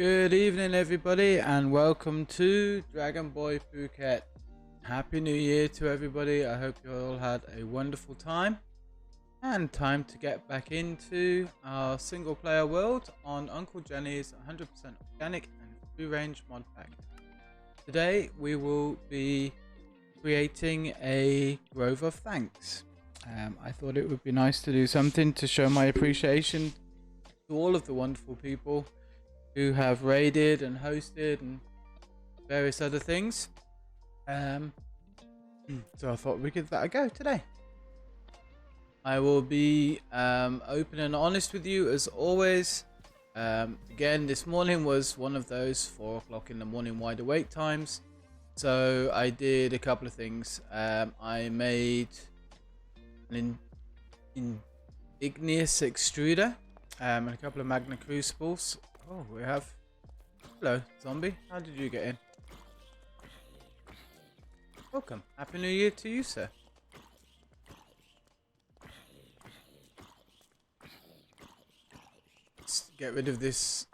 Good evening, everybody, and welcome to Dragon Boy Phuket. Happy New Year to everybody. I hope you all had a wonderful time and time to get back into our single player world on Uncle Genny's 100% organic and free range mod pack. Today we will be creating a Grove of Thanks. I thought it would be nice to do something to show my appreciation to all of the wonderful people who have raided and hosted and various other things. So I thought we'd give that a go today. I will be open and honest with you as always. Again, this morning was one of those 4 o'clock in the morning wide awake times. So I did a couple of things. I made an igneous extruder and a couple of magna crucibles. Oh, we have... Hello, zombie. How did you get in? Welcome. Happy New Year to you, sir. Let's get rid of this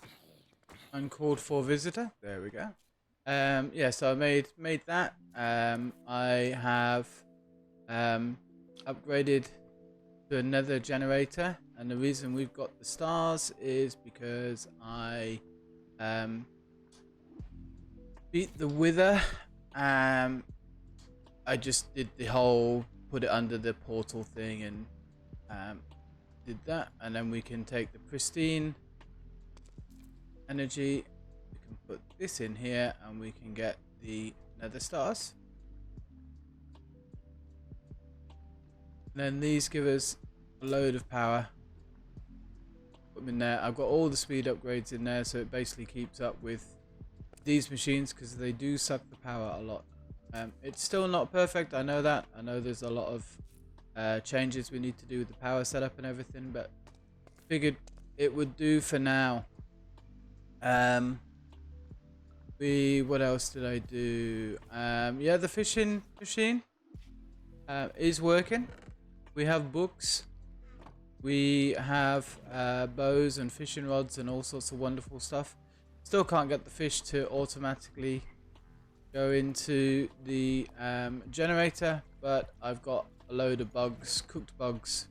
uncalled for visitor. There we go. Yeah, so I made that. I have upgraded to another generator, and the reason we've got the stars is because I beat the wither. I just did the whole put it under the portal thing and did that, and then we can take the pristine energy, we can put this in here and we can get the nether stars. And then these give us a load of power. Put them in there. I've got all the speed upgrades in there, so it basically keeps up with these machines because they do suck the power a lot. It's still not perfect, I know that. I know there's a lot of changes we need to do with the power setup and everything, but figured it would do for now. What else did I do? Yeah, the fishing machine is working. We have books, we have bows and fishing rods and all sorts of wonderful stuff. Still can't get the fish to automatically go into the generator, but I've got a load of bugs, cooked bugs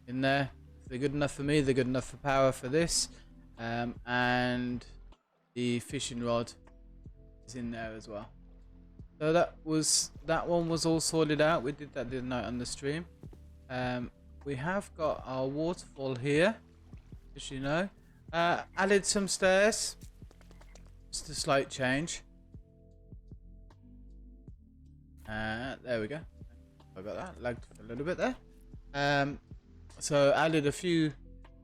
in there. If they're good enough for me, they're good enough for power for this. And the fishing rod is in there as well. So that one was all sorted out. We did that the other night on the stream. We have got our waterfall here, as you know. Added some stairs, just a slight change. There we go. I got that lagged a little bit there. So added a few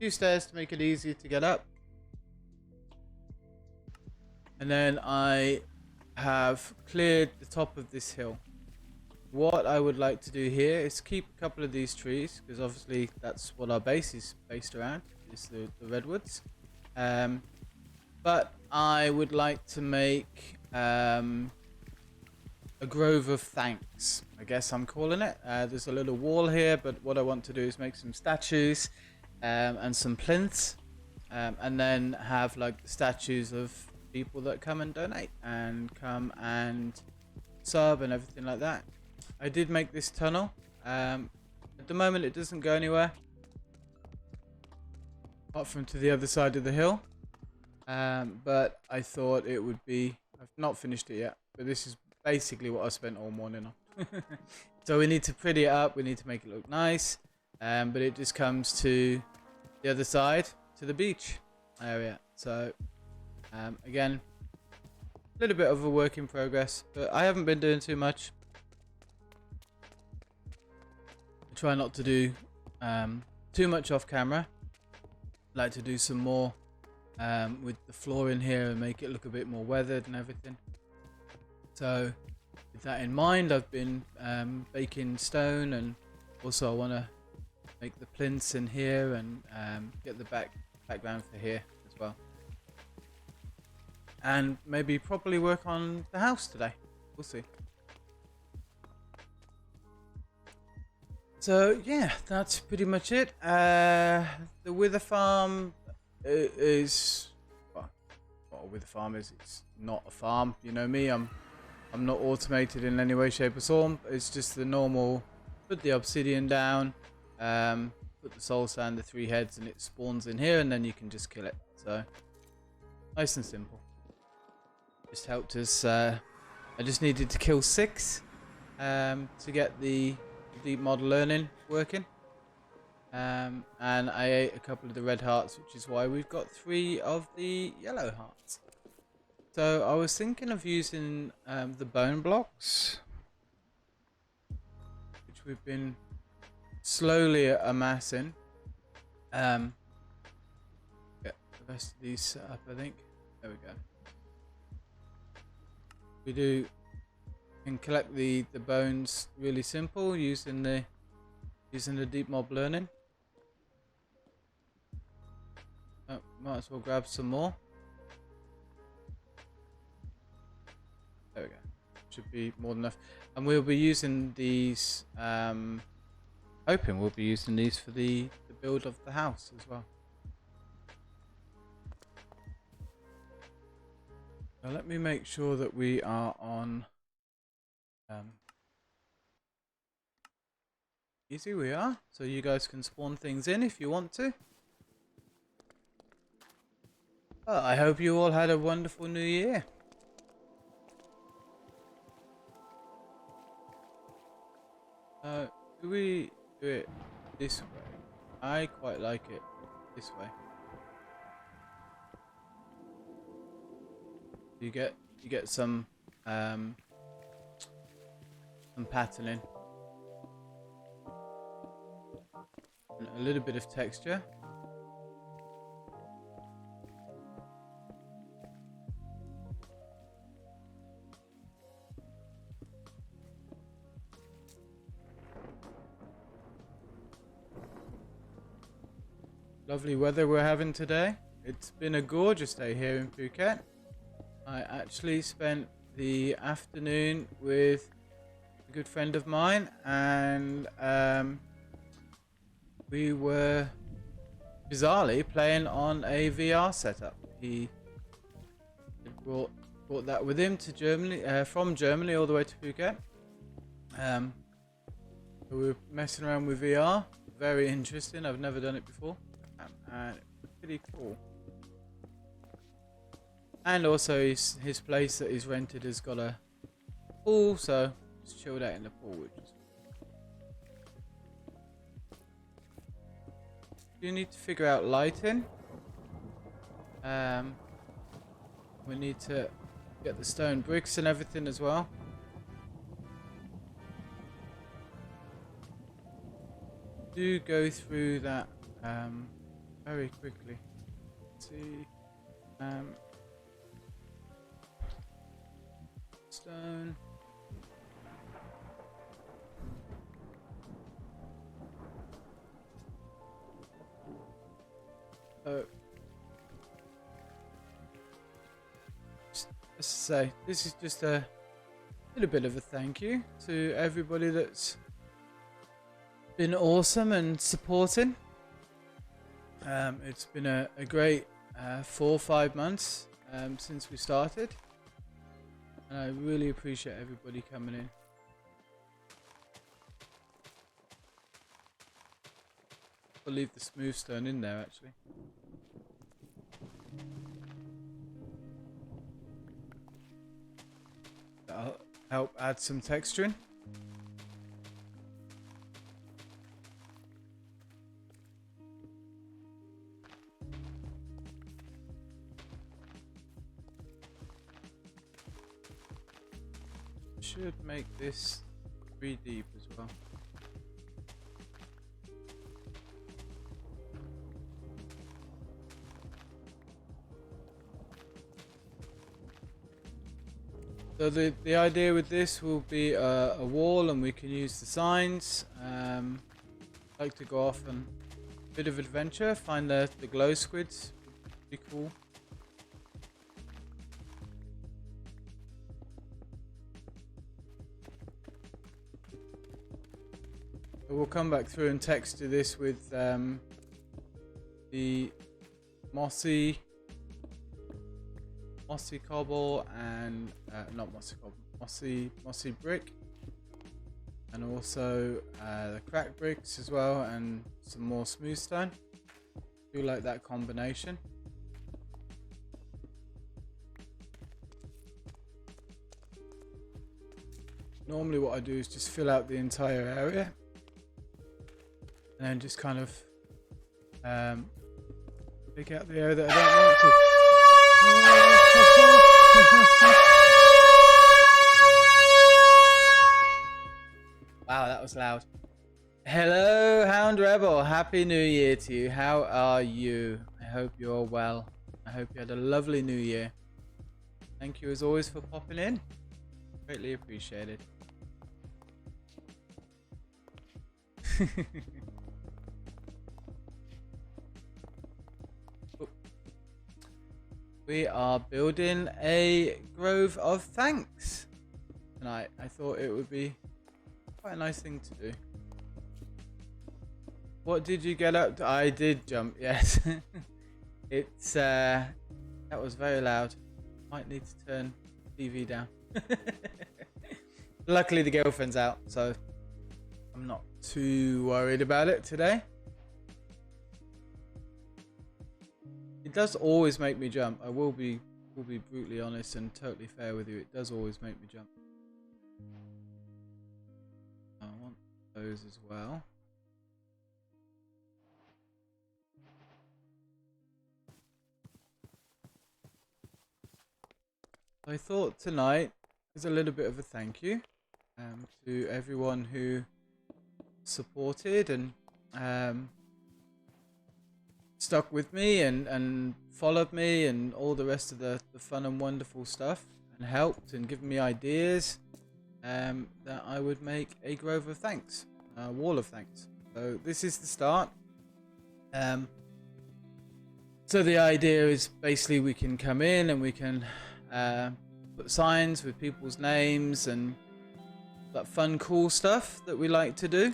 stairs to make it easier to get up. And then I have cleared the top of this hill. What I would like to do here is keep a couple of these trees, because obviously that's what our base is based around, is the redwoods. But I would like to make a Grove of Thanks, I guess I'm calling it. There's a little wall here, but what I want to do is make some statues and some plinths, and then have like the statues of people that come and donate and come and sub and everything like that. I did make this tunnel. At the moment it doesn't go anywhere apart from to the other side of the hill, but I thought it would be, I've not finished it yet, but this is basically what I spent all morning on. So we need to pretty it up, we need to make it look nice, but it just comes to the other side, to the beach area. So again, a little bit of a work in progress, but I haven't been doing too much. I try not to do too much off camera. I like to do some more with the floor in here and make it look a bit more weathered and everything. So with that in mind, I've been baking stone, and also I want to make the plinths in here and get the background for here as well. And maybe properly work on the house today. We'll see. So yeah, that's pretty much it. The wither farm is, well, or with the farmers, it's not a farm. You know me, I'm not automated in any way, shape or form. It's just the normal, put the obsidian down, put the soul sand, the 3 heads, and it spawns in here, and then you can just kill it. So nice and simple. Just helped us. I just needed to kill 6 to get the deep mod learning working. And I ate a couple of the red hearts, which is why we've got 3 of the yellow hearts. So I was thinking of using the bone blocks, which we've been slowly amassing. Get the rest of these set up, I think. There we go. We can collect the bones really simple using the deep mob learning. Oh, might as well grab some more. There we go. Should be more than enough. And we'll be using these, hoping we'll be using these for the build of the house as well. Now let me make sure that we are on easy. We are, so you guys can spawn things in if you want to. Well, I hope you all had a wonderful new year. Do we do it this way? I quite like it this way. You get some patterning, and a little bit of texture. Lovely weather we're having today. It's been a gorgeous day here in Phuket. I actually spent the afternoon with a good friend of mine, and we were bizarrely playing on a VR setup. He brought that with him to Germany, from Germany all the way to Phuket. We were messing around with VR. Very interesting. I've never done it before. And pretty cool. And also his place that he's rented has got a pool, so just chilled out in the pool, which is you need to figure out lighting. We need to get the stone bricks and everything as well. Do go through that very quickly. Let's see, stone. Oh, let's say this is just a little bit of a thank you to everybody that's been awesome and supporting. It's been a great 4 or 5 months since we started, and I really appreciate everybody coming in. I'll leave the smooth stone in there actually. That'll help add some texturing. Should make this 3 deep as well. So the idea with this will be a wall, and we can use the signs. Like to go off and a bit of adventure, find the glow squids. Be cool. We'll come back through and texture this with the mossy mossy cobble and not mossy cobble, mossy brick, and also the cracked bricks as well, and some more smooth stone. Do like that combination. Normally what I do is just fill out the entire area and then just kind of pick out the area that I don't want to. Wow, that was loud. Hello, Hound Rebel. Happy New Year to you. How are you? I hope you're well. I hope you had a lovely New Year. Thank you as always for popping in. Greatly appreciated. We are building a grove of thanks tonight. I thought it would be quite a nice thing to do. What did you get up to? I did jump, yes. It's that was very loud. Might need to turn TV down. Luckily the girlfriend's out, so I'm not too worried about it today. It does always make me jump. I will be brutally honest and totally fair with you. It does always make me jump. I want those as well. I thought tonight is a little bit of a thank you to everyone who supported and stuck with me and followed me and all the rest of the fun and wonderful stuff, and helped and given me ideas that I would make a grove of thanks, a wall of thanks. So this is the start. So the idea is basically we can come in and we can put signs with people's names and that fun cool stuff that we like to do,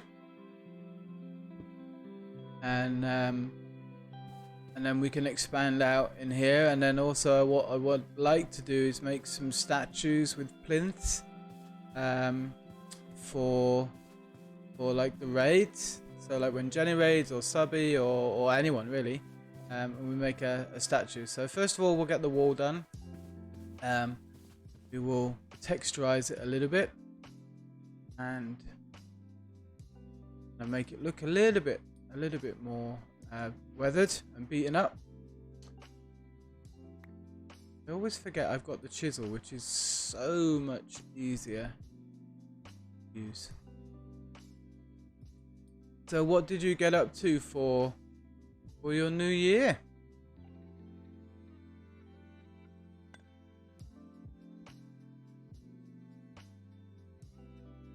and then we can expand out in here. And then also what I would like to do is make some statues with plinths for like the raids. So like when Genny raids or Subby or anyone really, and we make a statue. So first of all we'll get the wall done. We will texturize it a little bit and make it look a little bit more weathered and beaten up. I always forget I've got the chisel, which is so much easier to use. So what did you get up to for your new year?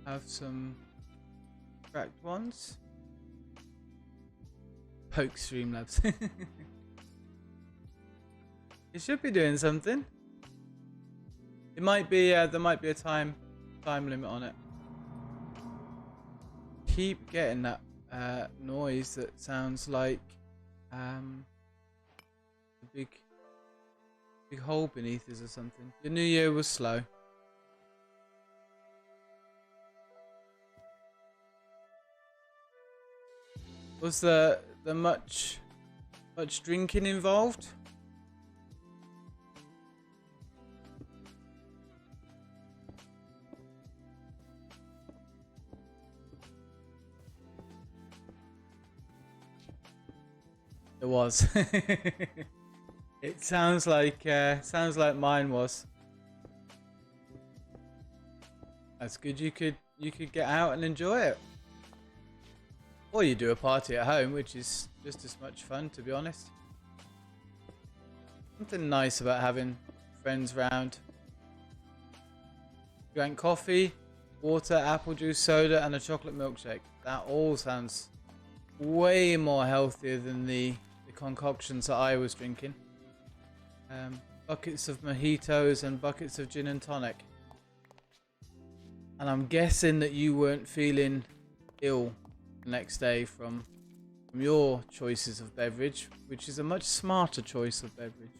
Have some cracked ones. Poke Streamlabs. It should be doing something. It might be there might be a time limit on it. Keep getting that noise that sounds like a big hole beneath us or something. The new year was slow. Was there much drinking involved? It was. It sounds like mine was. That's good. You could get out and enjoy it. Or you do a party at home, which is just as much fun, to be honest. Something nice about having friends round. Drank coffee, water, apple juice, soda, and a chocolate milkshake. That all sounds way more healthier than the concoctions that I was drinking. Buckets of mojitos and buckets of gin and tonic. And I'm guessing that you weren't feeling ill the next day from your choices of beverage, which is a much smarter choice of beverage.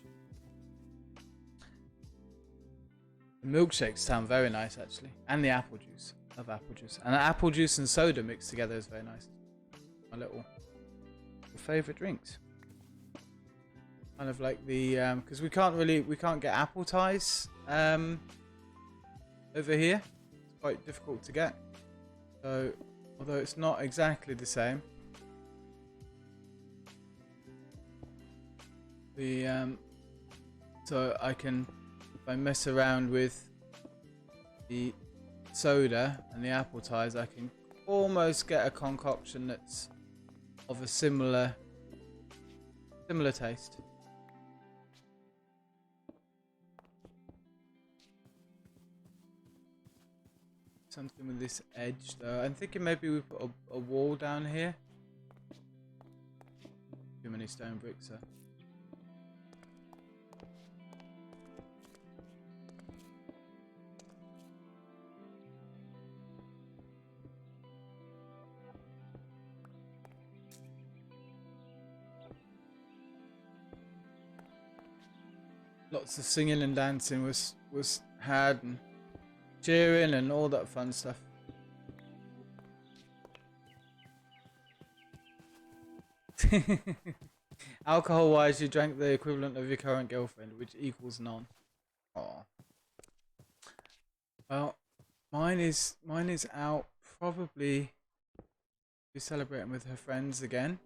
The milkshakes sound very nice actually, and the apple juice. Love apple juice, and apple juice and soda mixed together is very nice. My little favorite drinks. Kind of like the because we can't get apple ties over here. It's quite difficult to get. So although it's not exactly the same, the so I can, if I mess around with the soda and the apple ties, I can almost get a concoction that's of a similar taste. Something with this edge though. I'm thinking maybe we put a wall down here. Too many stone bricks there. Lots of singing and dancing was had, and cheering and all that fun stuff. Alcohol wise, you drank the equivalent of your current girlfriend, which equals none. Oh. Well, mine is out, probably be celebrating with her friends again,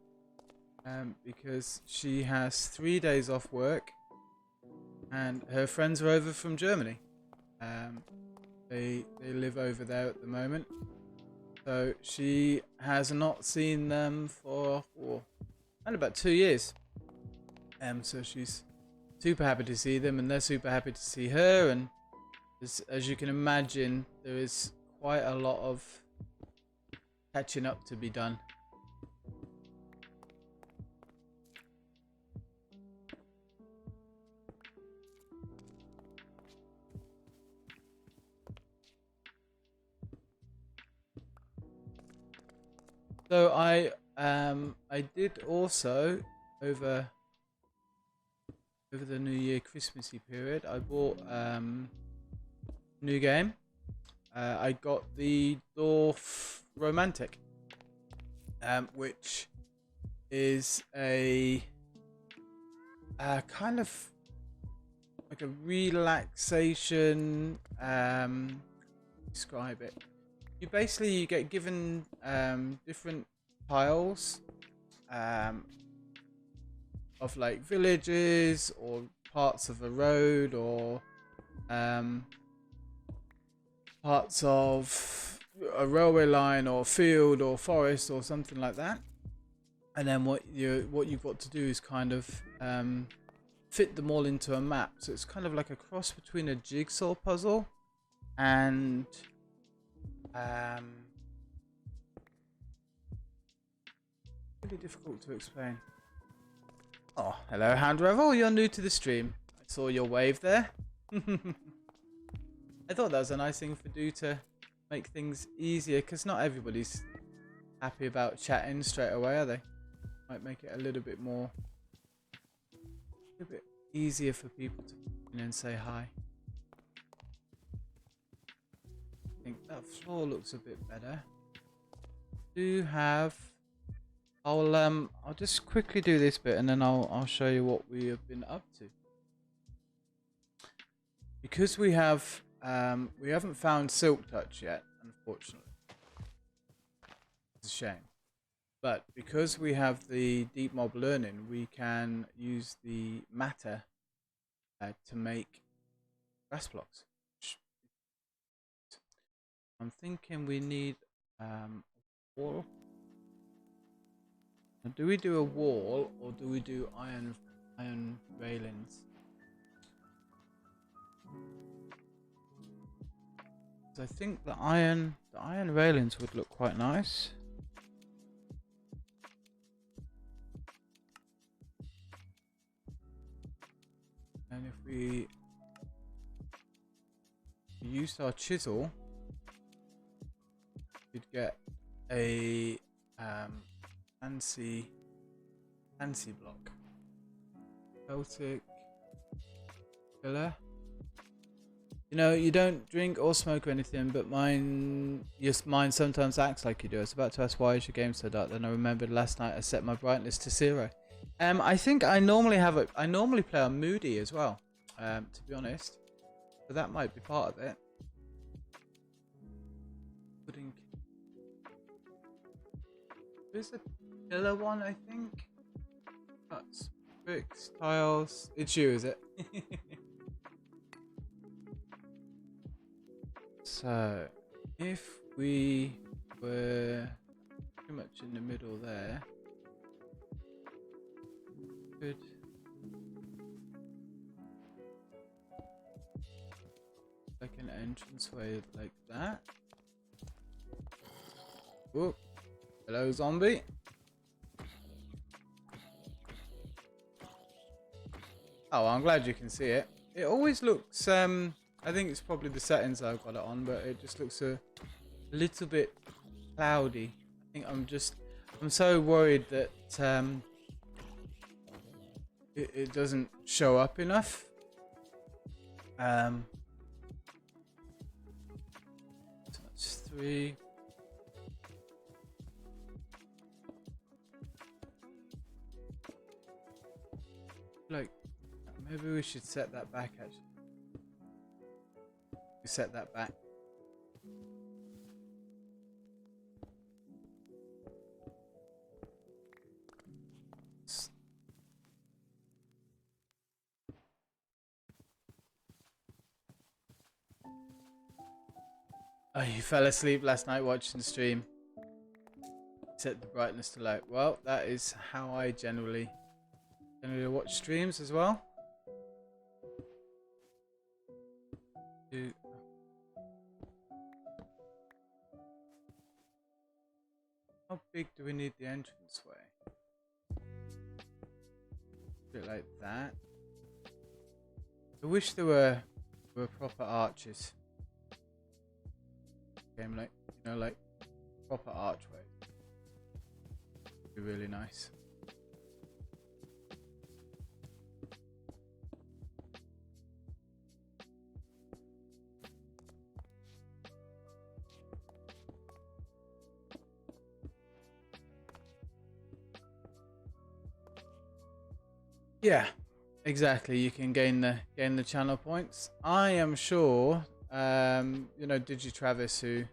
because she has 3 days off work and her friends are over from Germany. They live over there at the moment, so she has not seen them for around about 2 years. So she's super happy to see them, and they're super happy to see her. And as you can imagine, there is quite a lot of catching up to be done. So I did also over the New Year Christmassy period, I bought new game. I got the Dwarf Romantic, which is a kind of like a relaxation. Describe it. You get given different tiles of like villages or parts of a road or parts of a railway line or field or forest or something like that. And then what you've got to do is kind of fit them all into a map. So it's kind of like a cross between a jigsaw puzzle and really difficult to explain. Oh, hello, Hand Revel. You're new to the stream. I saw your wave there. I thought that was a nice thing for do to make things easier, because not everybody's happy about chatting straight away, are they? Might make it a little bit easier for people to come in and say hi. I think that floor looks a bit better. Do have. I'll just quickly do this bit and then I'll show you what we have been up to. Because we haven't found Silk Touch yet, unfortunately. It's a shame. But because we have the deep mob learning, we can use the matter to make grass blocks. I'm thinking we need a wall. Now, do we do a wall or do we do iron railings? So I think the iron railings would look quite nice. And if we used our chisel, we'd get a fancy block. Celtic pillar. You know, you don't drink or smoke or anything, but your mind sometimes acts like you do. I was about to ask why is your game so dark, then I remembered last night I set my brightness to 0. I think I normally play on moody as well, to be honest. So that might be part of it. There's a pillar one, I think. That's bricks, tiles. It's you, is it? So, if we were pretty much in the middle there, good. Like an entranceway like that. Oh, hello, zombie. Oh, I'm glad you can see it. It always looks, I think it's probably the settings I've got it on, but it just looks a little bit cloudy. I think I'm so worried that it doesn't show up enough. So that's 3. Like, maybe we should set that back actually. We set that back. Oh, you fell asleep last night watching the stream. Set the brightness to low. Well, that is how I generally watch streams as well. How big do we need the entranceway? A bit like that. I wish there were proper arches. Game like, you know, like proper archway. Would be really nice. Yeah, exactly. You can gain the channel points. I am sure, you know, Digitravis, who is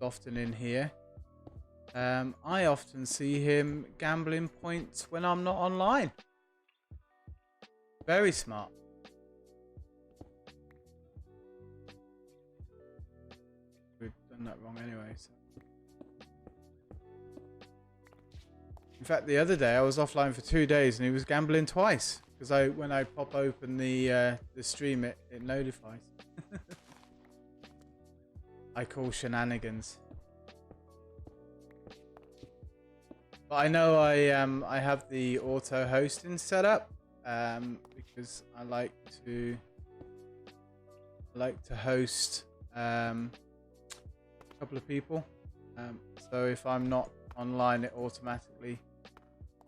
often in here. I often see him gambling points when I'm not online. Very smart. We've done that wrong anyway. So. In fact, the other day I was offline for 2 days and he was gambling twice because when I pop open the stream, it notifies. I call shenanigans. But I know I have the auto hosting set up because I like to host a couple of people. So if I'm not online, it automatically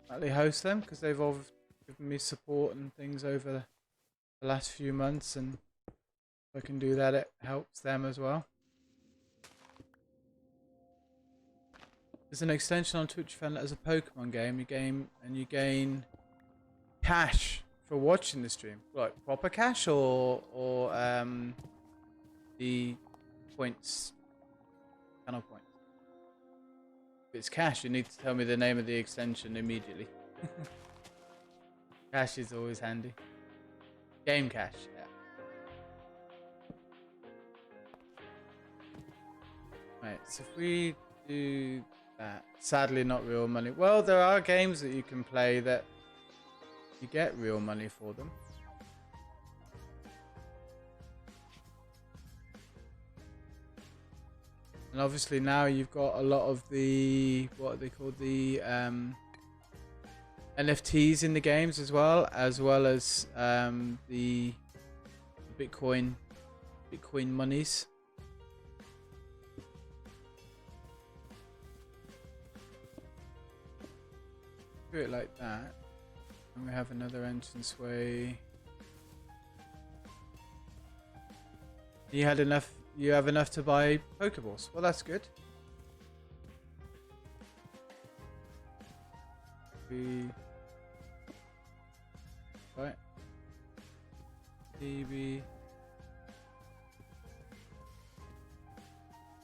hosts them because they've all given me support and things over the last few months, and if I can do that, it helps them as well. There's an extension on Twitch found that as a Pokemon game, you gain cash for watching the stream, like proper cash or the points, channel points. If it's cash, you need to tell me the name of the extension immediately. Cash is always handy. Game cash, yeah. Right, so if we do that, sadly not real money. Well, there are games that you can play that you get real money for them. And obviously now you've got a lot of the, what are they called, the NFTs in the games as well as the Bitcoin monies. Do it like that, and we have another entranceway. You had enough. You have enough to buy Pokeballs. Well, that's good. Right. Maybe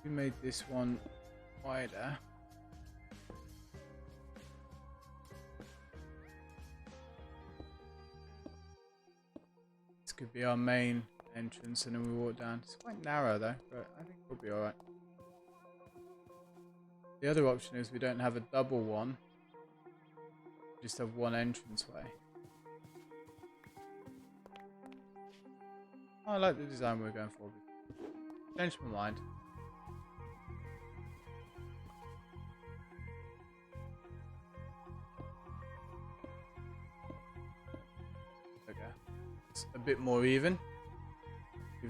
we made this one wider. This could be our main entrance, and then we walk down. It's quite narrow though, but I think we'll be all right. The other option is we don't have a double one. We just have one entranceway. I like the design we're going for. Changed my mind. Okay. It's a bit more even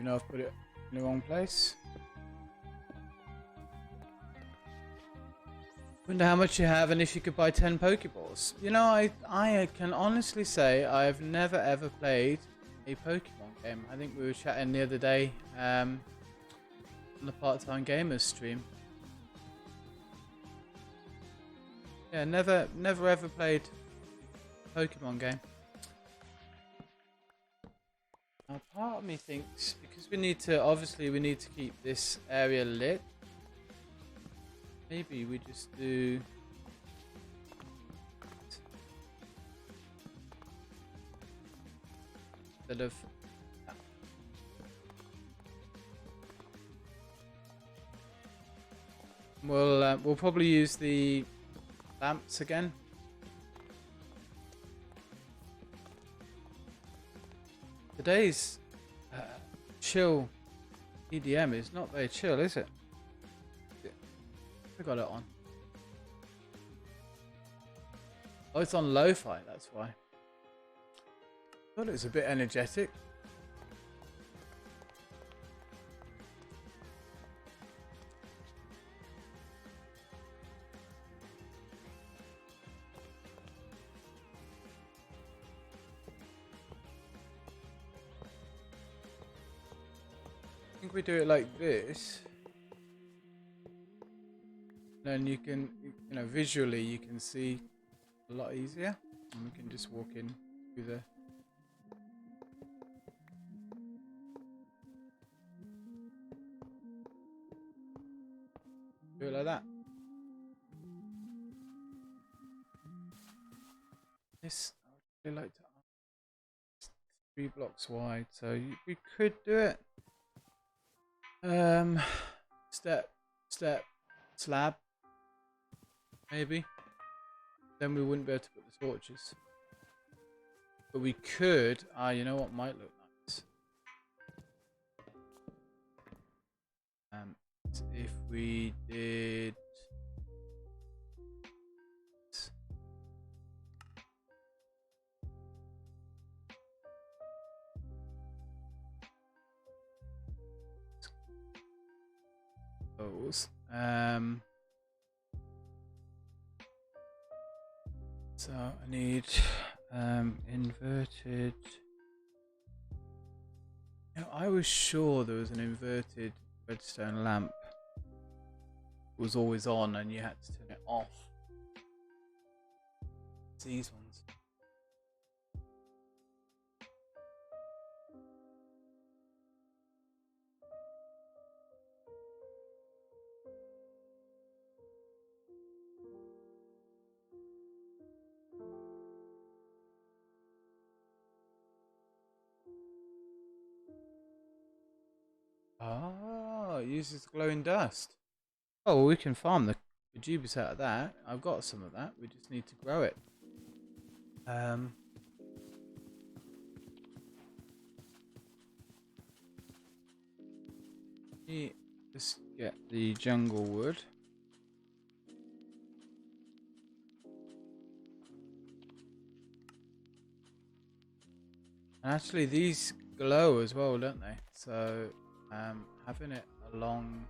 though I've put it in the wrong place. Wonder how much you have and if you could buy 10 Pokeballs. You know, I can honestly say I've never ever played a Pokemon game. I think we were chatting the other day on the Part-Time Gamers stream. Yeah, never ever played a Pokemon game. Now part of me thinks, because we need to keep this area lit, maybe we just do instead of we'll probably use the lamps again. Today's chill EDM is not very chill, is it? We got it on. Oh, it's on lo-fi, that's why. Thought it was a bit energetic. I think we do it like this. Then you can, you know, visually you can see a lot easier, and we can just walk in through the. Do it like that. This I would really like to. It's 3 blocks wide, so we could do it. Step, slab. Maybe. Then we wouldn't be able to put the torches. But we could. You know what might look nice? If we did. Those. So I need inverted. You know, I was sure there was an inverted redstone lamp. It was always on and you had to turn it off. It's these ones. Oh, it uses glowing dust. Oh, well, we can farm the Jubis out of that. I've got some of that. We just need to grow it. Let's get the jungle wood. And actually, these glow as well, don't they? So, having it along.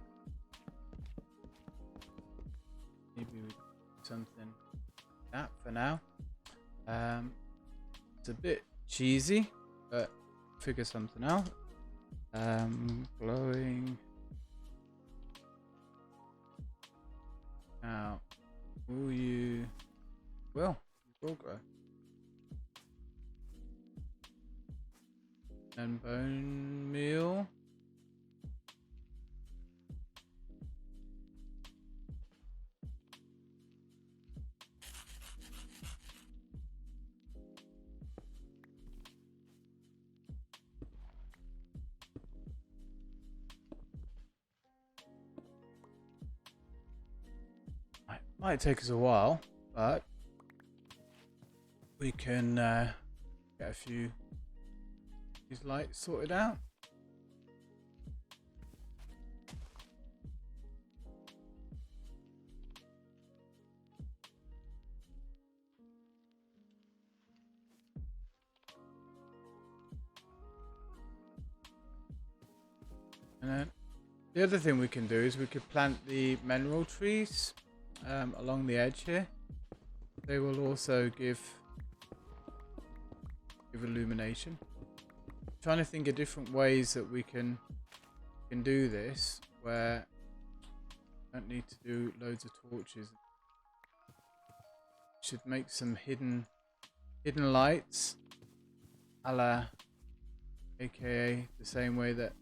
Maybe we do something like that for now. It's a bit cheesy, but figure something out. Glowing. Now, will you? Well, you will grow. And bone meal. Might take us a while, but we can get a few these lights sorted out. And then the other thing we can do is we could plant the mineral trees along the edge here. They will also give illumination. I'm trying to think of different ways that we can do this where we don't need to do loads of torches. Should make some hidden lights, a la aka the same way that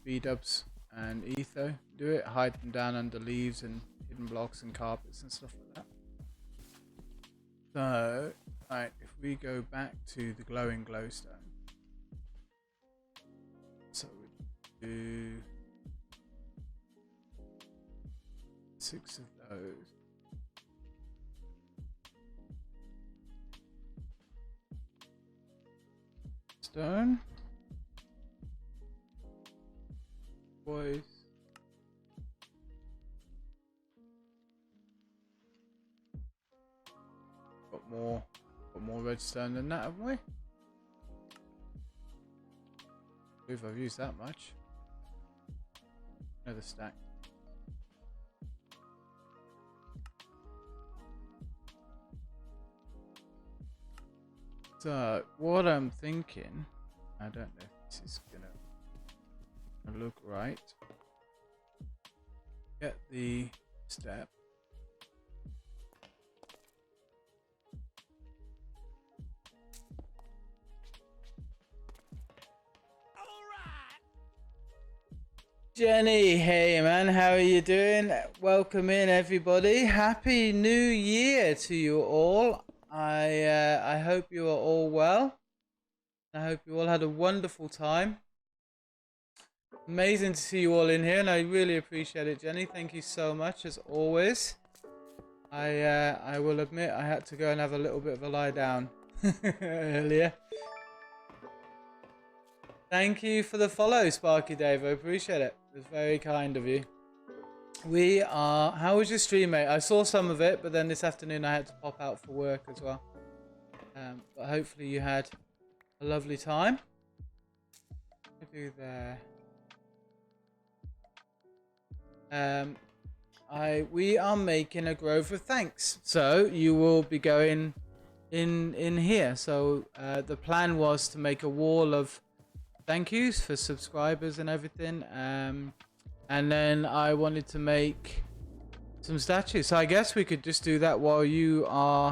VODs and Etho do it, hide them down under leaves and hidden blocks and carpets and stuff like that. So, right, if we go back to the glowing glowstone, so we do 6 of those. Stone. Boys. Got more redstone than that, haven't we? If I've used that much. Another stack. So what I'm thinking, I don't know if this is gonna look right. Get the step. Jenny, hey man, how are you doing? Welcome in everybody. Happy New Year to you all. I hope you are all well. I hope you all had a wonderful time. Amazing to see you all in here, and I really appreciate it, Jenny. Thank you so much, as always. I will admit I had to go and have a little bit of a lie down earlier. Thank you for the follow, Sparky Dave. I appreciate it. It's very kind of you. We are... How was your stream, mate? I saw some of it, but then this afternoon I had to pop out for work as well. But hopefully you had a lovely time. What do I do there? We are making a grove of thanks. So you will be going in here. So the plan was to make a wall of thank yous for subscribers and everything, and then I wanted to make some statues, so I guess we could just do that while you're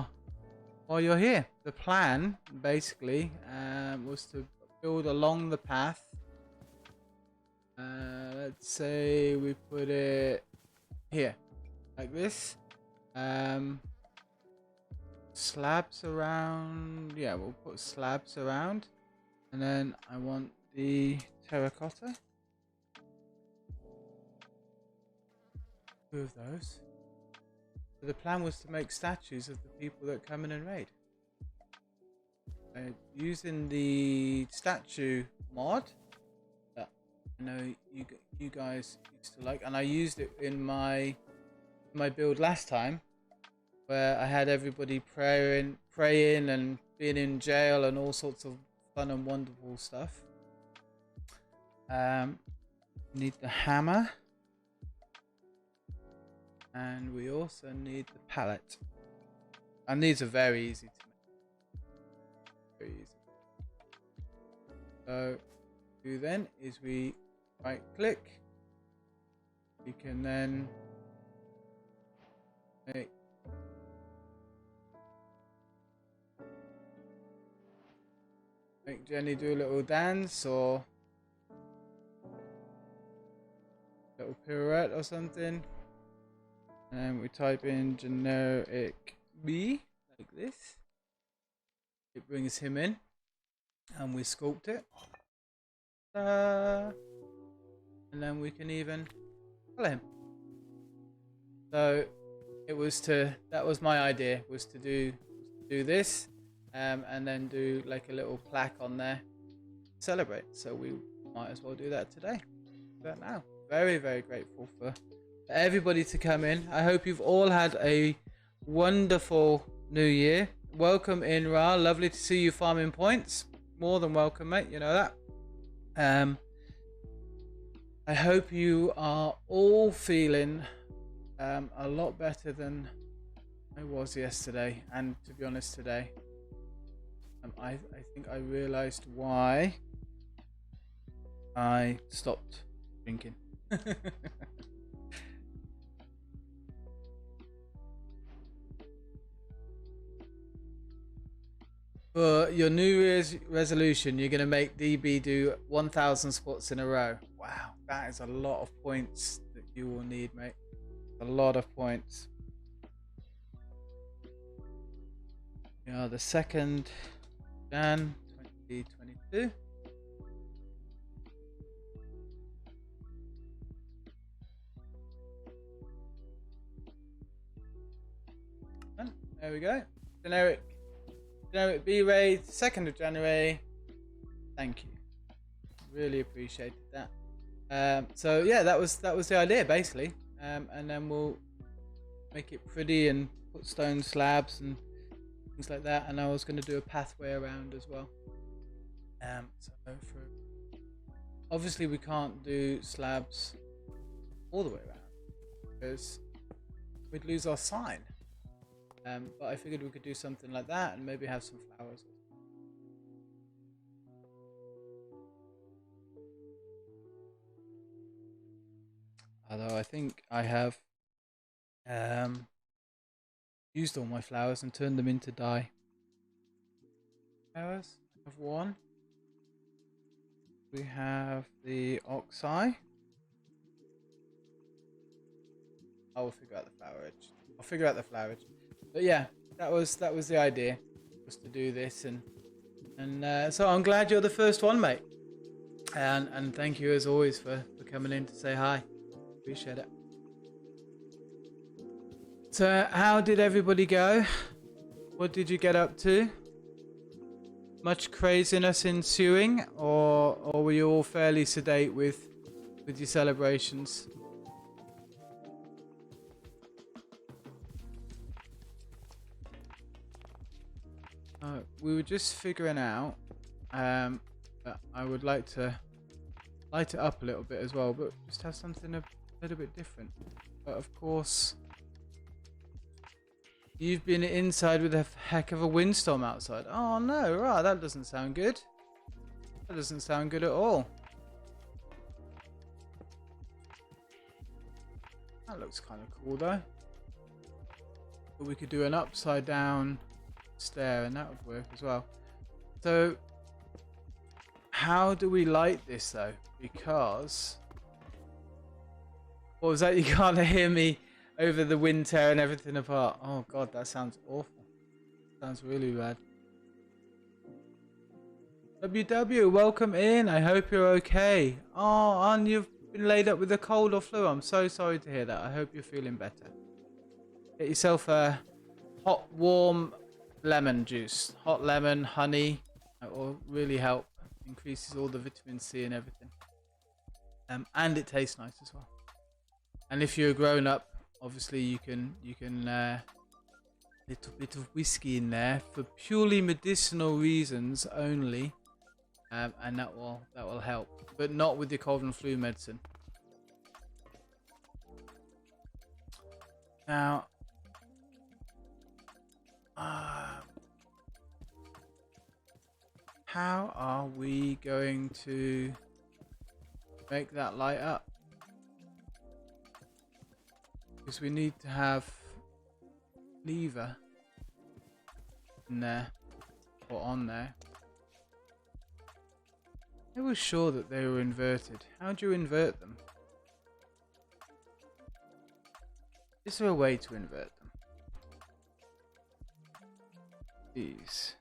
here. The plan basically was to build along the path. Let's say we put it here like this, slabs around. Yeah, we'll put slabs around, and then I want the terracotta. 2 of those. So the plan was to make statues of the people that come in and raid. Using the statue mod that I know you guys used to like, and I used it in my build last time, where I had everybody praying and being in jail and all sorts of fun and wonderful stuff. Need the hammer, and we also need the pallet, and these are very easy to make. Very easy. So do then is we right click. We can then make Jenny do a little dance or a little pirouette or something. And we type in generic B like this. It brings him in and we sculpt it. And then we can even color him. So that was my idea, was to do this and then do like a little plaque on there to celebrate. So we might as well do that today. Do that now. Very, very grateful for everybody to come in. I hope you've all had a wonderful new year. Welcome in, Ra. Lovely to see you farming points. More than welcome, mate. You know that. I hope you are all feeling a lot better than I was yesterday, and to be honest, today. I think I realized why I stopped drinking. For your New Year's resolution, you're going to make DB do 1,000 spots in a row. Wow, that is a lot of points that you will need, mate. A lot of points. Yeah, the 2nd Jan 2022. And there we go. Generic B-Ray, 2nd of January. Thank you. Really appreciated that. So yeah, that was the idea basically. And then we'll make it pretty and put stone slabs and things like that. And I was going to do a pathway around as well. So obviously we can't do slabs all the way around because we'd lose our sign. But I figured we could do something like that and maybe have some flowers. Although I think I have used all my flowers and turned them into dye. Flowers. I have one. We have the oxeye. I will figure out the flowerage. I'll figure out the flowerage. But yeah, that was the idea, was to do this, and so I'm glad you're the first one, mate. And thank you as always for coming in to say hi. Appreciate it. So how did everybody go? What did you get up to? Much craziness ensuing, or were you all fairly sedate with your celebrations? We were just figuring out that I would like to light it up a little bit as well, but just have something a little bit different. But of course, you've been inside with a heck of a windstorm outside. Oh no, right, that doesn't sound good. That doesn't sound good at all. That looks kind of cool though. But we could do an upside down stair and that would work as well. So how do we light this though? Because what was that? You can't hear me over the wind tearing everything apart. Oh god, that sounds awful. Sounds really bad. WW, welcome in. I hope you're okay. Oh, and you've been laid up with a cold or flu. I'm so sorry to hear that. I hope you're feeling better. Get yourself a hot, warm lemon juice. Hot lemon, honey. That will really help. Increases all the vitamin C and everything. And it tastes nice as well. And if you're a grown up, obviously you can little bit of whiskey in there for purely medicinal reasons only, and that will help, but not with the cold and flu medicine. Now, how are we going to make that light up. Because we need to have lever in there or on there. I was sure that they were inverted. How do you invert them? Is there a way to invert them? These.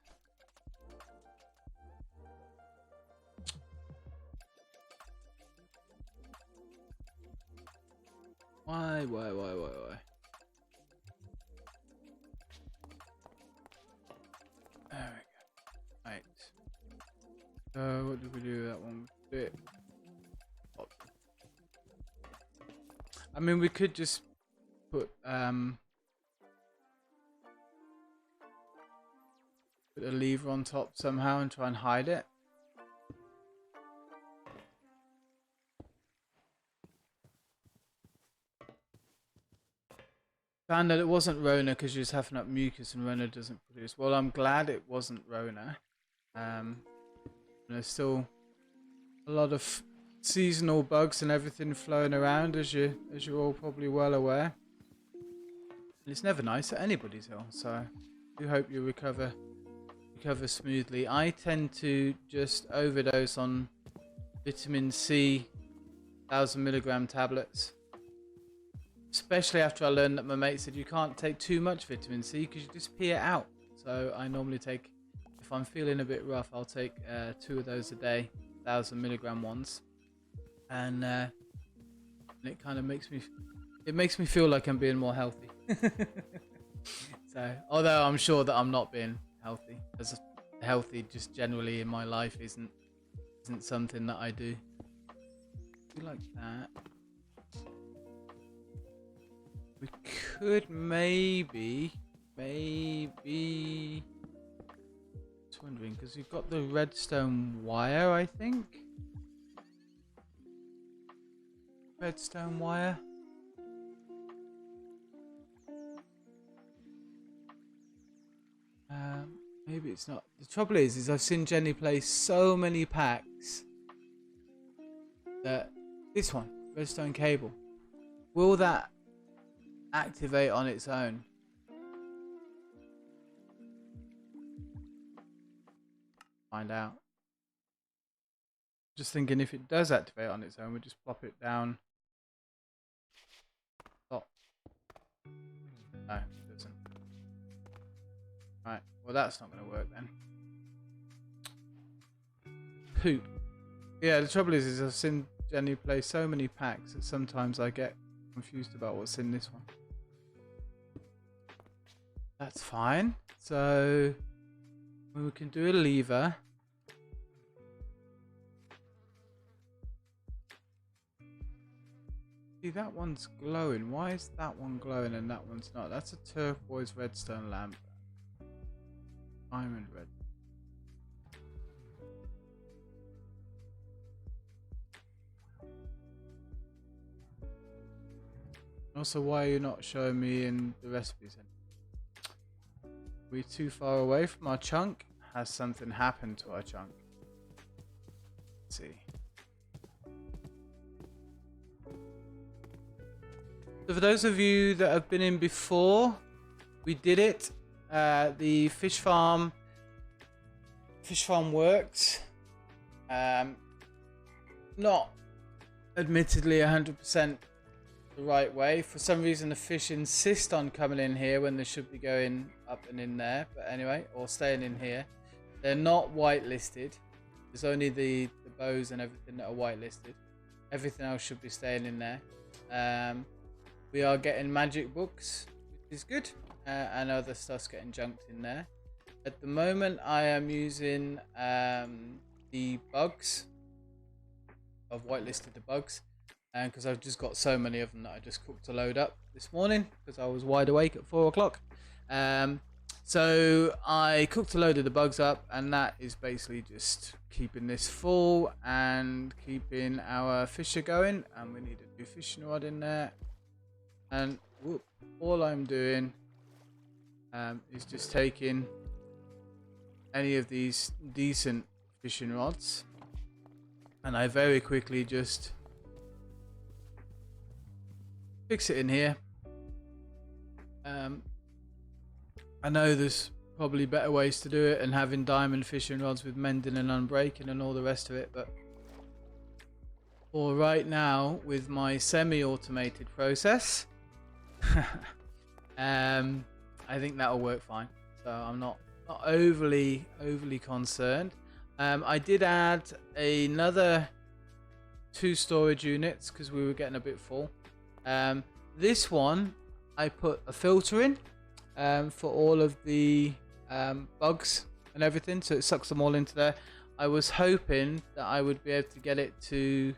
Why? There we go. Right. So what did we do? That one was a bit. I mean, we could just put a lever on top somehow and try and hide it. Found that it wasn't Rona because you're just having up mucus and Rona doesn't produce. Well, I'm glad it wasn't Rona. There's still a lot of seasonal bugs and everything flowing around, as you're all probably well aware. And it's never nice that anybody's ill, so I do hope you recover smoothly. I tend to just overdose on vitamin C 1000 milligram tablets, especially after I learned that my mate said you can't take too much vitamin C because you just pee it out. So I normally take, if I'm feeling a bit rough, I'll take 2 of those a day, 1000 milligram ones, and it kind of makes me feel like I'm being more healthy. So although I'm sure that I'm not being healthy, as healthy just generally in my life isn't something that I do like that. We could maybe just wondering, because we've got the redstone wire, I think. Redstone wire. Maybe it's not. The trouble is I've seen Genny play so many packs that this one, redstone cable, will that activate on its own? Find out. Just thinking if it does activate on its own, we'll just plop it down. Stop. No, it doesn't. Right, well that's not going to work then. Poop. Yeah, the trouble is I've seen Genny play so many packs that sometimes I get confused about what's in this one. That's fine. So we can do a lever. See, that one's glowing. Why is that one glowing and that one's not? That's a turquoise redstone lamp. Diamond red. Also, why are you not showing me in the recipes then? We're too far away from our chunk. Has something happened to our chunk? Let's see. So for those of you that have been in before, we did it. The fish farm worked. Not admittedly 100% the right way. For some reason the fish insist on coming in here when they should be going up and in there, but anyway, or staying in here. They're not whitelisted. There's only the bows and everything that are whitelisted. Everything else should be staying in there. We are getting magic books, which is good, and other stuff's getting junked in there. At the moment I am using the bugs. I've whitelisted the bugs, and because I've just got so many of them that I just cooked a load up this morning because I was wide awake at 4 o'clock. So I cooked a load of the bugs up, and that is basically just keeping this full and keeping our fisher going. And we need a new fishing rod in there, and whoop, all I'm doing is just taking any of these decent fishing rods, and I very quickly just fix it in here. I know there's probably better ways to do it, and having diamond fishing rods with mending and unbreaking and all the rest of it, but for right now, with my semi-automated process, I think that'll work fine. So I'm not overly concerned. I did add another 2 storage units because we were getting a bit full. This one I put a filter in for all of the bugs and everything, so it sucks them all into there. I was hoping that I would be able to get it to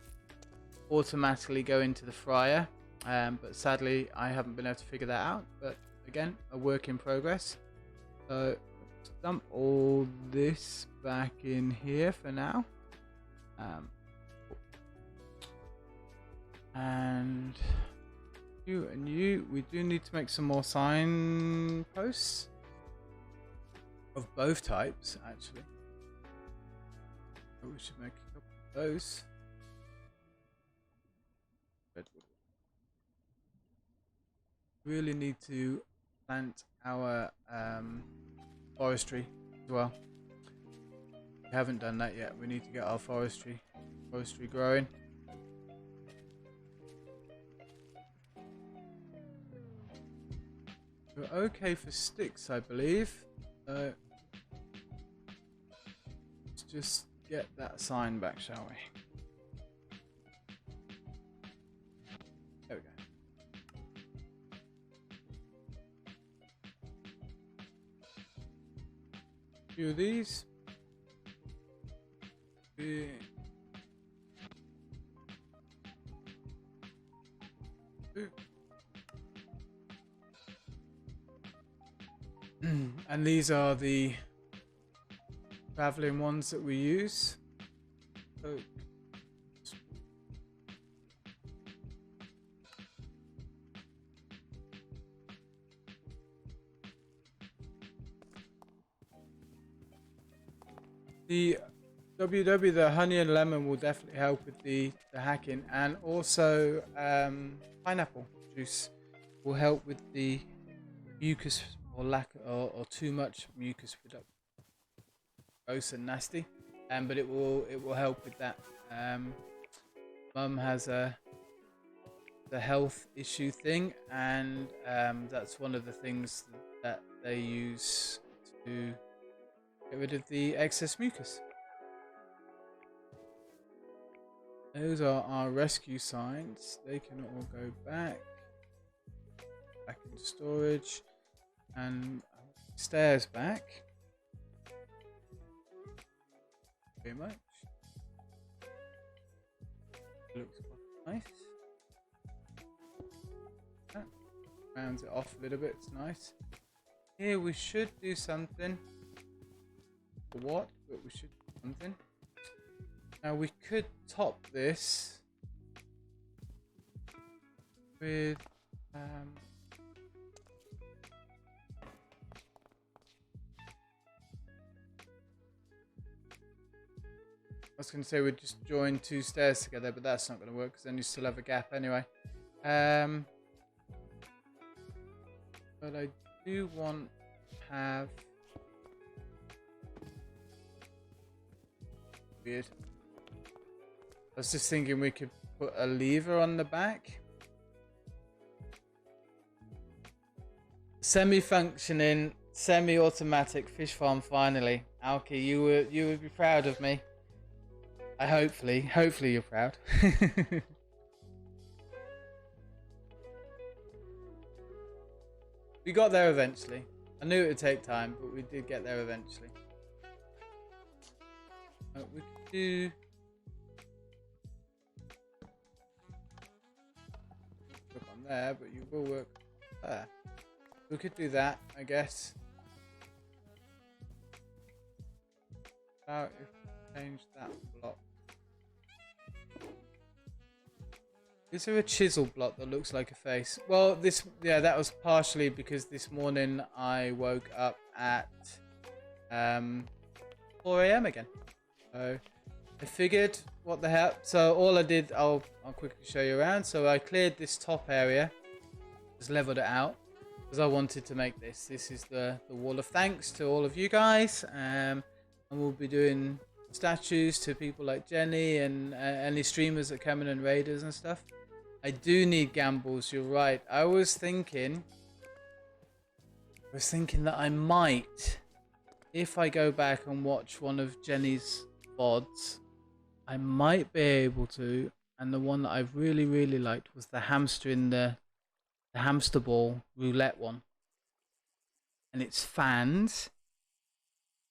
automatically go into the fryer, but sadly I haven't been able to figure that out. But again, a work in progress. So let's dump all this back in here for now, and you and you, we do need to make some more signposts of both types actually. So we should make a couple of those. Really need to plant our forestry as well. We haven't done that yet. We need to get our forestry growing. We're okay for sticks, I believe. Let's just get that sign back, shall we? There we go. A few of these. And these are the traveling ones that we use. So the the honey and lemon will definitely help with the hacking, and also pineapple juice will help with the mucus or lack or too much mucus production. Gross and nasty, but it will help with that. Mum has the health issue thing, and that's one of the things that they use to get rid of the excess mucus. Those are our rescue signs. They can all go back into storage, and stairs back. Very much. Looks quite nice. That rounds it off a little bit. It's nice. Here we should do something. What? But we should do something. Now we could top this with I was going to say we'd just join 2 stairs together, but that's not going to work because then you still have a gap anyway. But I do want to have... Weird. I was just thinking we could put a lever on the back. Semi-functioning, semi-automatic fish farm finally. Alki, you would be proud of me. Hopefully you're proud. We got there eventually. I knew it would take time, but we did get there eventually. We could do... Work on there, but you will work there. We could do that, I guess. How if we change that block? Is there a chisel block that looks like a face? Well, that was partially because this morning I woke up at 4 AM again. So I figured, what the hell? So all I did, I'll quickly show you around. So I cleared this top area just leveled it out because I wanted to make this. This is the wall of thanks to all of you guys, and we'll be doing statues to people like Genny and any streamers that come in and raiders and stuff. I do need gambles. You're right. I was thinking that I might, if I go back and watch one of Jenny's VODs, I might be able to. And the one that I really liked was the hamster in the hamster ball roulette one. And it's fans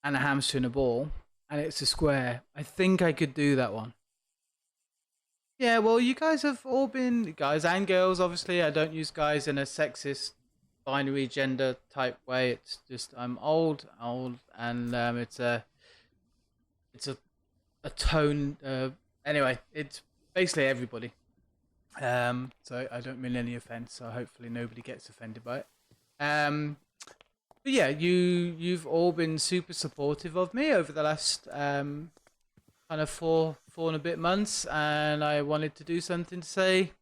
and a hamster in a ball, and it's a square. I think I could do that one. Yeah, well, you guys have all been, guys and girls, obviously. I don't use guys in a sexist, binary gender type way. It's just I'm old, and it's a tone. Anyway, it's basically everybody. So I don't mean any offense. So hopefully nobody gets offended by it. But yeah, you've all been super supportive of me over the last kind of four and a bit months, and I wanted to do something to say,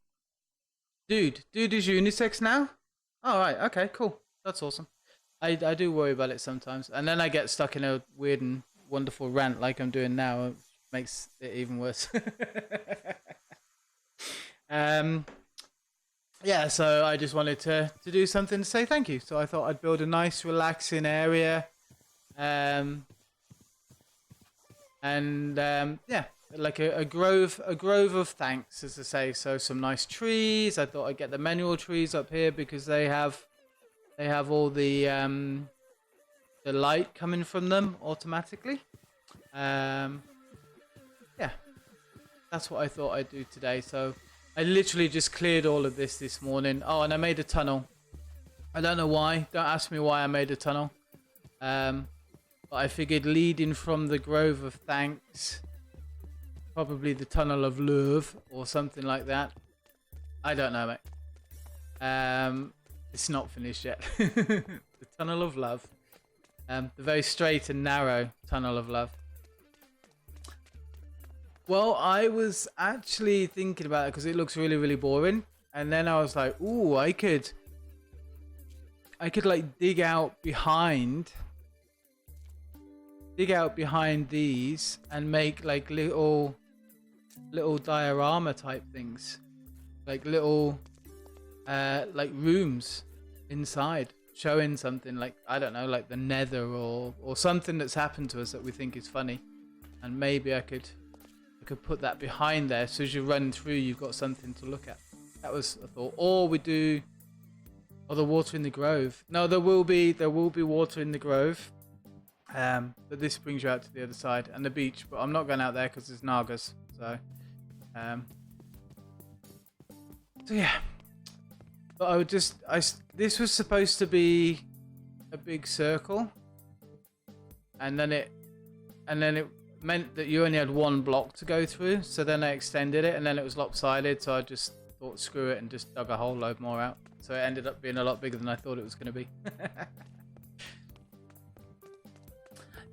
dude is unisex now? All right, okay, cool, that's awesome. I do worry about it sometimes, and then I get stuck in a weird and wonderful rant like I'm doing now. It makes it even worse. Yeah, so I just wanted to do something to say thank you. So I thought I'd build a nice relaxing area, yeah, like a grove of thanks, as I say. So some nice trees. I thought I'd get the manual trees up here because they have all the light coming from them automatically. Yeah, that's what I thought I'd do today. So I literally just cleared all of this morning. Oh, and I made a tunnel. I don't know why. Don't ask me why I made a tunnel. But I figured leading from the Grove of Thanks, probably the Tunnel of Love or something like that. I don't know, mate. It's not finished yet. The Tunnel of Love. The very straight and narrow Tunnel of Love. Well, I was actually thinking about it because it looks really boring, and then I was like, "Ooh, I could like dig out behind these and make like little diorama type things, like little like rooms inside, showing something like, I don't know, like the Nether or something that's happened to us that we think is funny, and maybe I could put that behind there, so as you run through you've got something to look at. That was a thought. Or we do, or the water in the grove. No, there will be water in the grove, but this brings you out to the other side and the beach, but I'm not going out there because there's nagas. So yeah, but this was supposed to be a big circle, and then it meant that you only had one block to go through, so then I extended it, and then it was lopsided, so I just thought screw it and just dug a whole load more out, so it ended up being a lot bigger than I thought it was going to be.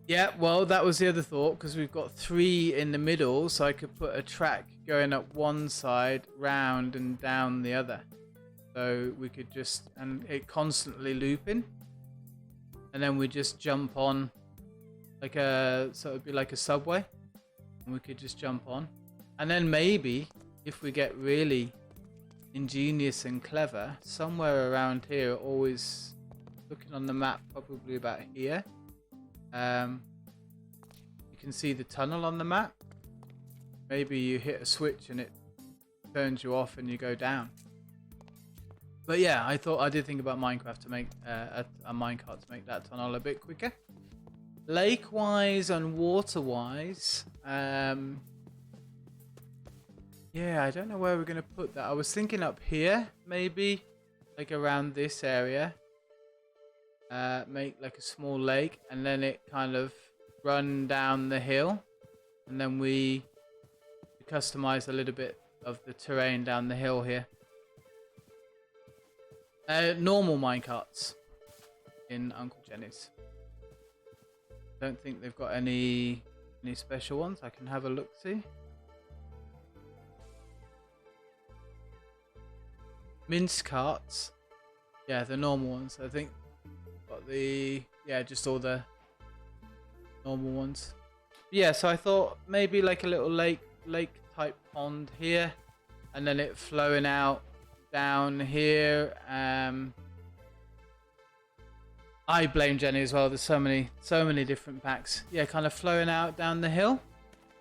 Yeah, well, that was the other thought, because we've got 3 in the middle, so I could put a track going up one side, round and down the other, so we could just, and it constantly looping, and then we just jump on like so it'd be like a subway, and we could just jump on, and then maybe if we get really ingenious and clever, somewhere around here, always looking on the map, probably about here, you can see the tunnel on the map. Maybe you hit a switch and it turns you off and you go down. But yeah, I did think about Minecraft to make a minecart to make that tunnel a bit quicker. Lake wise and water wise, yeah, I don't know where we're gonna put that. I was thinking up here, maybe like around this area, make like a small lake, and then it kind of run down the hill, and then we customize a little bit of the terrain down the hill here. Normal minecarts in Uncle Jenny's. Don't think they've got any special ones. I can have a look see. Mince carts. Yeah, the normal ones. I think got the just all the normal ones. Yeah, so I thought maybe like a little lake type pond here, and then it flowing out down here. I blame Genny as well. There's so many different packs. Yeah, kind of flowing out down the hill.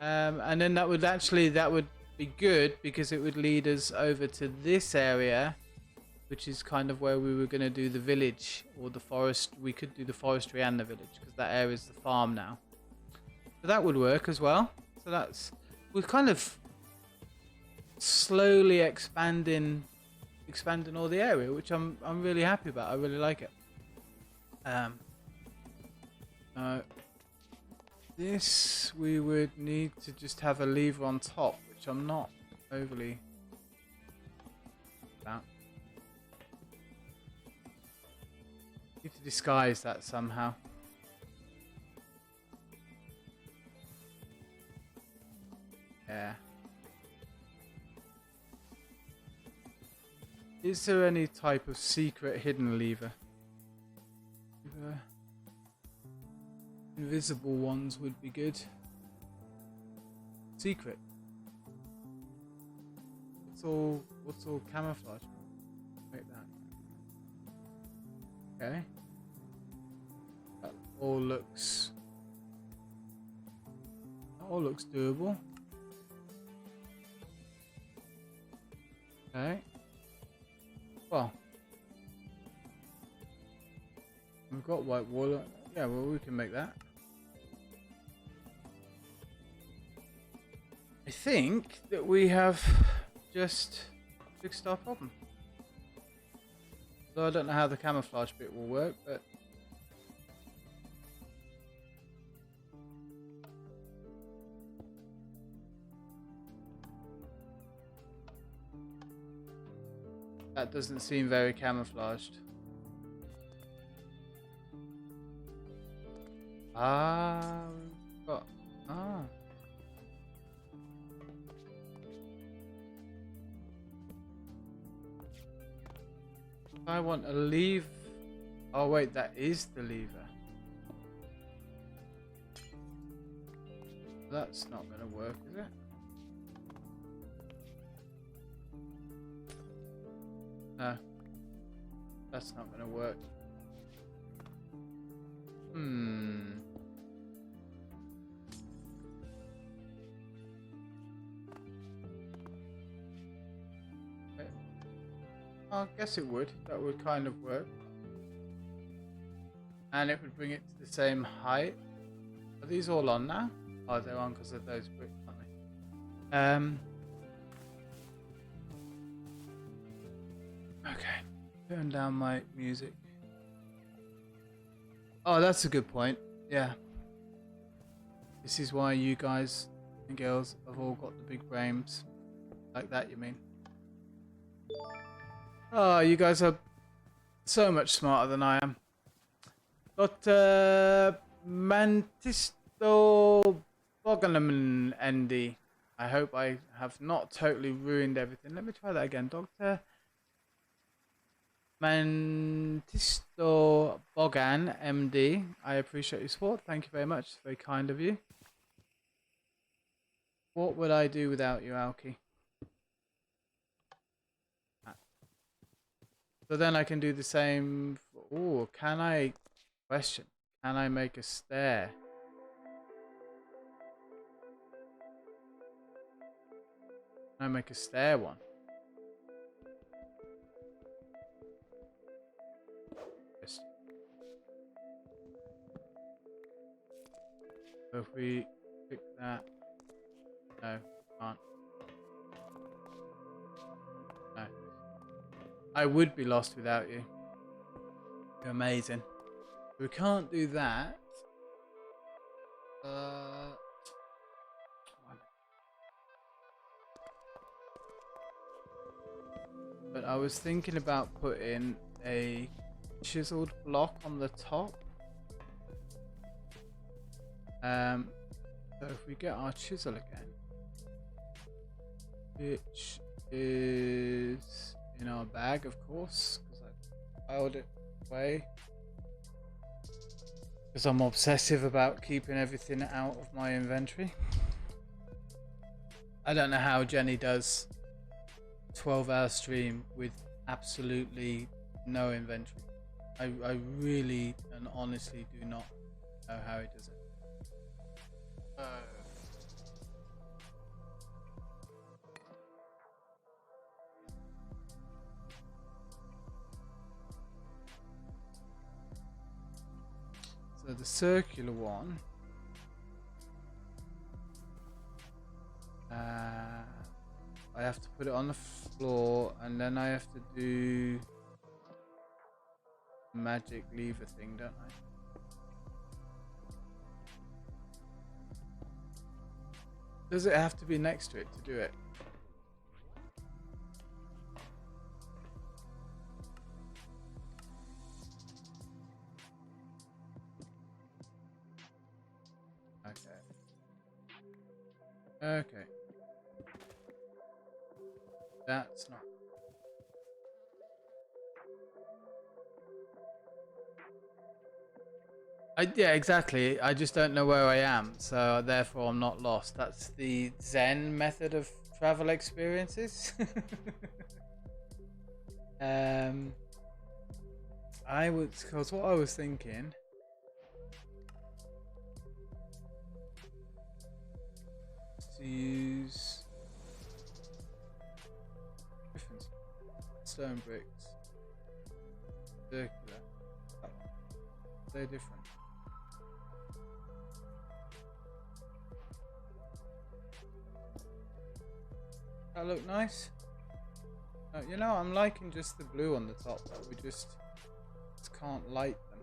And then that would be good because it would lead us over to this area, which is kind of where we were going to do the village or the forest. We could do the forestry and the village because that area is the farm now. So that would work as well. So we're kind of slowly expanding all the area, which I'm really happy about. I really like it. This we would need to just have a lever on top, which I'm not overly about. Need to disguise that somehow. Yeah. Is there any type of secret hidden lever? Invisible ones would be good. Secret. What's all camouflage? Make that. Okay. That all looks doable. Okay. Well, we've got white wall. Yeah, well, we can make that. I think that we have just fixed our problem. Though I don't know how the camouflage bit will work, but that doesn't seem very camouflaged. I want a lever. Oh wait, that is the lever. That's not going to work, is it? No. That's not going to work. I guess it would. That would kind of work. And it would bring it to the same height. Are these all on now? Oh, they're on because of those bricks, aren't they? Okay. Turn down my music. Oh, that's a good point. Yeah. This is why you guys and girls have all got the big brains. Like that, you mean? Oh, you guys are so much smarter than I am. Dr. Mantisto Boganam ND. I hope I have not totally ruined everything. Let me try that again. Dr. Mantisto Bogan MD. I appreciate your support. Thank you very much. It's very kind of you. What would I do without you, Alki? So then I can do the same. Oh, can I? Question. Can I make a stair? Can I make a stair one? Yes. So if we pick that. No, can't. No. I would be lost without you. You're amazing. We can't do that. But I was thinking about putting a chiseled block on the top. So if we get our chisel again, which is in our bag, of course, because filed it away. Because I'm obsessive about keeping everything out of my inventory. I don't know how Genny does 12-hour stream with absolutely no inventory. I really and honestly do not know how he does it. So the circular one, I have to put it on the floor, and then I have to do magic lever thing, don't I? Does it have to be next to it to do it? Okay. That's not. Yeah, exactly. I just don't know where I am, so therefore I'm not lost. That's the Zen method of travel experiences. I would, because what I was thinking. To use different stone bricks, circular. They're different. That look nice. You know, I'm liking just the blue on the top, but we just can't light them.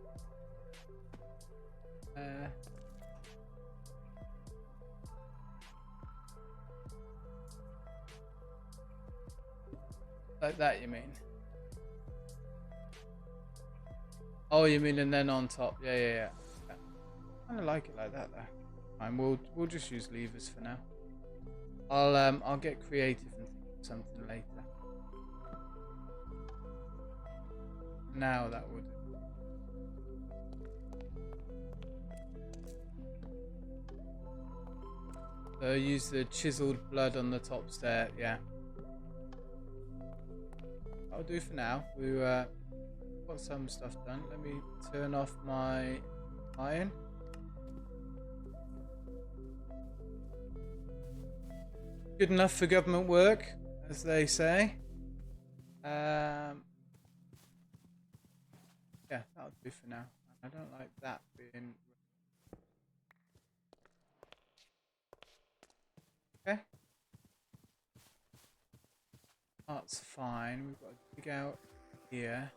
Like that, you mean? Oh, you mean and then on top? Yeah. I kind of like it like that though. Fine, we'll just use levers for now. I'll get creative and think of something later. Now that would. So use the chiseled blood on the top stair. Yeah. I'll do for now. We got some stuff done. Let me turn off my iron. Good enough for government work, as they say. Yeah, that'll do for now. I don't like that being. Okay. That's fine. We've got to dig out here.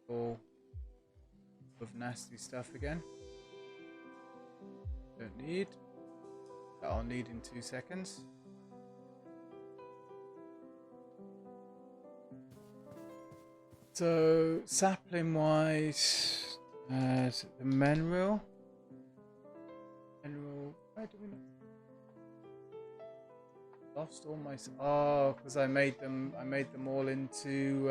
All of nasty stuff again. Don't need. That I'll need in 2 seconds. So sapling wise, is it the mineral? Where do we not? Lost all my. Oh, because I made them all into.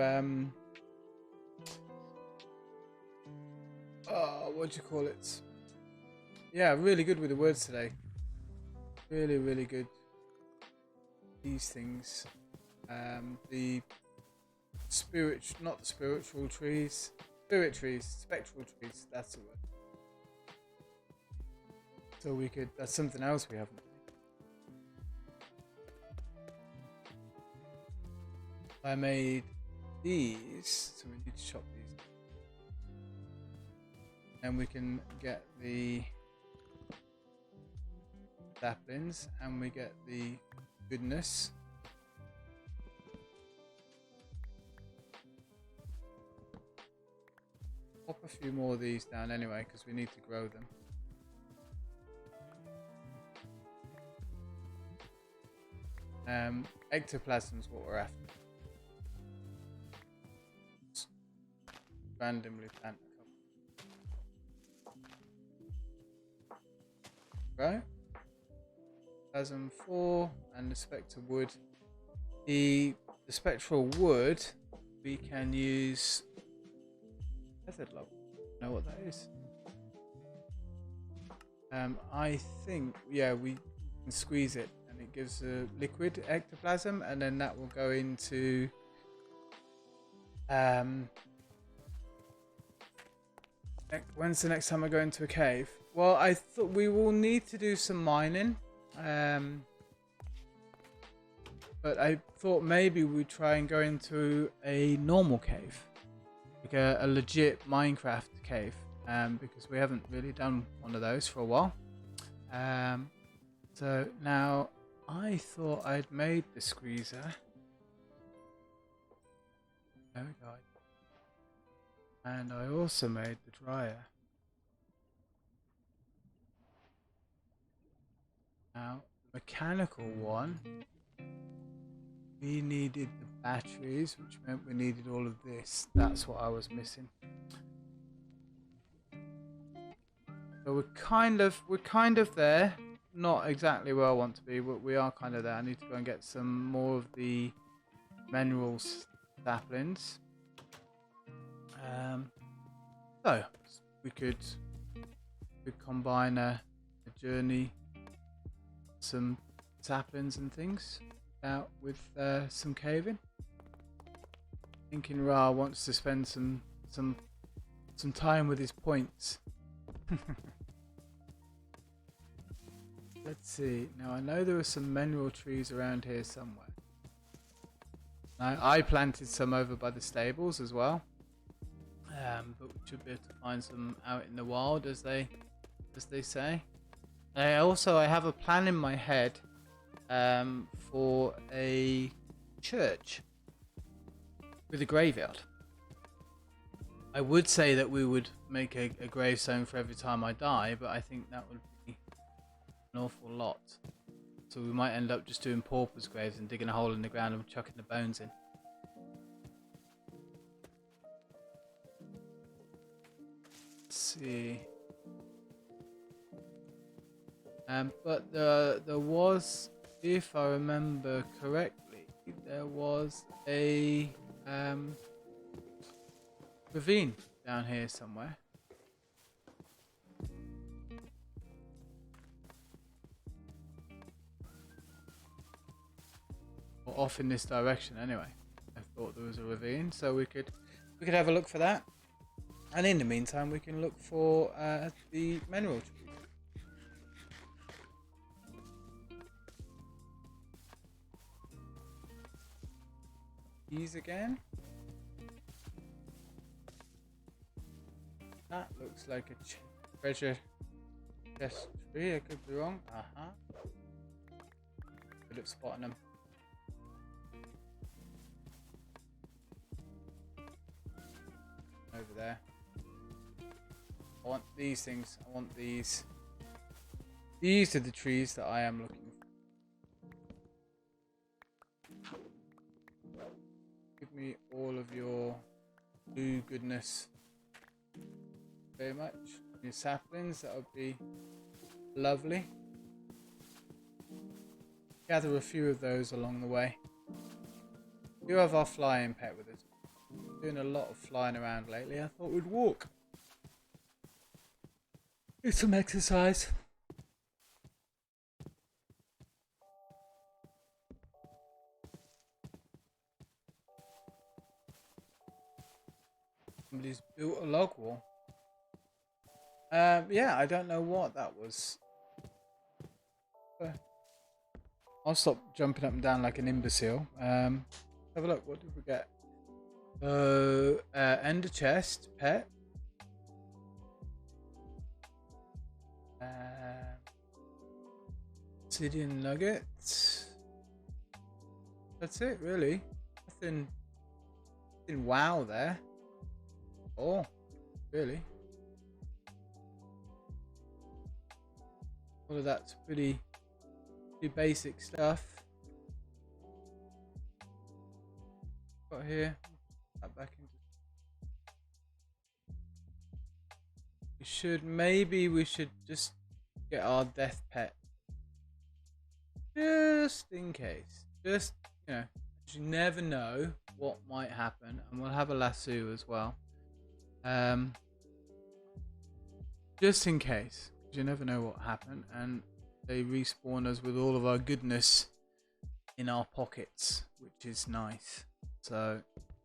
Oh, what do you call it? Yeah, really good with the words today. Really good. These things. The spirit, not the spiritual trees. Spirit trees, spectral trees. That's the word. So we could. That's something else we haven't. I made these, so we need to chop these. And we can get the saplings, and we get the goodness. Pop a few more of these down anyway, because we need to grow them. Ectoplasm's what we're after. Just randomly plant a couple. Right? Plasm 4 and the spectre wood. The spectral wood we can use method log. Know what that is? I think, yeah, we can squeeze it and it gives a liquid ectoplasm, and then that will go into when's the next time I go into a cave? Well, I thought we will need to do some mining, but I thought maybe we'd try and go into a normal cave, like a legit Minecraft cave. Because we haven't really done one of those for a while. So now I thought I'd made the squeezer. There we go. And I also made the dryer. Now the mechanical one, we needed the batteries, which meant we needed all of this. That's what I was missing. So we're kind of there. Not exactly where I want to be, but we are kind of there. I need to go and get some more of the minerals saplings. So we could combine a journey, some saplings and things, out with some caving. Thinking Ra wants to spend some time with his points. Let's see. Now I know there were some mineral trees around here somewhere. I planted some over by the stables as well, but we should be able to find some out in the wild, as they say. I have a plan in my head for a church with a graveyard. I would say that we would make a gravestone for every time I die, but I think that would be an awful lot. So we might end up just doing paupers' graves and digging a hole in the ground and chucking the bones in. Let's see. But there was, if I remember correctly, there was a ravine down here somewhere. Or off in this direction anyway. I thought there was a ravine, so we could have a look for that. And in the meantime we can look for the mineral tree. These again. That looks like a treasure chest tree. I could be wrong. Good at spotting them. Over there. I want these things. I want these. These are the trees that I am looking for. Give me all of your blue goodness. Very much. Your saplings, that would be lovely. Gather a few of those along the way. We do have our flying pet with us. Doing a lot of flying around lately. I thought we'd walk. Get some exercise. Somebody's built a log wall. Yeah, I don't know what that was. I'll stop jumping up and down like an imbecile. Have a look. What did we get? Ender chest, pet. Obsidian nuggets. That's it, really. Nothing wow there. Oh, really? All of that's pretty basic stuff. Got here. That back into. Maybe we should just get our death pet. Just in case. Just, you know, You never know what might happen, and we'll have a lasso as well. Just in case, because you never know what happened, and they respawn us with all of our goodness in our pockets, which is nice. So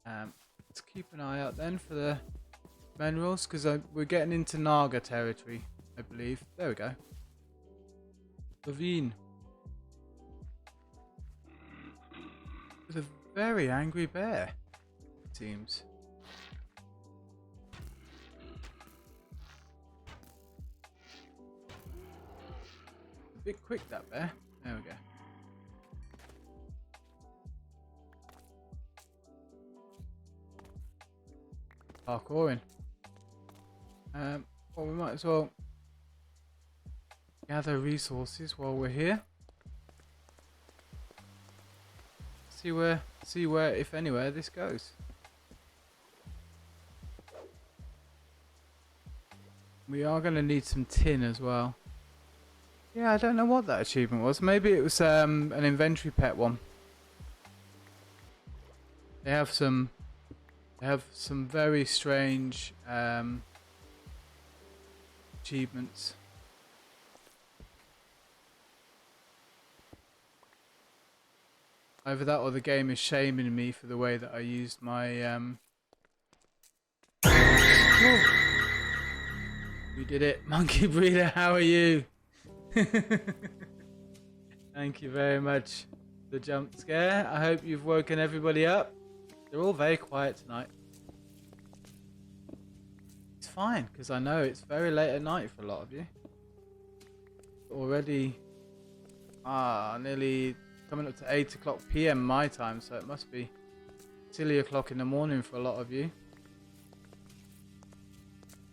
let's keep an eye out then for the minerals, because we're getting into Naga territory, I believe. There we go. Ravine. With a very angry bear, it seems. A bit quick, that bear. There we go. Parkouring. Well, we might as well gather resources while we're here. See where, if anywhere, this goes. We are going to need some tin as well. Yeah, I don't know what that achievement was. Maybe it was an inventory pet one. They have some very strange achievements. Either that or the game is shaming me for the way that I used my We did it. Monkey Breeder, how are you? Thank you very much for the jump scare. I hope you've woken everybody up. They're all very quiet tonight. It's fine, because I know it's very late at night for a lot of you. Already nearly coming up to 8 o'clock PM my time, so it must be silly o'clock in the morning for a lot of you.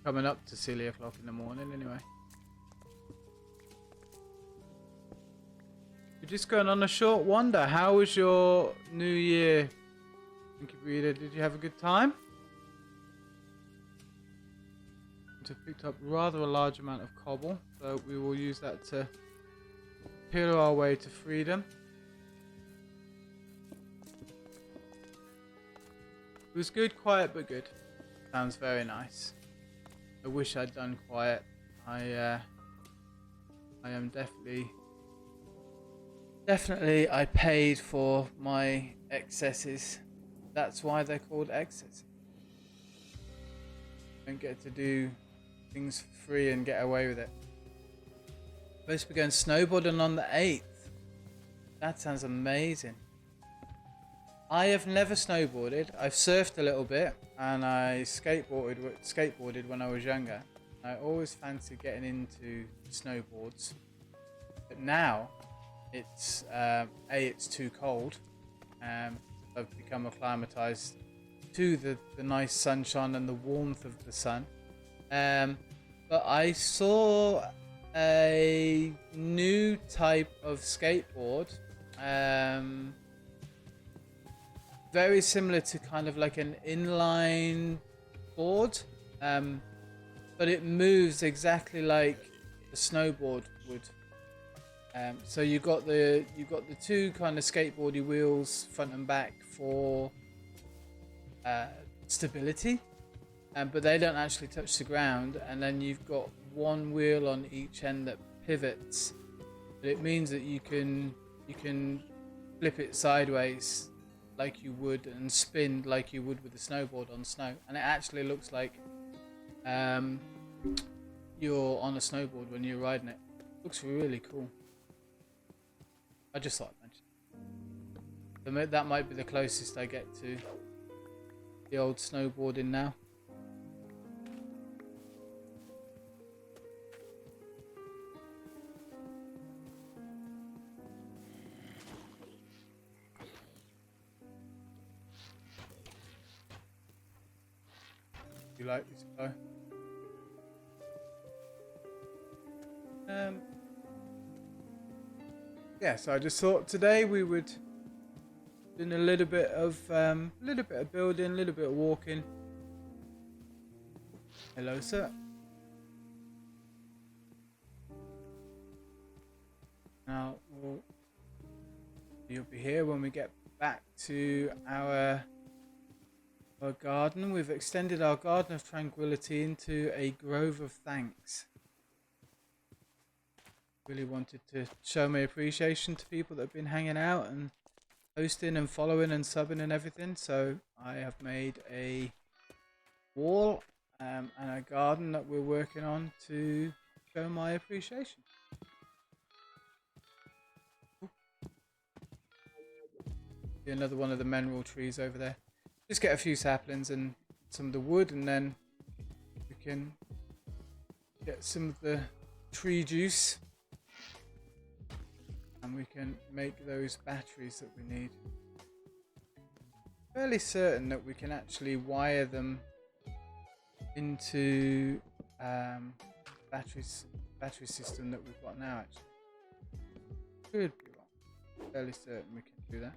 Coming up to silly o'clock in the morning anyway. You're just going on a short wander. How was your new year? Thank you, Breeder. Did you have a good time? We've picked up rather a large amount of cobble, so we will use that to peel our way to freedom. It was good, quiet but good. Sounds very nice. I wish I'd done quiet. I am definitely I paid for my excesses. That's why they're called excesses. Don't get to do things for free and get away with it. Supposed to be going snowboarding on the 8th. That sounds amazing. I have never snowboarded. I've surfed a little bit and I skateboarded when I was younger. I always fancied getting into snowboards, but now it's it's too cold. I've become acclimatized to the nice sunshine and the warmth of the sun. But I saw a new type of skateboard, very similar to kind of like an inline board, but it moves exactly like the snowboard would. So you got the two kind of skateboardy wheels front and back for stability, but they don't actually touch the ground, and then you've got one wheel on each end that pivots. But it means that you can flip it sideways like you would and spin like you would with a snowboard on snow, and it actually looks like you're on a snowboard when you're riding it. Looks really cool. I just thought I'd mention. That might be the closest I get to the old snowboarding now. You like this guy? Yeah, so I just thought today we would do a little bit of building, a little bit of walking. Hello, sir. Now you'll be here when we get back to our garden. We've extended our garden of tranquility into a grove of thanks. Really wanted to show my appreciation to people that have been hanging out and hosting and following and subbing and everything. So I have made a wall and a garden that we're working on to show my appreciation. Another one of the mineral trees over there. Just get a few saplings and some of the wood, and then we can get some of the tree juice and we can make those batteries that we need. Fairly certain that we can actually wire them into battery system that we've got now. Actually, could be wrong. Fairly certain we can do that.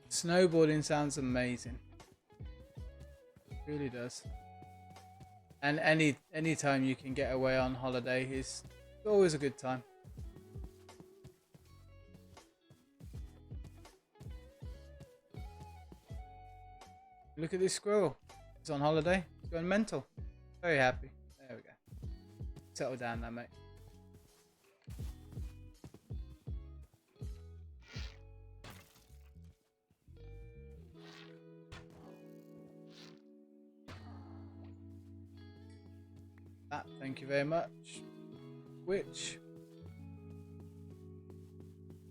Snowboarding sounds amazing. It really does. And any time you can get away on holiday is always a good time. Look at this squirrel. He's on holiday. He's going mental. Very happy. There we go. Settle down now, mate. Thank you very much. Which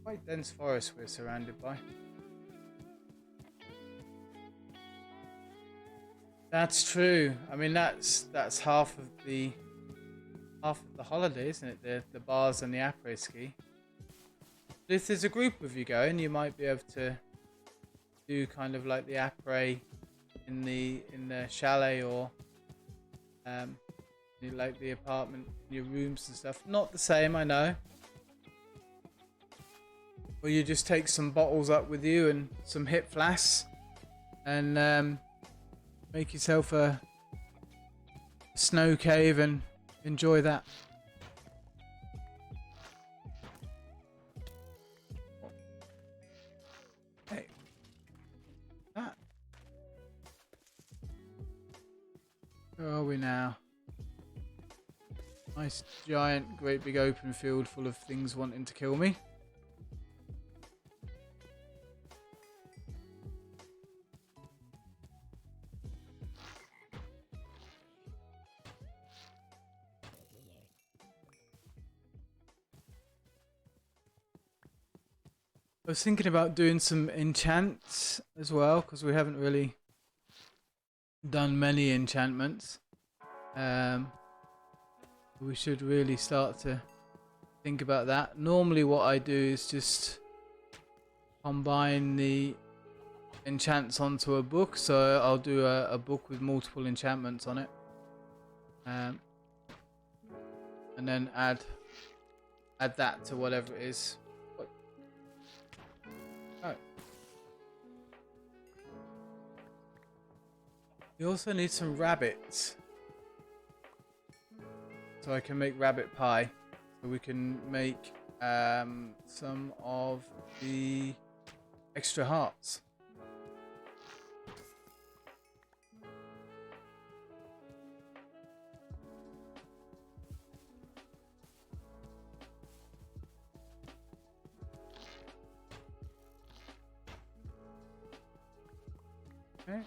quite dense forest we're surrounded by. That's true. I mean, that's half of the holiday, isn't it? The bars and the après ski. But if there's a group of you going, you might be able to do kind of like the après in the chalet, or like the apartment, your rooms and stuff. Not the same, I know. Or you just take some bottles up with you and some hip flasks and make yourself a snow cave and enjoy that. Hey. That. Where are we now? Nice giant, great big open field full of things wanting to kill me. I was thinking about doing some enchants as well, because we haven't really done many enchantments. We should really start to think about that. Normally what I do is just combine the enchants onto a book. So I'll do a book with multiple enchantments on it. And then add that to whatever it is. Oh. You also need some rabbits. So I can make rabbit pie. So we can make some of the extra hearts. Okay.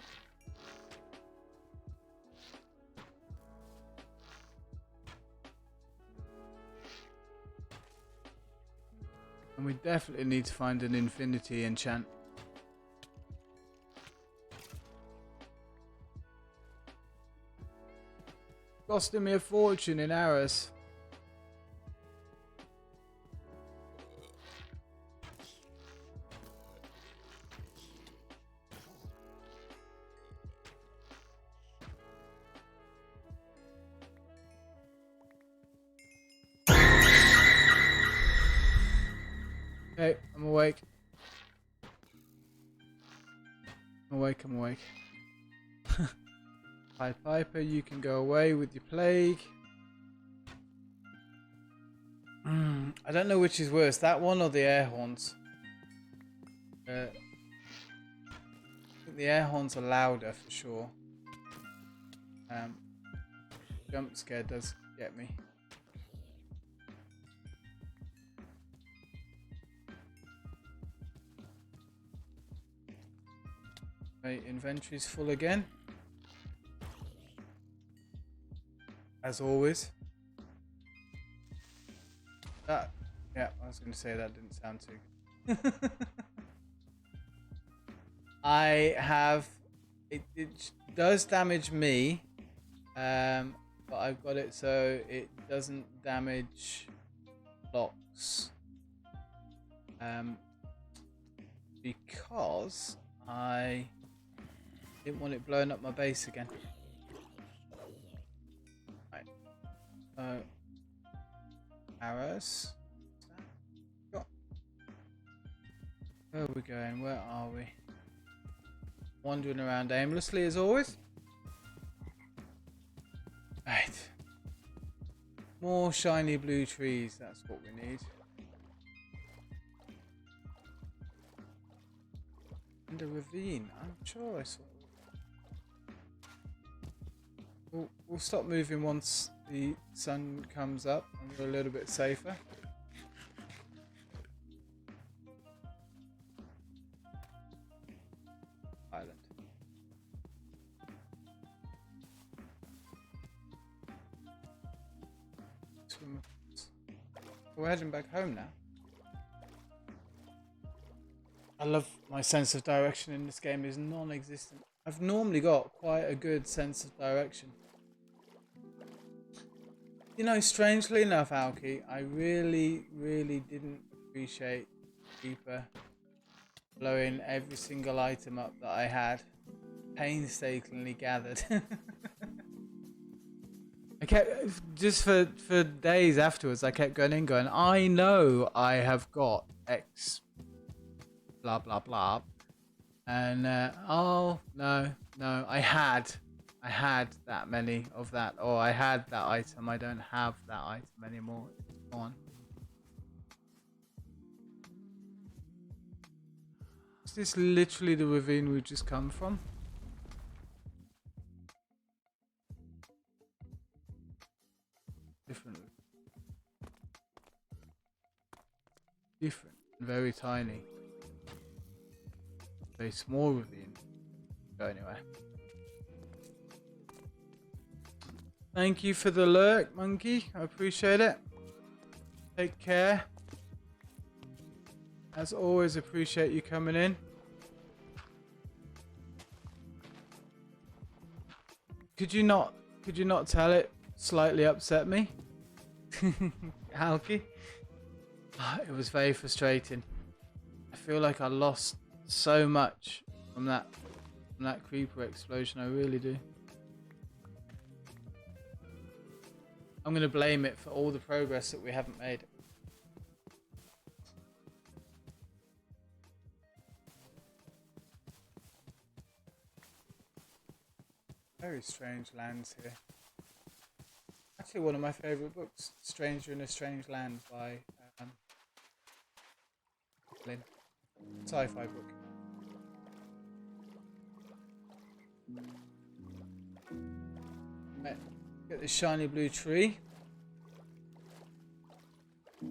And we definitely need to find an infinity enchant. Costing me a fortune in arrows. Okay, I'm awake. I'm awake. Pied Piper, you can go away with your plague. I don't know which is worse, that one or the air horns. I think the air horns are louder for sure. Jump scare does get me. Okay, inventory's full again. As always. Yeah, I was going to say that didn't sound too good. I have, it does damage me, but I've got it so it doesn't damage blocks. Because I didn't want it blowing up my base again. Right. So arrows. Where are we going? Where are we? Wandering around aimlessly as always. Right. More shiny blue trees. That's what we need. And a ravine. I'm sure I saw it. We'll stop moving once the sun comes up and we're a little bit safer. Island. We're heading back home now. I love my sense of direction in this game is non-existent. I've normally got quite a good sense of direction. You know, strangely enough, Alki, I really didn't appreciate Keeper blowing every single item up that I had painstakingly gathered. I kept, just for days afterwards, I kept going in going, I know I have got X blah blah blah, and oh no, I had that many of that, or I had that item, I don't have that item anymore, it's gone. Is this literally the ravine we've just come from? Different, very tiny. Very small ravine. Go anywhere. Thank you for the lurk, monkey. I appreciate it. Take care. As always, appreciate you coming in. Could you not tell it slightly upset me? Halky? It was very frustrating. I feel like I lost so much from that creeper explosion. I really do. I'm going to blame it for all the progress that we haven't made. Very strange lands here. Actually, one of my favourite books, Stranger in a Strange Land by Lynn. Sci-fi book. Get this shiny blue tree.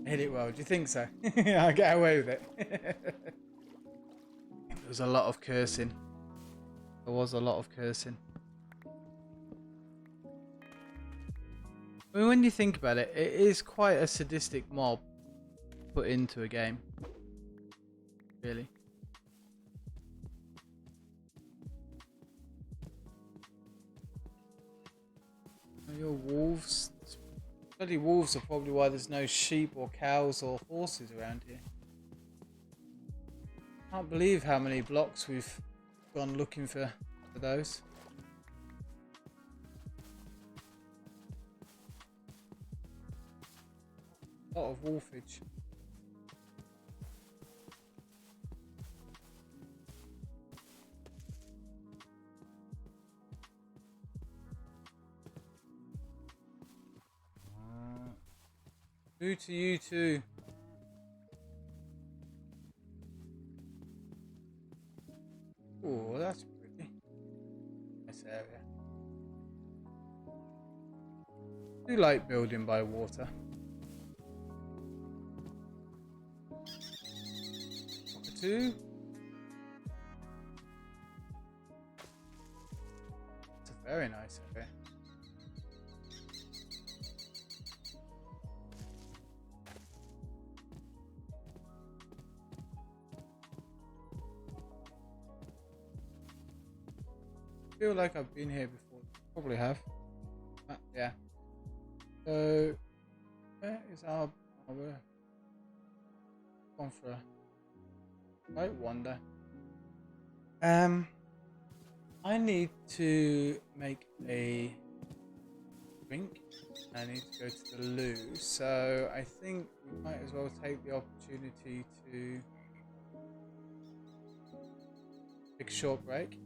Hit it well. Do you think so? I'll get away with it. There was a lot of cursing. There was a lot of cursing. I mean, when you think about it, it is quite a sadistic mob put into a game. Really. Your wolves. Bloody wolves are probably why there's no sheep or cows or horses around here. Can't believe how many blocks we've gone looking for those. A lot of wolfage. Who to you too. Oh, that's pretty. Nice area. I do like building by water. Cockatoo. It's a very nice area. I feel like I've been here before. Probably have. Yeah. So, where is our... Oh, we're gone for a right wander. I need to make a drink. I need to go to the loo. So, I think we might as well take the opportunity to take a short break.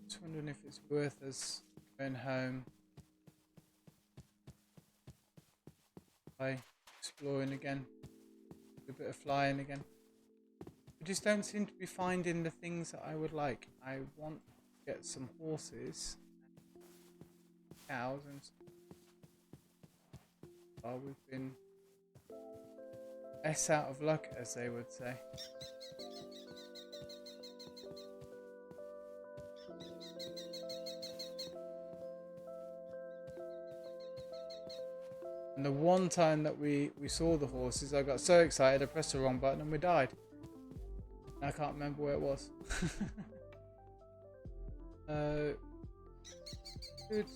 Just wondering if it's worth us going home by exploring again, a bit of flying again. I just don't seem to be finding the things that I would like. I want to get some horses, cows, and well, we've been less out of luck, as they would say. And the one time that we saw the horses, I got so excited I pressed the wrong button and we died. And I can't remember where it was. Good.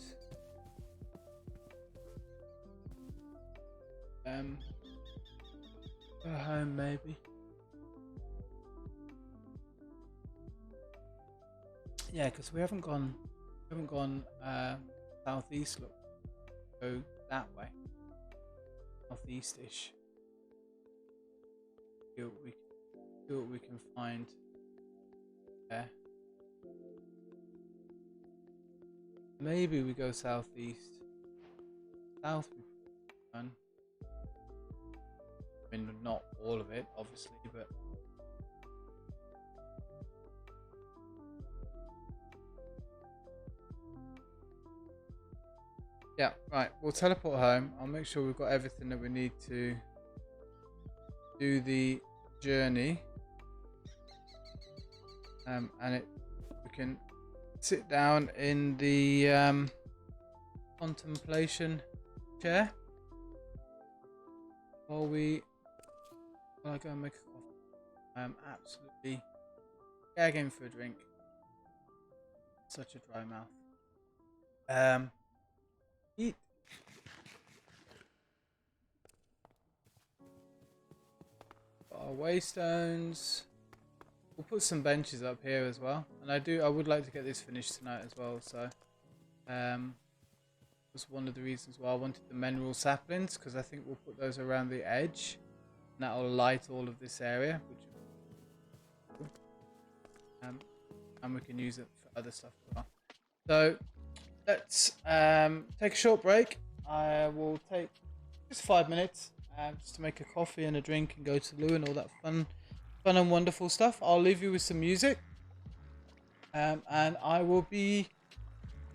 Go home maybe. Yeah, because we haven't gone southeast. Look, go that way. Southeast-ish. See what we can find there. Maybe we go southeast. South we've done. I mean, not all of it, obviously, but yeah, right. We'll teleport home. I'll make sure we've got everything that we need to do the journey. And we can sit down in the contemplation chair while I go and make a coffee. I'm absolutely gagging for a drink. Such a dry mouth. Eat. Got our waystones. We'll put some benches up here as well, and I would like to get this finished tonight as well. So, was one of the reasons why I wanted the mineral saplings, because I think we'll put those around the edge, and that will light all of this area, which and we can use it for other stuff as well. So let's take a short break. I will take just 5 minutes just to make a coffee and a drink and go to the loo and all that fun and wonderful stuff. I'll leave you with some music, and I will be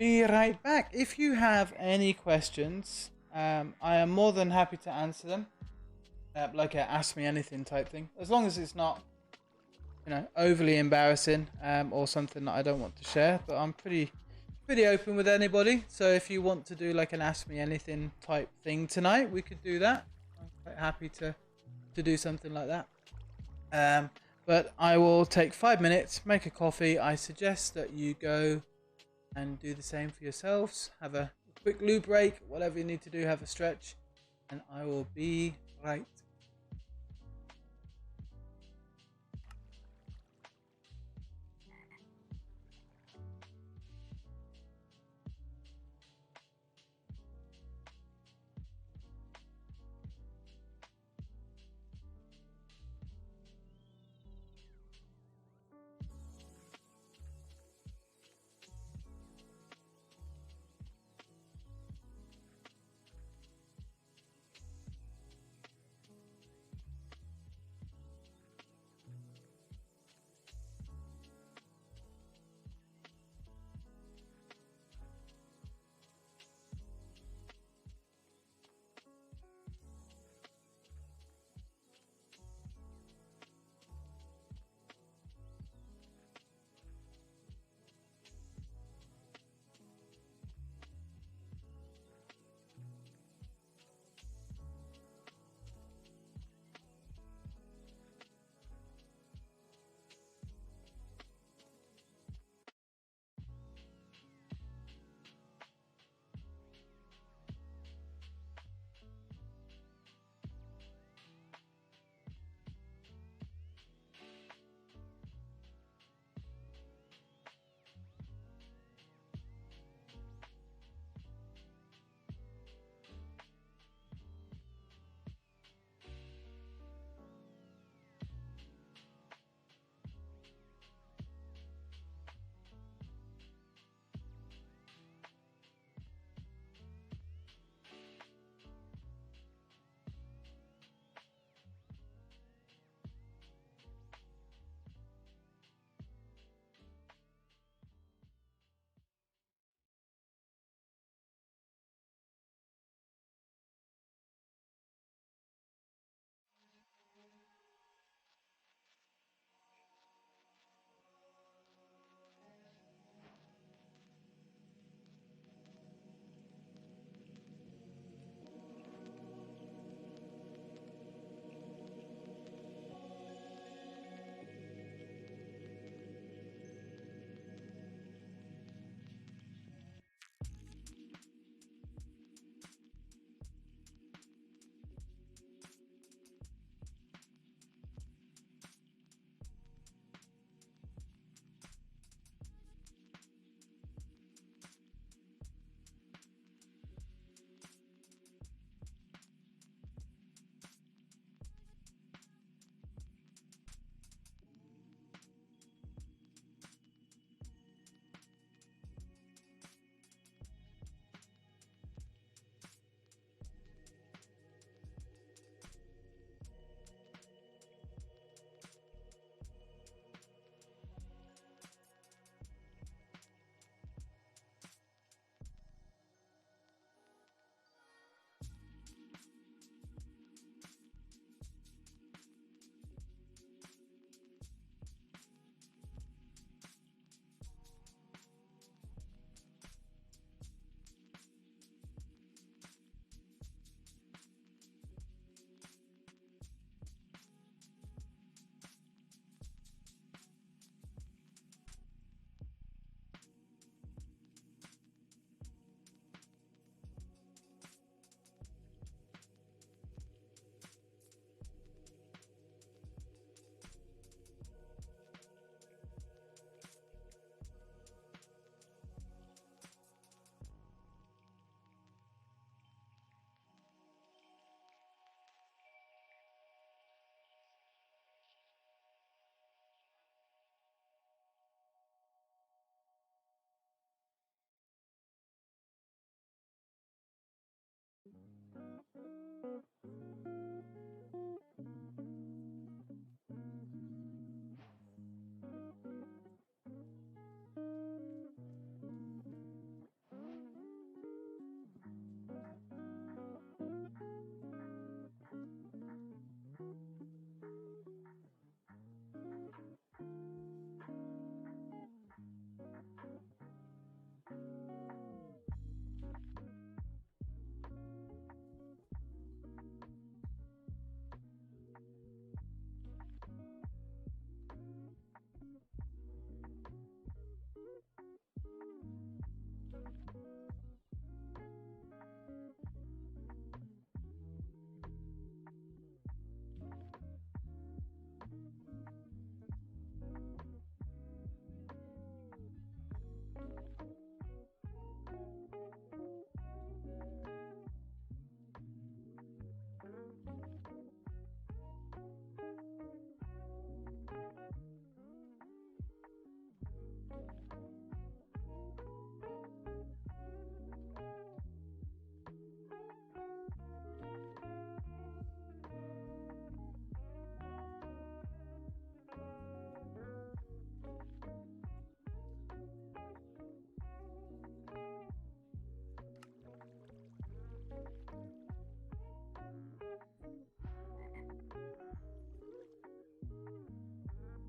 right back. If you have any questions, I am more than happy to answer them, like a ask me anything type thing, as long as it's not, overly embarrassing or something that I don't want to share. But I'm pretty open with anybody, so if you want to do like an ask me anything type thing tonight, we could do that. I'm quite happy to do something like that. But I will take 5 minutes, make a coffee. I suggest that you go and do the same for yourselves. Have a quick loo break, whatever you need to do, have a stretch, and I will be right.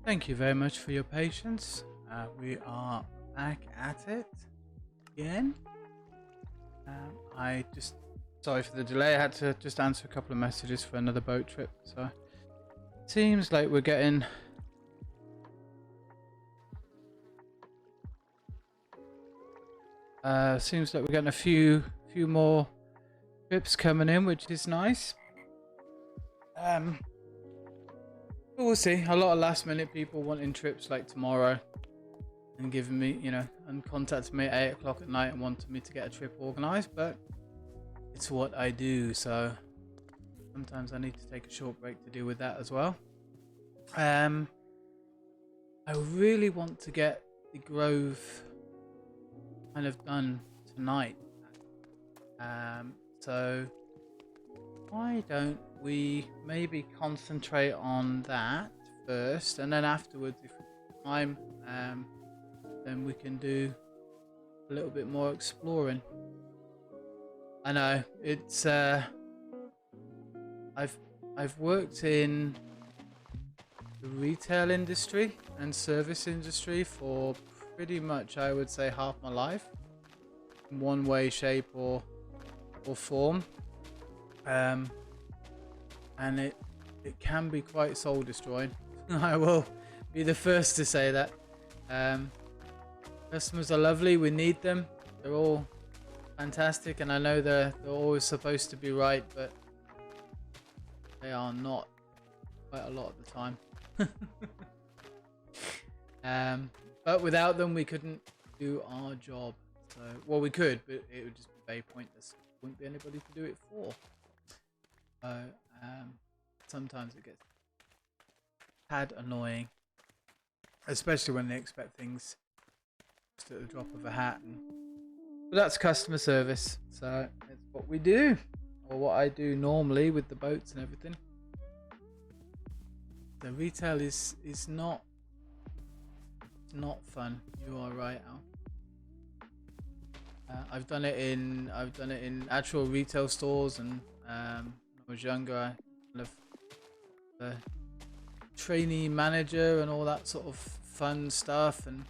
Thank you very much for your patience. We are back at it again. I just, sorry for the delay. I had to just answer a couple of messages for another boat trip. So seems like we're getting a few more trips coming in, which is nice. We'll see. A lot of last minute people wanting trips like tomorrow and giving me, and contacted me at 8 o'clock at night and wanted me to get a trip organized, but it's what I do, so sometimes I need to take a short break to deal with that as well. I really want to get the Grove kind of done tonight. So why don't we maybe concentrate on that first, and then afterwards, if we have time, then we can do a little bit more exploring. I know it's I've worked in the retail industry and service industry for pretty much, I would say, half my life in one way, shape or form. And it can be quite soul destroying. I will be the first to say that. Customers are lovely, we need them, they're all fantastic, and I know they're always supposed to be right, but they are not quite a lot of the time. But without them we couldn't do our job. So, well, we could, but it would just be very pointless. There wouldn't be anybody to do it for. So sometimes it gets a tad annoying, especially when they expect things just at the drop of a hat. But that's customer service, so it's what we do, or what I do normally with the boats and everything. The retail is not fun. You are right, Al. I've done it in actual retail stores, and when I was younger, I kind of the trainee manager and all that sort of fun stuff, and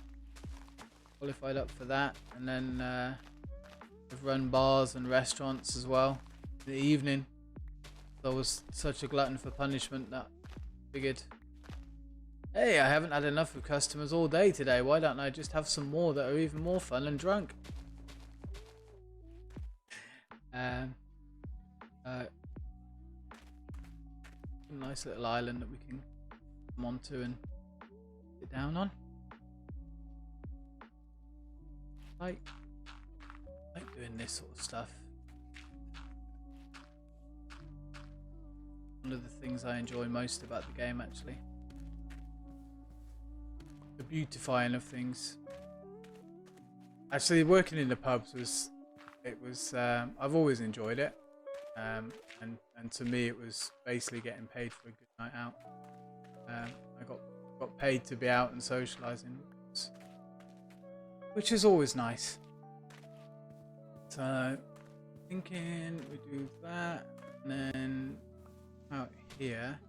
qualified up for that. And then I've run bars and restaurants as well in the evening. So I was such a glutton for punishment that I figured, hey, I haven't had enough of customers all day today. Why don't I just have some more that are even more fun and drunk? A nice little island that we can come onto and sit down on. I like doing this sort of stuff. One of the things I enjoy most about the game, actually. The beautifying of things. Actually, working in the pubs was I've always enjoyed it, and to me it was basically getting paid for a good night out. I got paid to be out and socialising, which is always nice. So thinking we do that, and then out here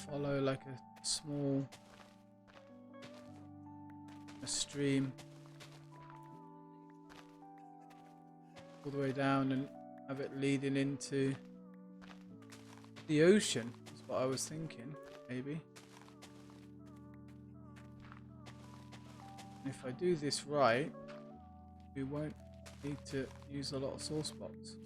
follow like a small stream all the way down and have it leading into the ocean, is what I was thinking, maybe. And if I do this right, we won't need to use a lot of source box.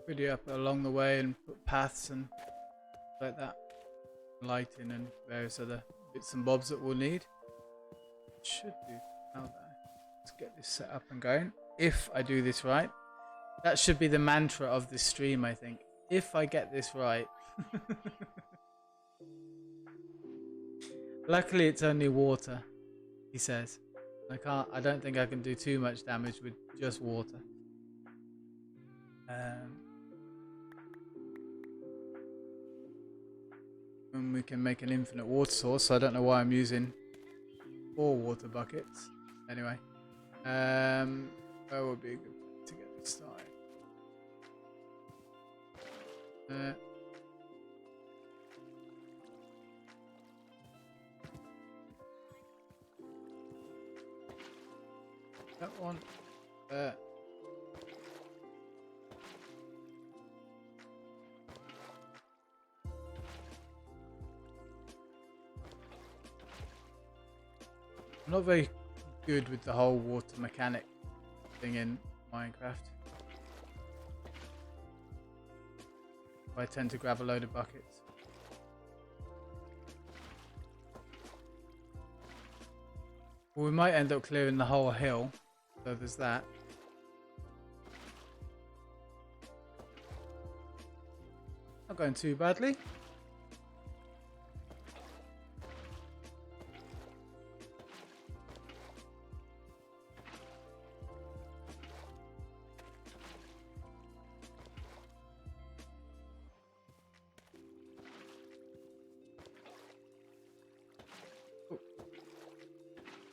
Pretty up along the way and put paths and like that, lighting and various other bits and bobs that we'll need. Should do now though. Let's get this set up and going. If I do this right, that should be the mantra of this stream, I think. If I get this right. Luckily it's only water. he says. I don't think I can do too much damage with just water. And we can make an infinite water source, so I don't know why I'm using 4 water buckets. Anyway, where would be a good place to get this started? That one. I'm not very good with the whole water mechanic thing in Minecraft. I tend to grab a load of buckets. Well, we might end up clearing the whole hill, so there's that. Not going too badly.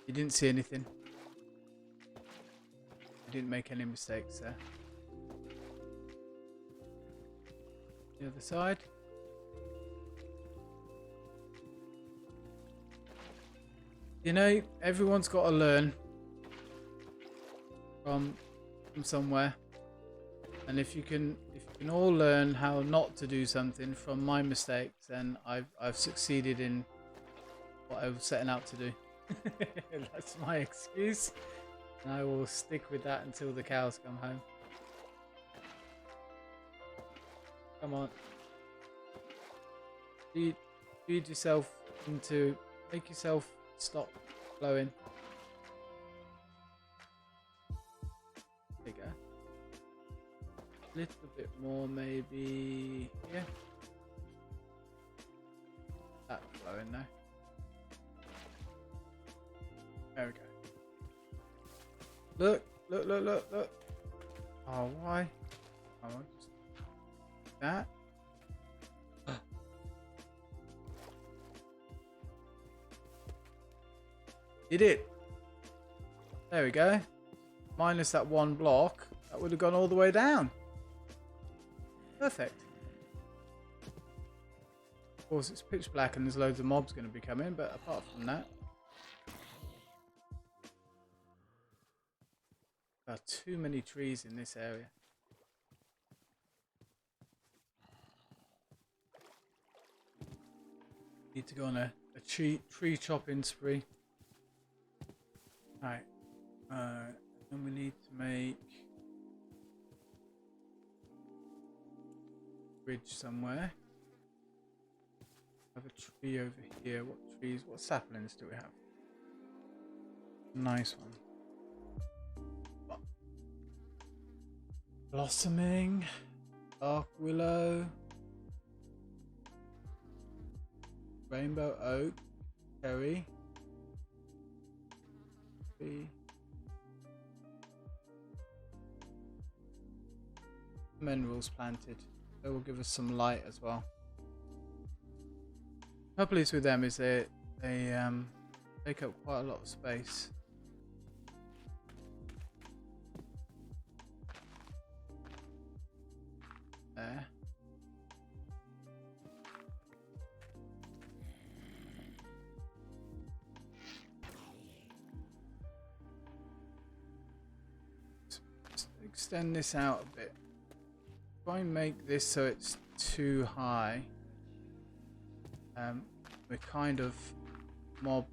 You didn't see anything. You didn't make any mistakes there. The other side. You know, everyone's got to learn from somewhere. And if you can all learn how not to do something from my mistakes, then I've succeeded in what I was setting out to do. That's my excuse, and I will stick with that until the cows come home. Come on, feed yourself into, make yourself stop flowing. There you go. A little bit more maybe here. That's flowing now. There we go. Look. Oh, why? Oh, just that. Did it? There we go. Minus that one block, that would have gone all the way down. Perfect. Of course, it's pitch black and there's loads of mobs going to be coming, but apart from that. There are too many trees in this area. Need to go on a tree chopping spree. Right. And we need to make a bridge somewhere. Have a tree over here. What trees? What saplings do we have? Nice one. Blossoming, dark willow, rainbow oak, cherry, tree, minerals planted. They will give us some light as well. The trouble is with them is they take up quite a lot of space. There. Just extend this out a bit. Try and make this so it's too high. We're kind of mob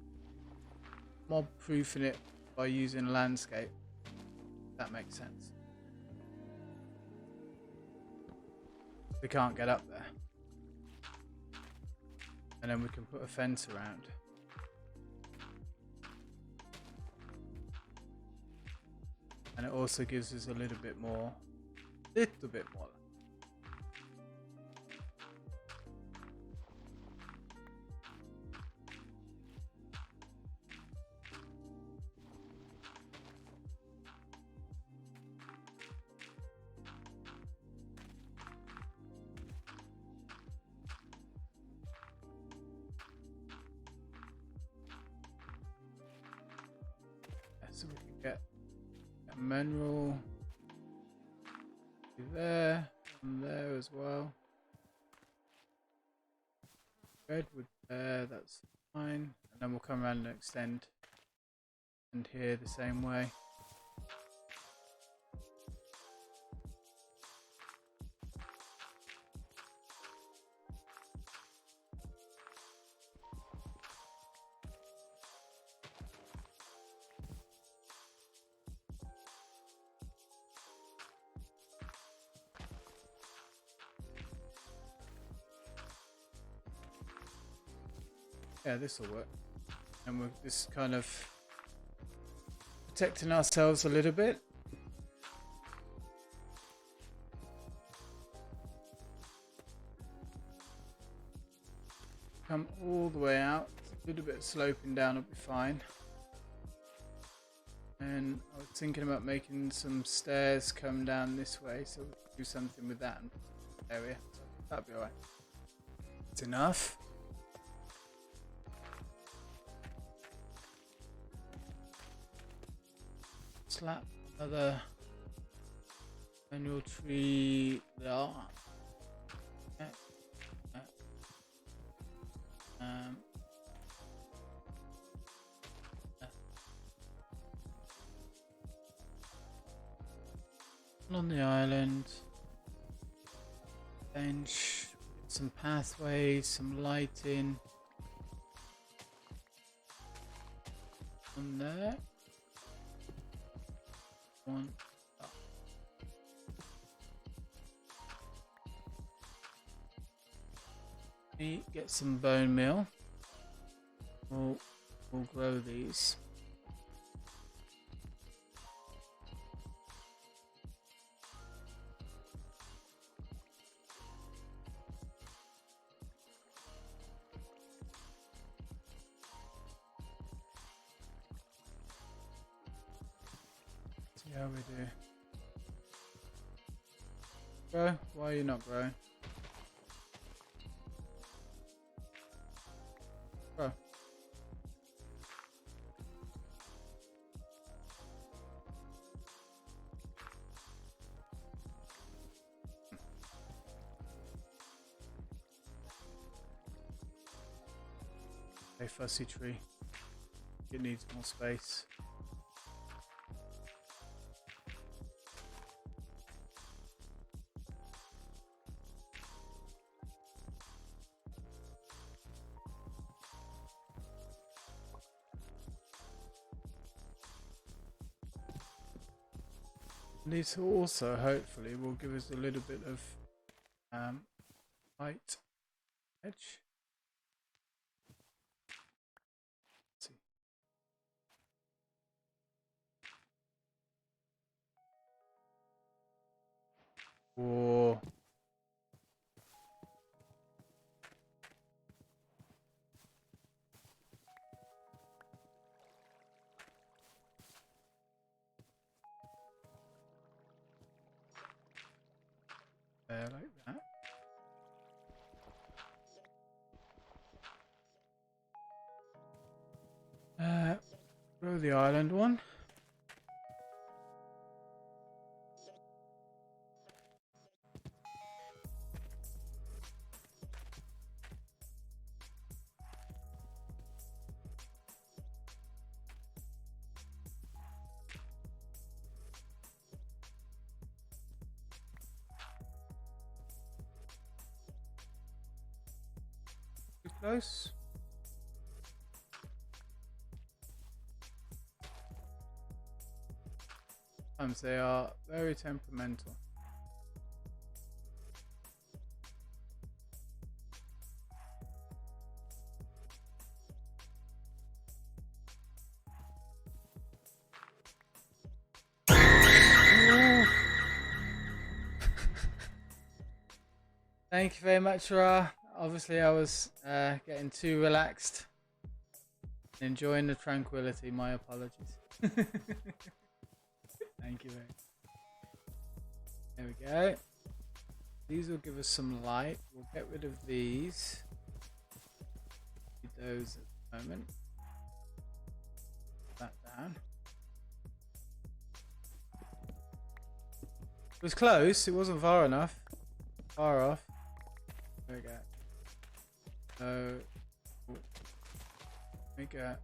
proofing it by using landscape. If that makes sense. We can't get up there. And then we can put a fence around. And it also gives us a little bit more. so we can get a mineral there and there as well. Redwood there, that's fine. And then we'll come around and extend and here the same way. Yeah, this will work. And we're just kind of protecting ourselves a little bit. Come all the way out. A little bit of sloping down will be fine. And I was thinking about making some stairs come down this way, so we'll do something with that area. So that'll be alright. It's enough. Slap another annual tree there. Yeah. On the island, bench, some pathways, some lighting on there. One up. Get some bone meal. We'll grow these. See how we do. Grow? Why are you not growing? Grow. A fussy tree. It needs more space. These also hopefully will give us a little bit of height edge. Let's see. Whoa. There, like that. Grow the island one. Too close. Sometimes they are very temperamental. Thank you very much, Ra. Obviously, I was getting too relaxed, enjoying the tranquility. My apologies. Thank you very much. There we go. These will give us some light. We'll get rid of these. Those at the moment. Put that down. It was close. It wasn't far enough. Far off. There we go. So, make a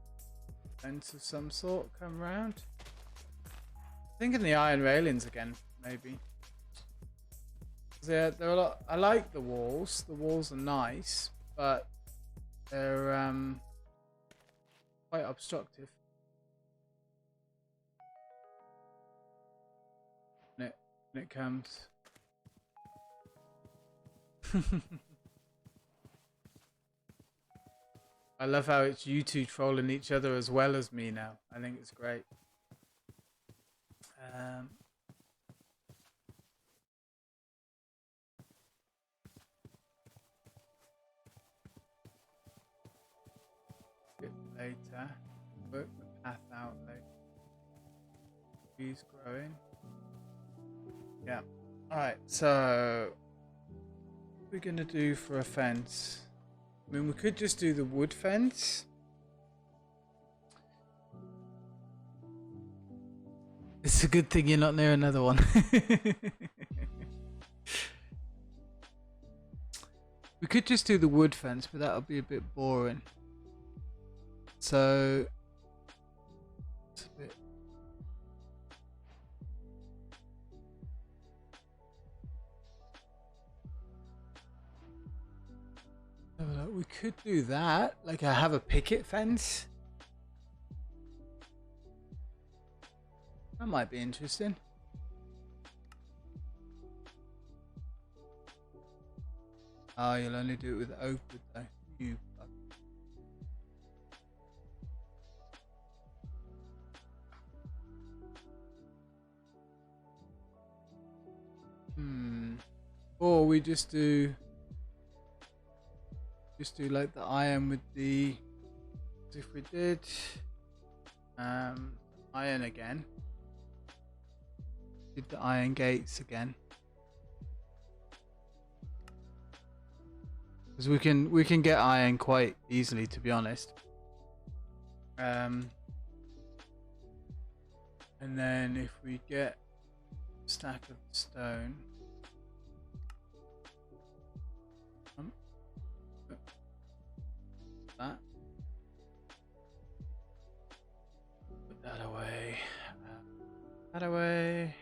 fence of some sort come round. Thinking the iron railings again, maybe. They're a lot. I like the walls. The walls are nice, but they're quite obstructive. When it comes. I love how it's you two trolling each other as well as me now. I think it's great. Bit later. Work the path out later. Trees growing. Yeah. Alright, so what are we gonna do for a fence? I mean, we could just do the wood fence. It's a good thing you're not near another one. We could just do the wood fence, but that would be a bit boring. So it's a bit. We could do that. Like, I have a picket fence. That might be interesting. Oh, you'll only do it with oak wood though. You fuck. Or we just do like the iron with the, if we did iron again, did the iron gates again, because we can get iron quite easily, to be honest. And then if we get a stack of stone, that. Put that away. That away.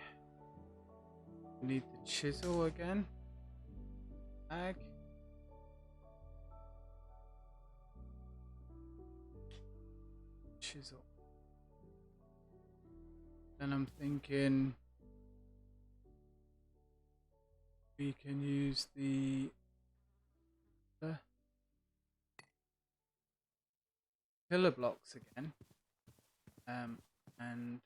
We need the chisel again. Bag. Chisel. Then I'm thinking we can use the pillar blocks again, and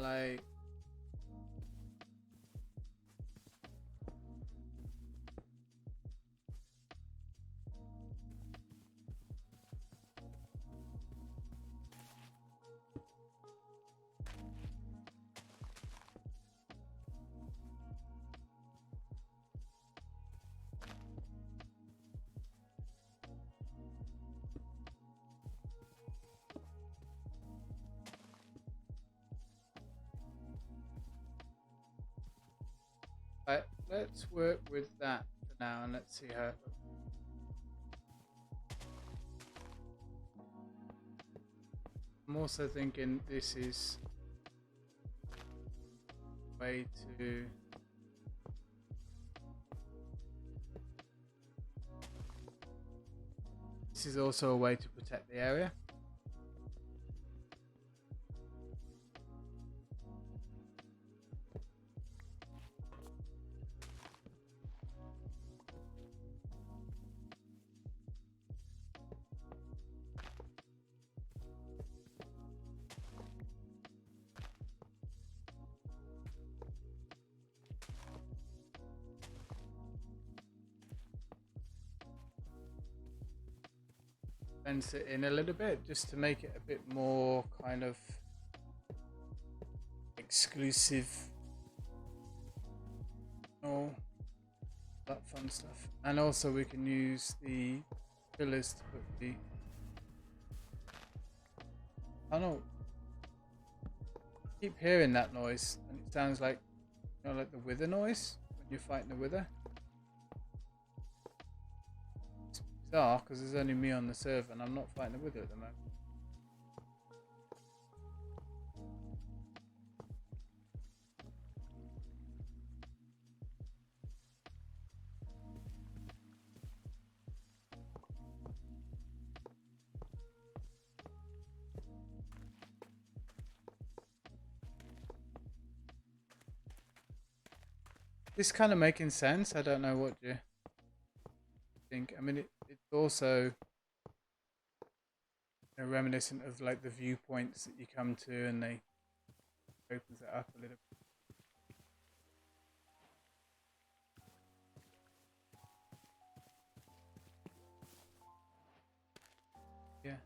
like let's work with that for now, and let's see how it looks. I'm also thinking this is a way to this is also a way to protect the area. fence it in a little bit just to make it a bit more kind of exclusive. All that fun stuff. And also we can use the pillars to put the... I don't keep hearing that noise and it sounds like, you know, like the wither noise when you're fighting the wither. It's bizarre because there's only me on the server and I'm not fighting the wither at the moment. This kind of making sense. I don't know what you think. I mean, it's also, you know, reminiscent of like the viewpoints that you come to, and they opens it up a little bit. Yeah.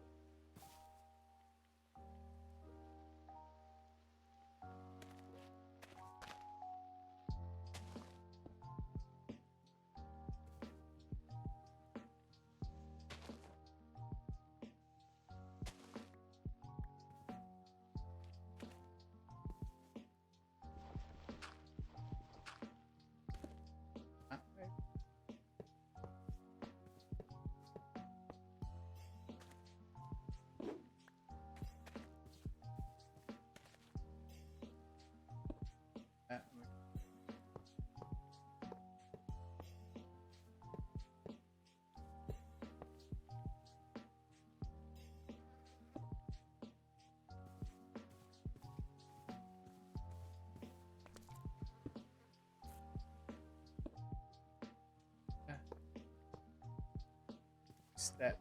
Step.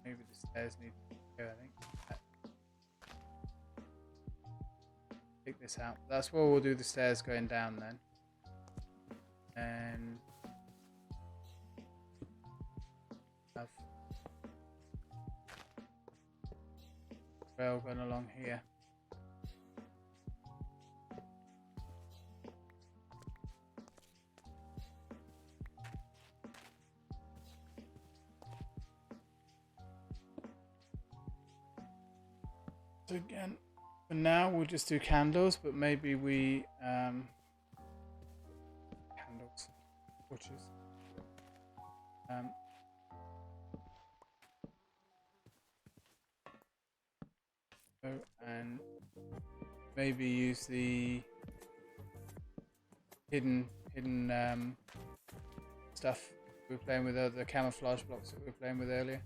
Maybe the stairs need to go, I think. Take this out. That's where we'll do the stairs going down then. And have rail going along here. So again, for now we'll just do candles, but maybe we candles, torches. And maybe use the hidden stuff we were playing with, the camouflage blocks that we were playing with earlier.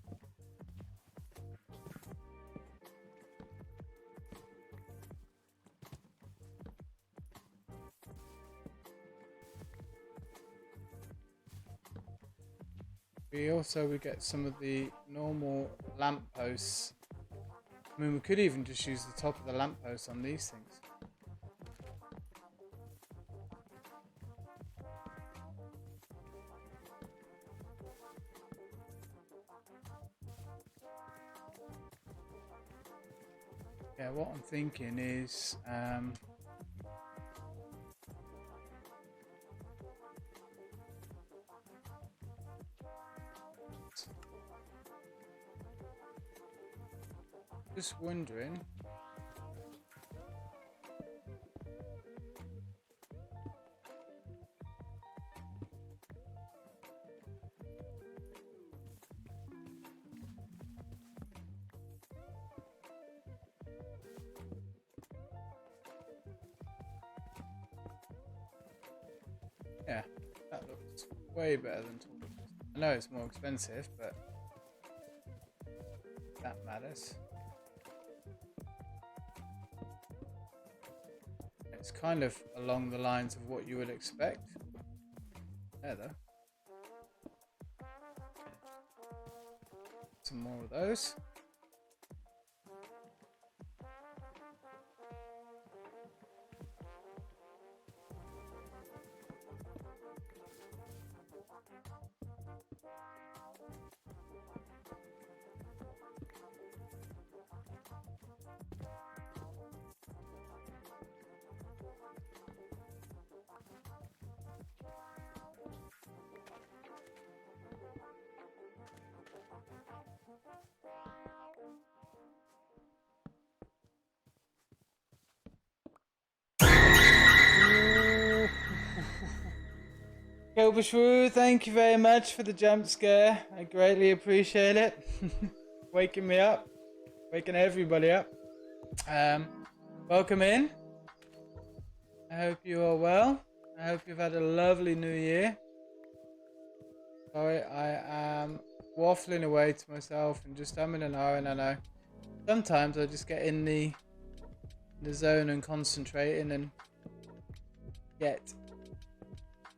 We get some of the normal lampposts. I mean, we could even just use the top of the lamppost on these things. Yeah, what I'm thinking is just wondering. Yeah, that looks way better than talking. I know it's more expensive, but that matters. It's kind of along the lines of what you would expect. There though. Some more of those. Kilbashrew, thank you very much for the jump scare. I greatly appreciate it. Waking me up, waking everybody up. Um, Welcome in. I hope you are well. I hope you've had a lovely new year. Sorry, I am waffling away to myself and just humming and ahhing. I know. Sometimes I just get in the zone and concentrating and get.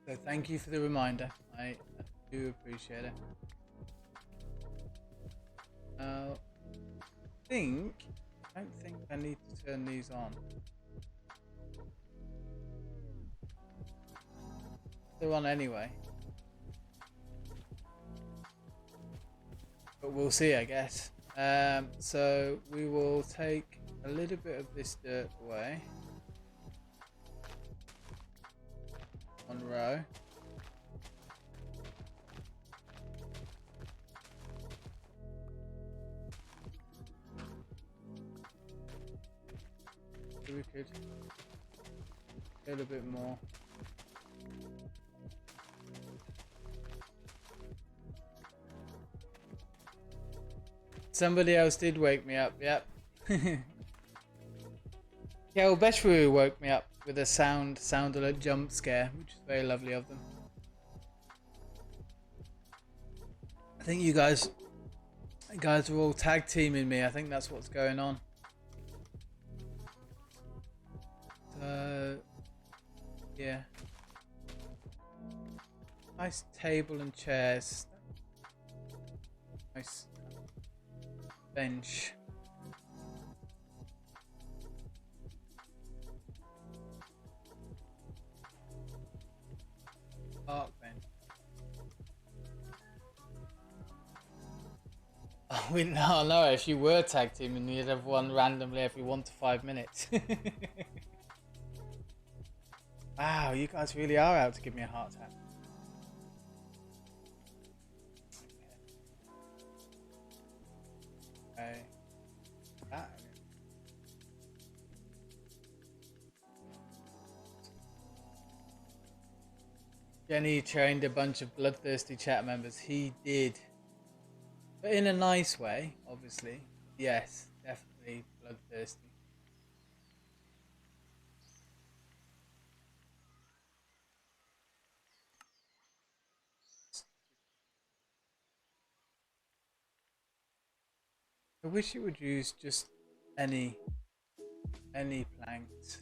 So thank you for the reminder. I do appreciate it. I don't think I need to turn these on. They're on anyway. But we'll see, I guess. So we will take a little bit of this dirt away. One row. So we could a little bit more. Somebody else did wake me up, yep. Yeah, well, Beshru woke me up with a sound alert jump scare, which is very lovely of them. I think you guys are all tag teaming me. I think that's what's going on. So, yeah. Nice table and chairs. Nice bench. Park bench. Oh, no, if you were tag teaming, you'd have one randomly every 1 to 5 minutes. Wow, you guys really are out to give me a heart attack. Okay. That. Genny trained a bunch of bloodthirsty chat members. He did. But in a nice way, obviously. Yes, definitely bloodthirsty. I wish it would use just any planks.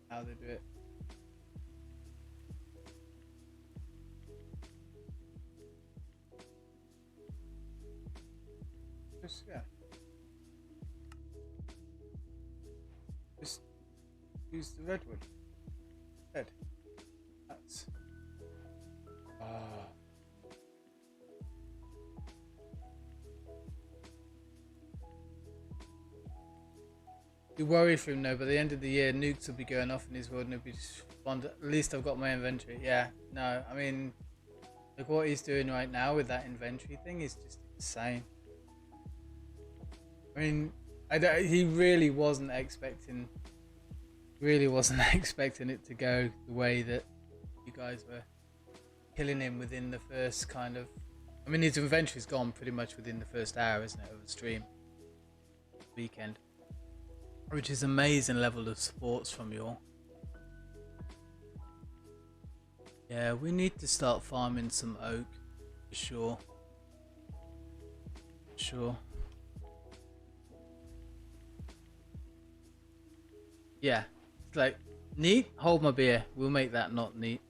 How they do it. Just just use the redwood. Red. That's You worry for him though, by the end of the year nukes will be going off in his world and he'll be just at least I've got my inventory. Yeah, no, I mean look what he's doing right now with that inventory thing is just insane. I mean, he really wasn't expecting it to go the way that you guys were killing him within the first kind of. I mean, his inventory's gone pretty much within the first hour, isn't it, of the stream weekend, which is amazing level of supports from you all. Yeah, we need to start farming some oak for sure. Sure. Yeah, it's like neat. Hold my beer. We'll make that not neat.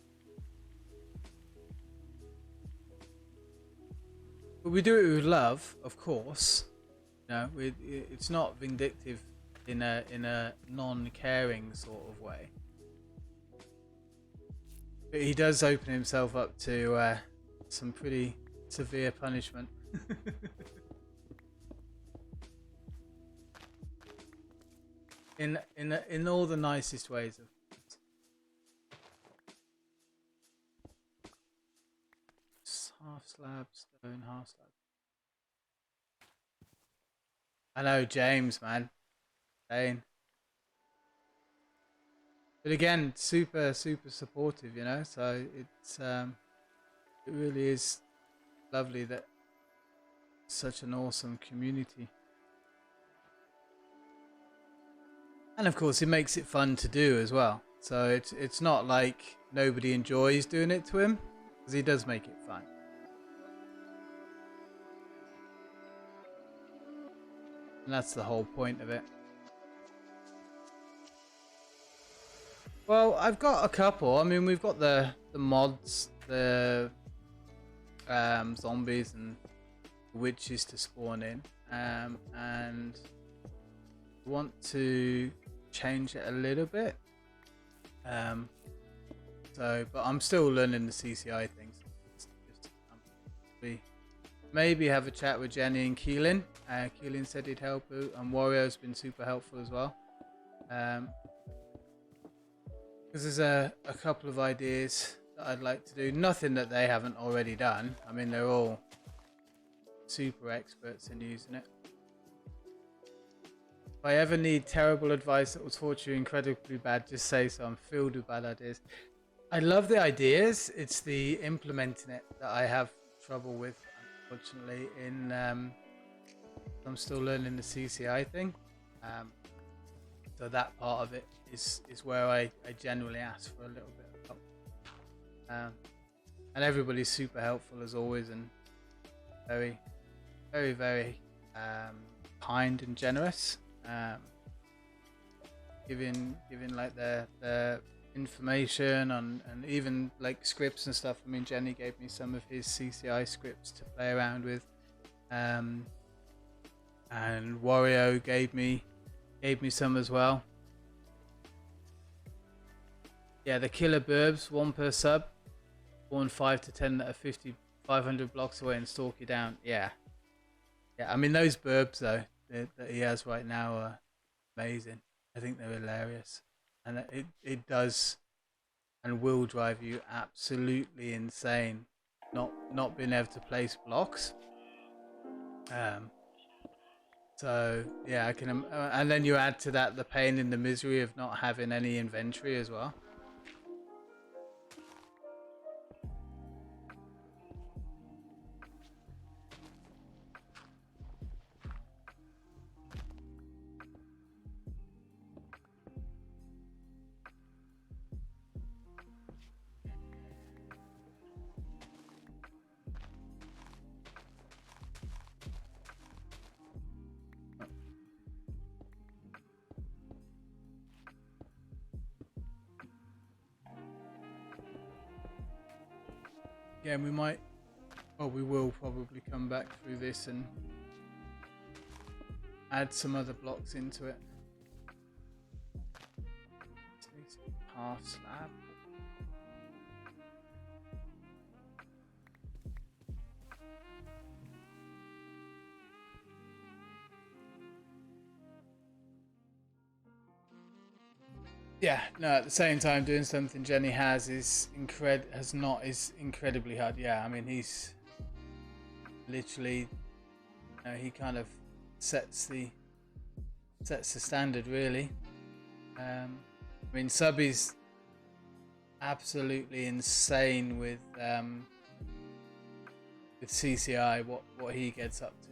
But we do it with love, of course. You know, it's not vindictive in a non-caring sort of way. But he does open himself up to some pretty severe punishment. in all the nicest ways of half slab stone, half slab. I know James, man. Dane. But again, super supportive, you know. So it's it really is lovely that such an awesome community. And of course, it makes it fun to do as well. So it's not like nobody enjoys doing it to him, because he does make it fun. And that's the whole point of it. Well, I've got a couple. I mean, we've got the mods, the zombies and witches to spawn in, and want to change it a little bit. But I'm still learning the CCI things. Maybe have a chat with Genny and Keelan. Keelan said he'd help out, and Wario's been super helpful as well. Because there's a couple of ideas that I'd like to do. Nothing that they haven't already done. I mean, they're all super experts in using it. If I ever need terrible advice that will torture you incredibly bad, just say so. I'm filled with bad ideas. I love the ideas. It's the implementing it that I have trouble with, unfortunately. I'm still learning the CCI thing. So that part of it is where I generally ask for a little bit of help. And everybody's super helpful as always, and very kind and generous. Giving like the information on, and even like scripts and stuff. I mean, Genny gave me some of his CCI scripts to play around with, and Wario gave me some as well. Yeah, the killer burbs, 1 per sub, spawn 5 to 10 that are 500 blocks away and stalk you down. Yeah. I mean, those burbs though that he has right now are amazing. I think they're hilarious, and it does and will drive you absolutely insane not being able to place blocks. So yeah, I can, and then you add to that the pain and the misery of not having any inventory as well. Yeah, we might, well, we will probably come back through this and add some other blocks into it. Half slab. Yeah, no, at the same time, doing something Genny is incredibly hard. Yeah, I mean, he's literally, you know, he kind of sets the standard, really. I mean, Subby's absolutely insane with CCI. What he gets up to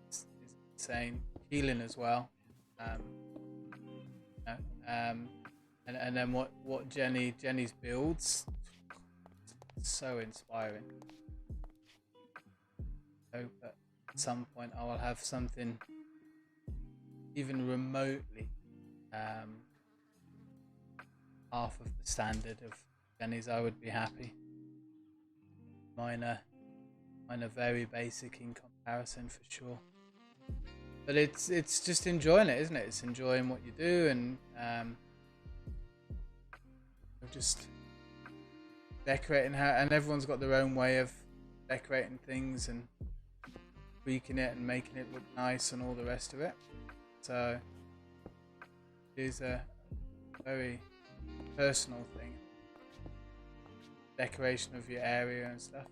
is insane. Healing as well. And then what Genny's builds, so inspiring. I hope at some point I will have something even remotely half of the standard of Genny's. I would be happy. Mine are very basic in comparison for sure. But it's just enjoying it, isn't it? It's enjoying what you do, and just decorating how, and everyone's got their own way of decorating things and tweaking it and making it look nice and all the rest of it. So it is a very personal thing, decoration of your area and stuff.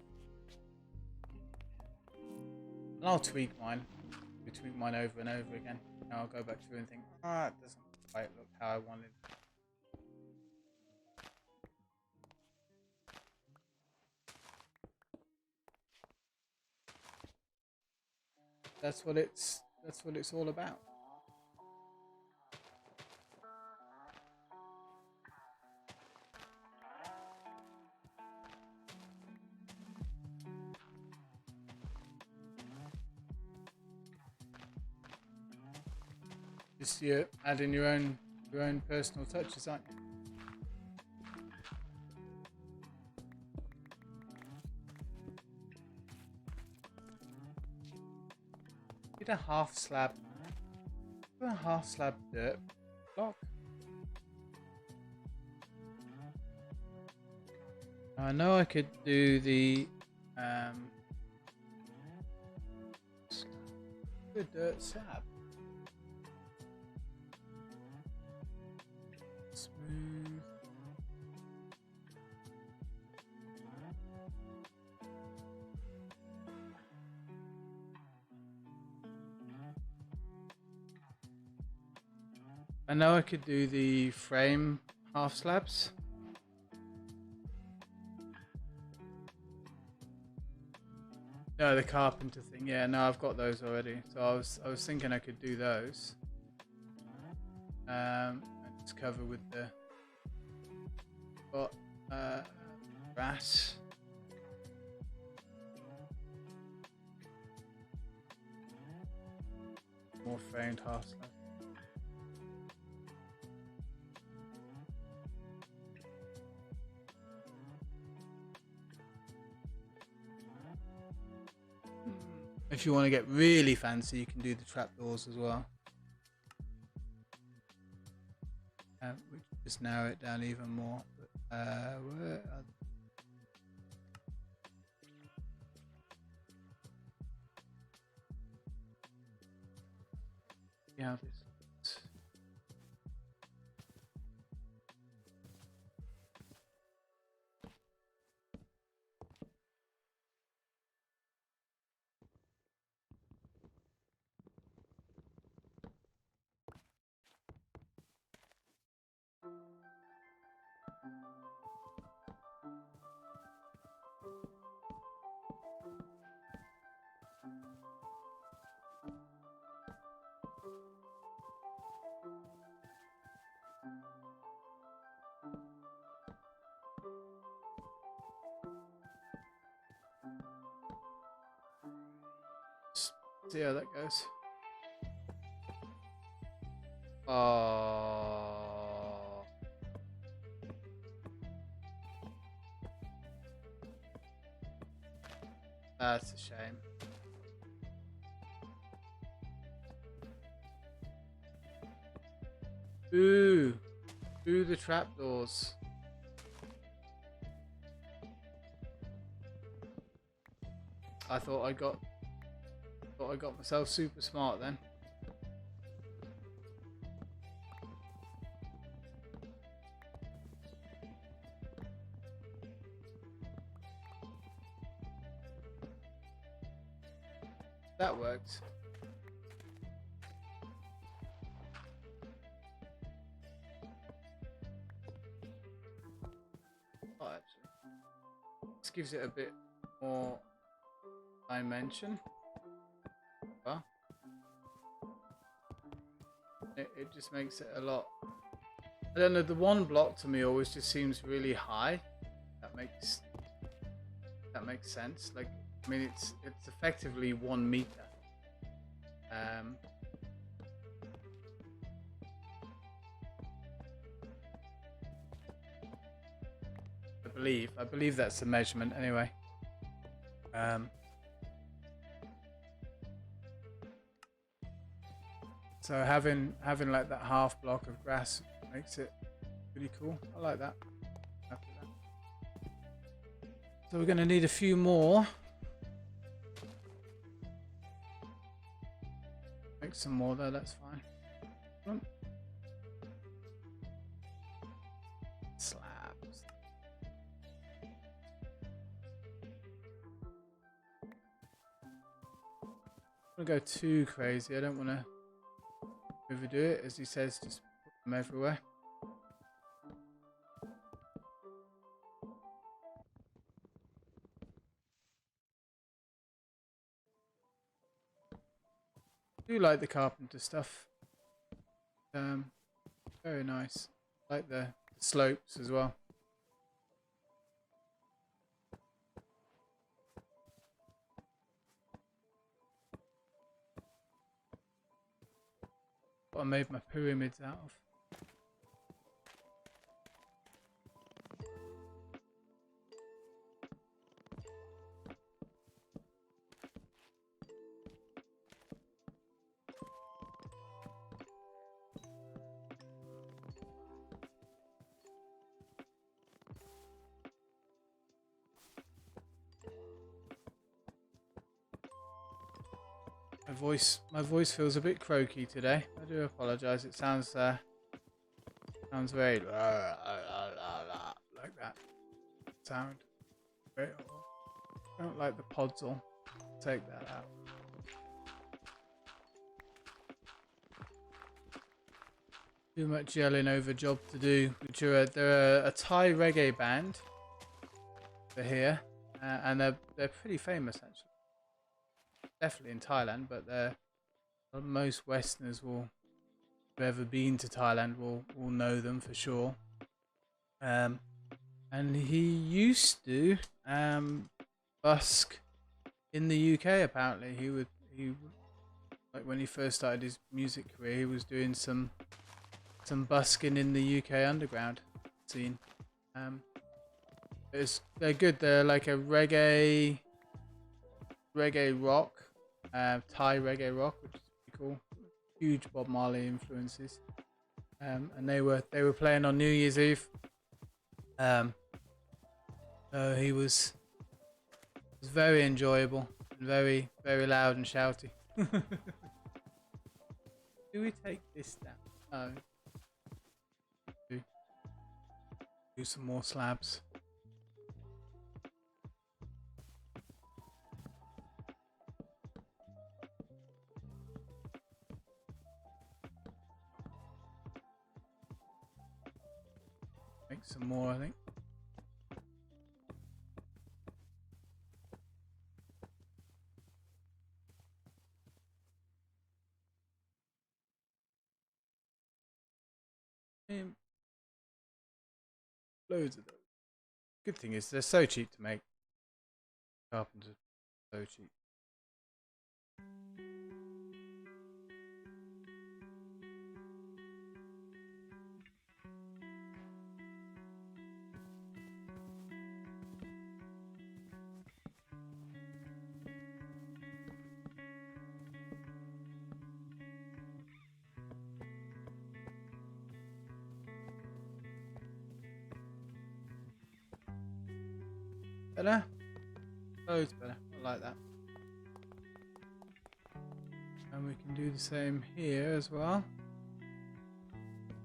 And I'll tweak mine between one over and over again. Now I'll go back through and think, it doesn't quite look how I wanted. That's what it's all about. Just you adding your own personal touches, aren't you? Did a half slab dirt block. I know I could do the dirt slab. Smooth. I know I could do the frame half slabs. No, the carpenter thing. Yeah, no, I've got those already. So I was thinking I could do those. And just cover with the brass. More framed half slab. If you want to get really fancy, you can do the trapdoors as well. Which just narrow it down even more. But, where are yeah, this. See how that goes. Oh, that's a shame. Ooh, the trapdoors. I thought I got myself super smart then. That worked. Oh, actually, this gives it a bit more dimension. Well, it just makes it a lot. I don't know. The one block to me always just seems really high. That makes sense. Like, I mean, it's effectively 1 meter. I believe that's the measurement anyway. So having like that half block of grass makes it pretty cool. I like that. Happy with that. So we're going to need a few more. Make some more though, that's fine. Slabs. want to go too crazy. I don't want to overdo it. As he says, just put them everywhere. I do like the carpenter stuff. Very nice. Like the slopes as well. What I made my pyramids out of. My voice feels a bit croaky today. I do apologise. It sounds very like that sound. I don't like the podzol. Take that out. Too much yelling over job to do. They're a Thai reggae band. They're here, and they're pretty famous actually. Definitely in Thailand, but most Westerners who've ever been to Thailand will know them for sure. And he used to busk in the UK. Apparently, he like when he first started his music career, he was doing some busking in the UK underground scene. They're good. They're like a reggae rock. Thai reggae rock, which is pretty cool. Huge Bob Marley influences, and they were playing on New Year's Eve. So he was very enjoyable, and very loud and shouty. Do we take this down? No. Do some more slabs. Make some more, I think. Loads of those. Good thing is they're so cheap to make. Carpenters, so cheap. Better? Loads better. I like that. And we can do the same here as well.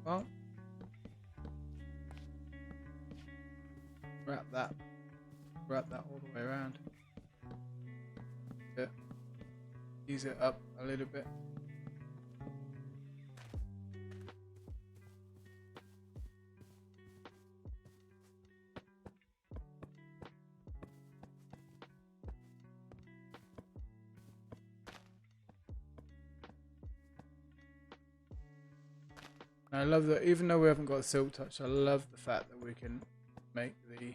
Well, wrap that all the way around. Ease it up a little bit. I love that, even though we haven't got silk touch, I love the fact that we can make the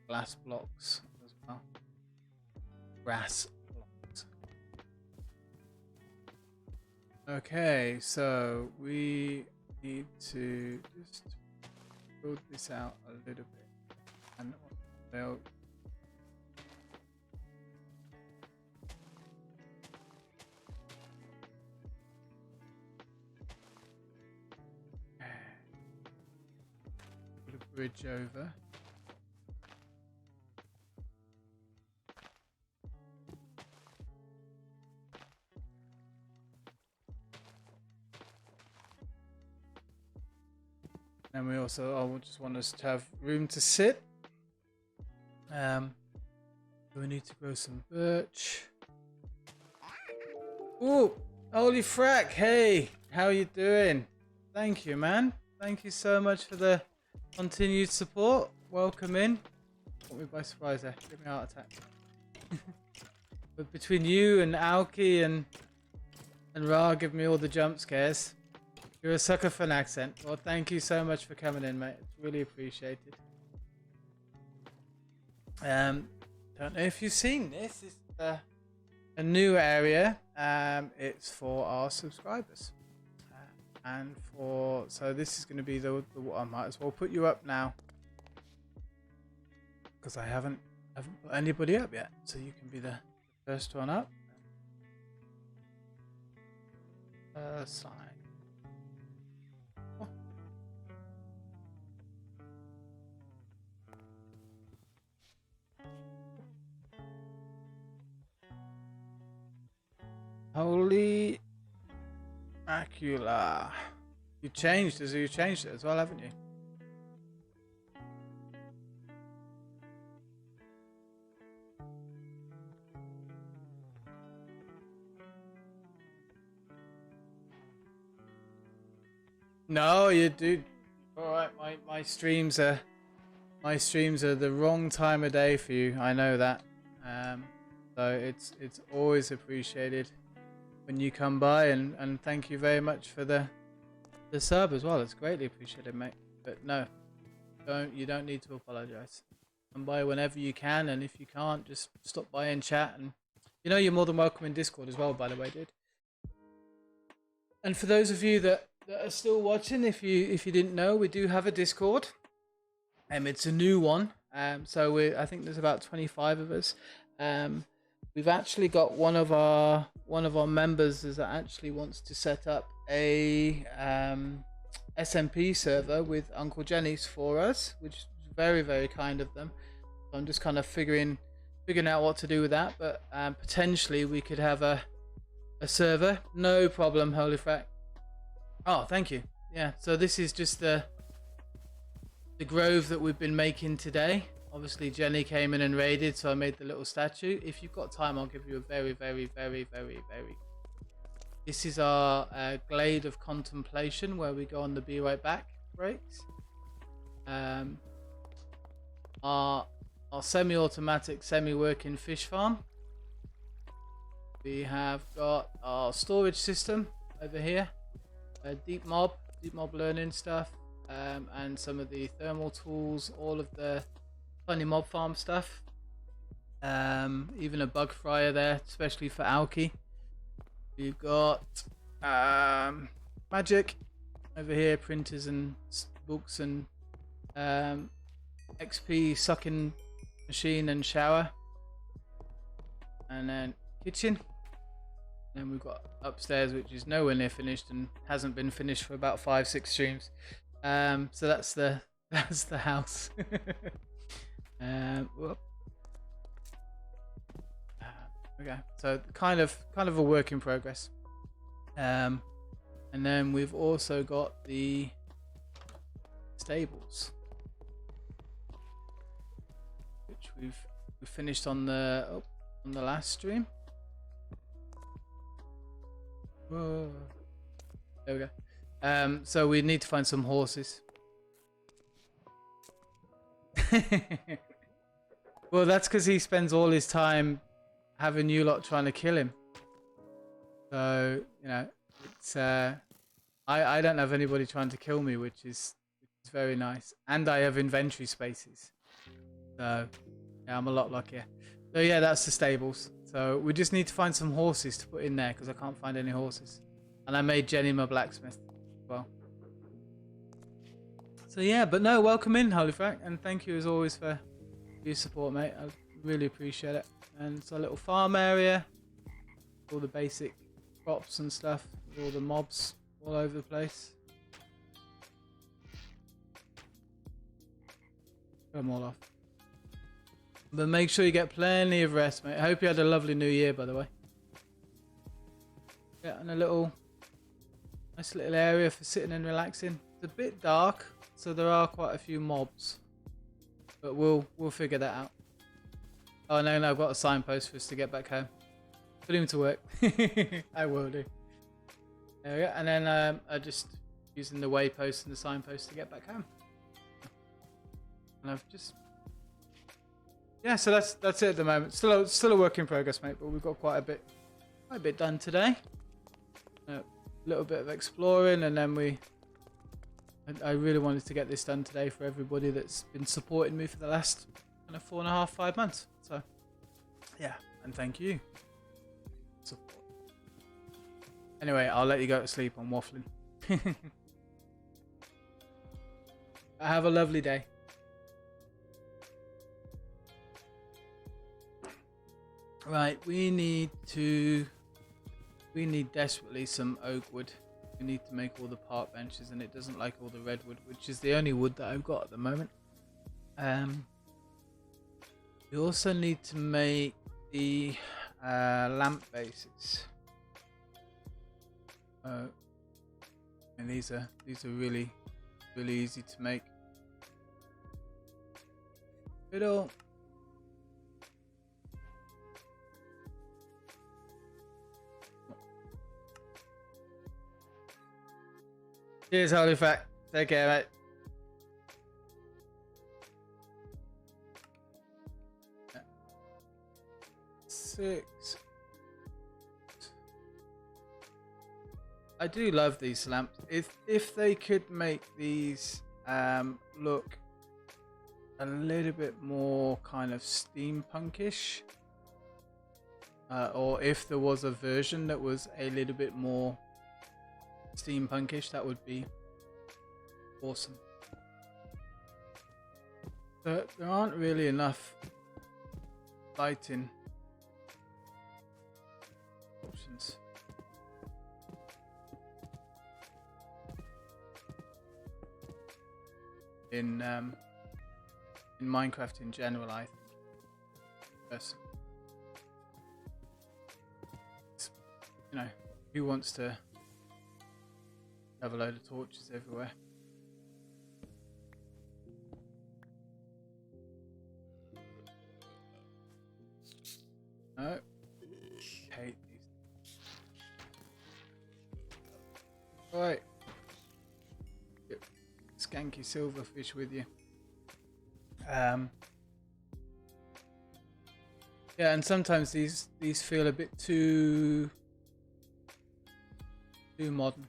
glass blocks as well. Brass blocks. Okay, so we need to just build this out a little bit. And they'll bridge over. And we also, I just want us to have room to sit. We need to grow some birch. Ooh, holy frack. Hey, how you doing? Thank you, man. Thank you so much for the continued support. Welcome in. Caught me by surprise there. Give me a heart attack. But between you and Aoki and Ra give me all the jump scares. You're a sucker for an accent. Well, thank you so much for coming in, mate. It's really appreciated. Don't know if you've seen this. It's a new area. It's for our subscribers. So this is going to be the I might as well put you up now. Because I haven't put anybody up yet. So you can be the first one up. Sign. Oh. Holy macula. You changed it as well, haven't you? No, you do. All right, my streams are the wrong time of day for you. I know that. So it's always appreciated when you come by, and thank you very much for the sub as well. It's greatly appreciated, mate. But no, you don't need to apologize. Come by whenever you can, and if you can't, just stop by and chat. And you're more than welcome in Discord as well, by the way, dude. And for those of you that are still watching, if you didn't know, we do have a Discord. It's a new one. So I think there's about 25 of us. We've actually got one of our members that actually wants to set up a SMP server with Uncle Genny's for us, which is very, very kind of them. So I'm just kind of figuring out what to do with that, but potentially we could have a server. No problem, holy frack. Oh, thank you. Yeah, so this is just the grove that we've been making today. Obviously Jenny came in and raided, so I made the little statue. If you've got time, I'll give you a very, very, very, very, very... This is our glade of contemplation, where we go on the be right back breaks. Our semi-automatic, semi-working fish farm. We have got our storage system over here. Deep mob learning stuff, and some of the thermal tools, all of the funny mob farm stuff, even a bug fryer there, especially for Aoki. We've got magic over here, printers and books, and XP sucking machine and shower, and then kitchen. And we've got upstairs, which is nowhere near finished and hasn't been finished for about 5-6 streams. So that's the house. Okay, so kind of a work in progress. And then we've also got the stables, which we've finished on the last stream. Whoa. There we go. So we need to find some horses. Well, that's because he spends all his time having you lot trying to kill him. So it's I don't have anybody trying to kill me, which is very nice, and I have inventory spaces. So yeah, I'm a lot luckier. So yeah, that's the stables. So we just need to find some horses to put in there, because I can't find any horses. And I made Jenny my blacksmith as well. So yeah, but no, welcome in, Holy Frank, and thank you as always for your support, mate. I really appreciate it. And it's a little farm area, all the basic crops and stuff, all the mobs all over the place. Put them all off. But make sure you get plenty of rest, mate. I hope you had a lovely new year, by the way. Yeah, and a nice little area for sitting and relaxing. It's a bit dark, so there are quite a few mobs, but we'll figure that out. Oh no, I've got a signpost for us to get back home. Put him to work. I will do. There we go. And then I just using the waypost and the signpost to get back home. And I've just so that's it at the moment. Still a work in progress, mate. But we've got quite a bit done today. A little bit of exploring, and then I really wanted to get this done today for everybody that's been supporting me for the last kind of 4.5, 5 months. So yeah, and thank you. Support. Anyway, I'll let you go to sleep. I'm waffling. Have a lovely day. Right, we need desperately some oak wood. We need to make all the park benches, and it doesn't like all the redwood, which is the only wood that I've got at the moment. We also need to make the lamp bases. And these are really easy to make. Fiddle. Cheers, Holy Fat. Take care, mate. Six. I do love these lamps. If they could make these look a little bit more kind of steampunkish, or if there was a version that was a little bit more steampunkish, that would be awesome. But there aren't really enough lighting options. In Minecraft in general, I think. Yes. You know, who wants to have a load of torches everywhere? No. Hate these. Right. Get skanky silverfish with you. Yeah, and sometimes these feel a bit too modern.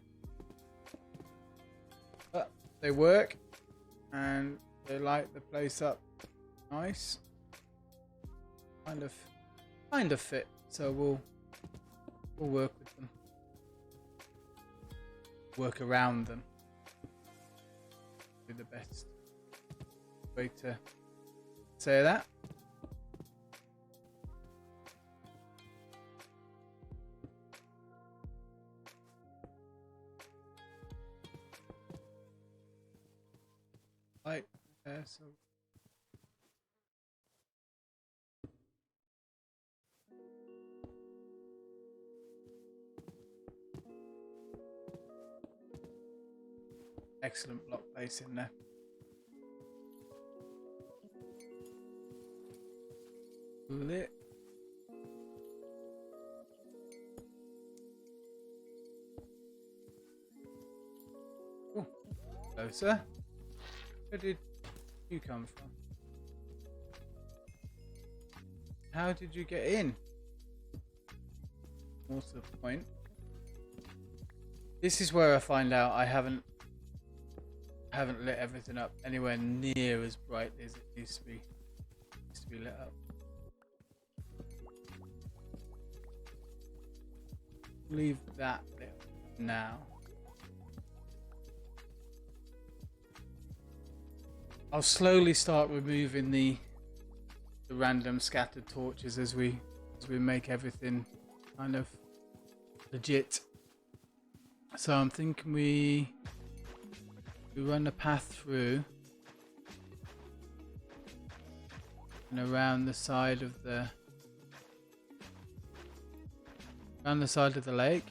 But they work and they light the place up nice. Kind of fit, so we'll work with them. Work around them. Be the best way to say that. Right, so excellent block place in there. Lit. Oh, closer. Where did you come from? How did you get in? More to the point. This is where I find out I haven't lit everything up anywhere near as brightly as it used to be lit up. Leave that lit now. I'll slowly start removing the random scattered torches as we make everything kind of legit. So I'm thinking we run a path through and around the side of the lake,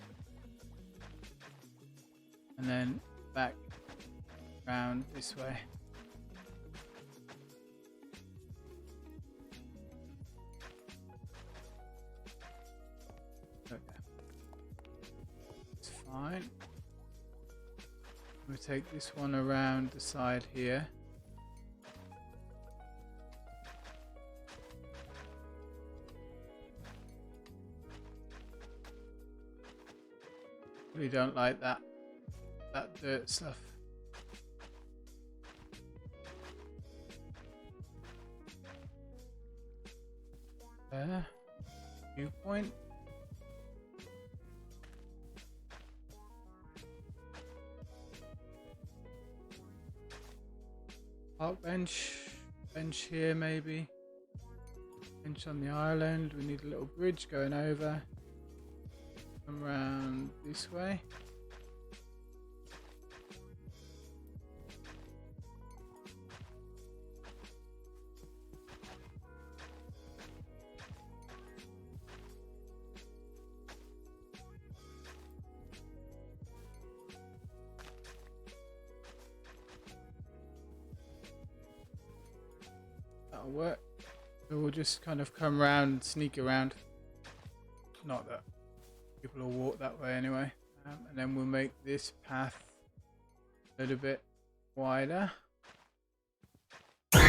and then back round this way. fine. We'll take this one around the side here. We don't like that dirt stuff. There. Viewpoint. Park bench. Bench here maybe. Bench on the island. We need a little bridge going over. Come around this way. That'll work. So we'll just kind of come around and sneak around. Not that people will walk that way anyway. And then we'll make this path a little bit wider. Thank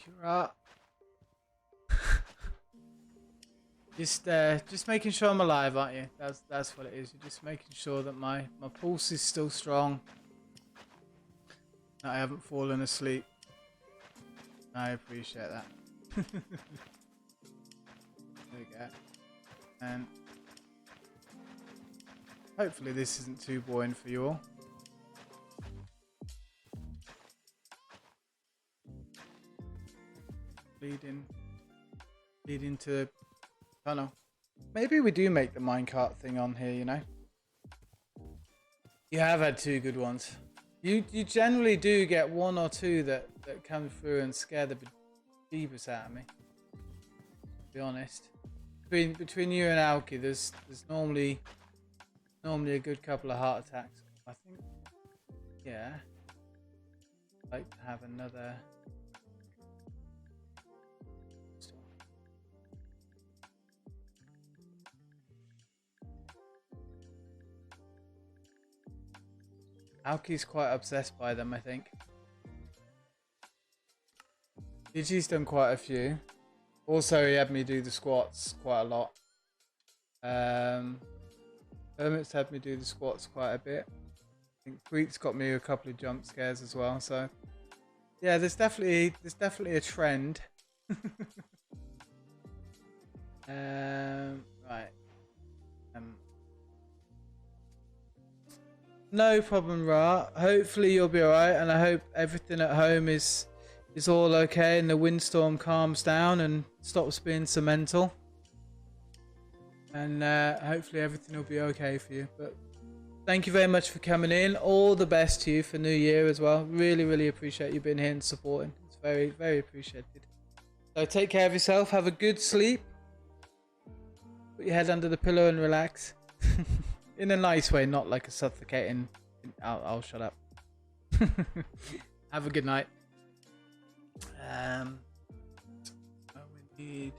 you, Rat. Just making sure I'm alive, aren't you? That's what it is. You're just making sure that my pulse is still strong. I haven't fallen asleep. I appreciate that. There we go. And hopefully this isn't too boring for you all. Leading to the tunnel. Maybe we do make the minecart thing on here, you know. You have had 2 good ones. You generally do get 1 or 2 that come through and scare the bejeebus out of me. To be honest, between you and Alki, there's normally a good couple of heart attacks. I think, yeah. I'd like to have another. Alki's quite obsessed by them, I think. Digi's done quite a few. Also, he had me do the squats quite a lot. Hermit's had me do the squats quite a bit. I think Preet's got me a couple of jump scares as well. So, yeah, there's definitely a trend. Right. No problem, Ra. Hopefully you'll be alright, and I hope everything at home is all okay and the windstorm calms down and stops being so mental. And hopefully everything will be okay for you. But thank you very much for coming in. All the best to you for New Year as well. Really, really appreciate you being here and supporting. It's very, very appreciated. So take care of yourself. Have a good sleep. Put your head under the pillow and relax. In a nice way, not like a suffocating. I'll shut up. Have a good night. We need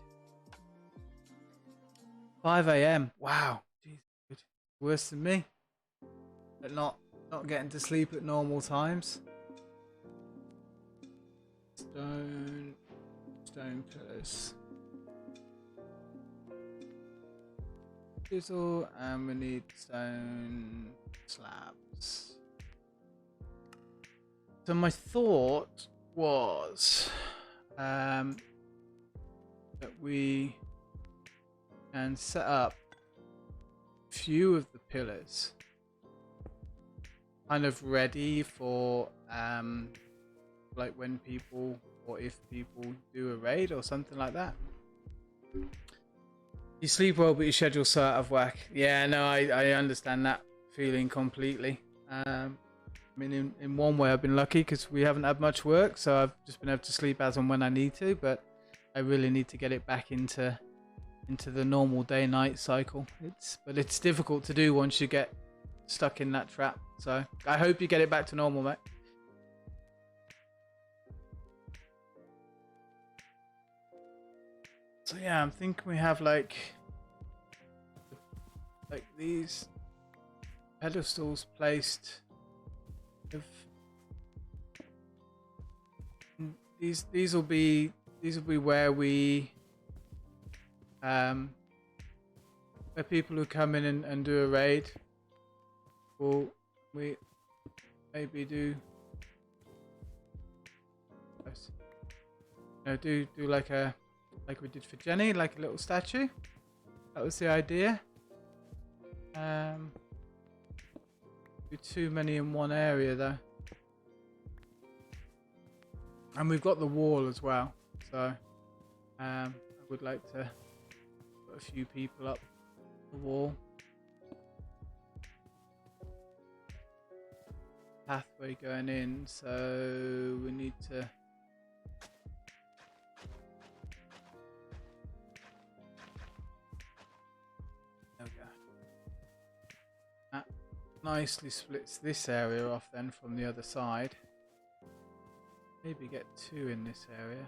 5 AM. Wow, jeez, worse than me. But not getting to sleep at normal times. Stone pillars. Chisel, and we need stone slabs. So my thought was that we can set up a few of the pillars kind of ready for like when people or if people do a raid or something like that. You sleep well, but your schedule's so out of whack. Yeah, no, I understand that feeling completely. I mean, in one way, I've been lucky because we haven't had much work, so I've just been able to sleep as and when I need to. But I really need to get it back into the normal day-night cycle. It's difficult to do once you get stuck in that trap. So I hope you get it back to normal, mate. So yeah, I'm thinking we have like these pedestals placed with these will be where we where people who come in and do a raid will we maybe do do like we did for Genny, like a little statue. That was the idea. Do too many in one area though. And we've got the wall as well, so I would like to put a few people up the wall. Pathway going in, so we need to that nicely splits this area off then from the other side. Maybe get 2 in this area.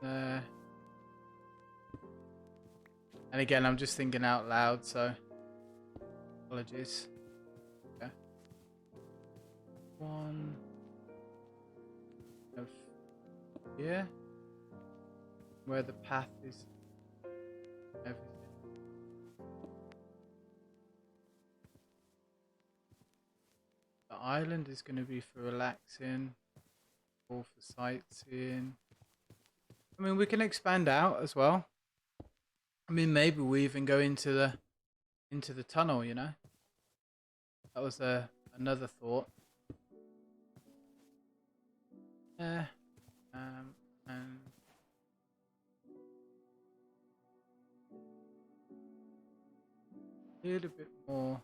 There. And again, I'm just thinking out loud, so apologies. Okay. 1 of here, where the path is. Everything. The island is going to be for relaxing. For sightseeing. I mean, we can expand out as well. I mean, maybe we even go into the tunnel, you know. That was another thought. And a little bit more.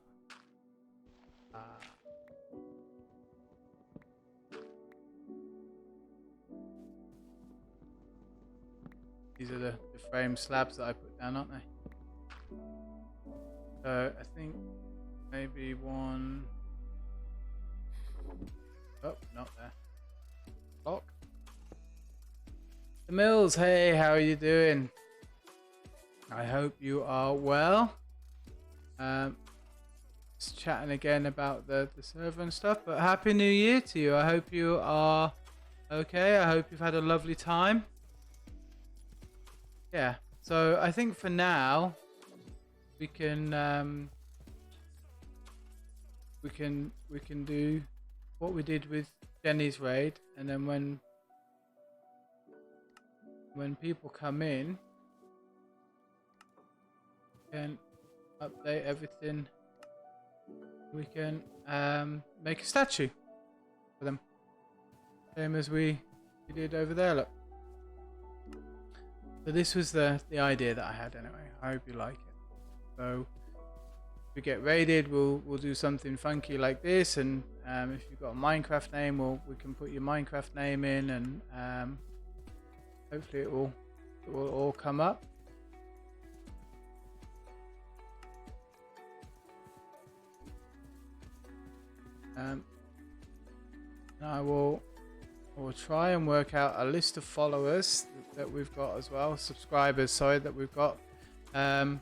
These are the frame slabs that I put down, aren't they? So I think maybe 1. Oh, not there. Block. The Mills, hey, how are you doing? I hope you are well. Just chatting again about the server and stuff, but Happy New Year to you. I hope you are okay. I hope you've had a lovely time. Yeah, so I think for now we can do what we did with Genny's raid, and then when people come in, we can update everything. We can make a statue for them, same as we did over there. Look. So this was the idea that I had anyway. I hope you like it. So if we get raided, we'll do something funky like this, and if you've got a Minecraft name, we can put your Minecraft name in, and hopefully it will all come up. I will try and work out a list of followers that we've got as well, subscribers, sorry, that we've got, and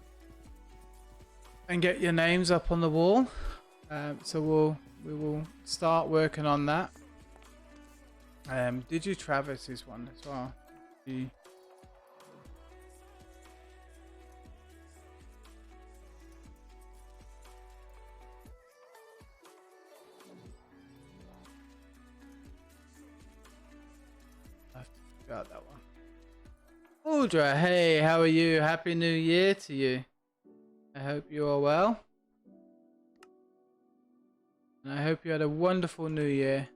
get your names up on the wall. So we will start working on that. Did you Travis's one as well? Got that one. Audra, hey, how are you? Happy New Year to you. I hope you are well. And I hope you had a wonderful New Year.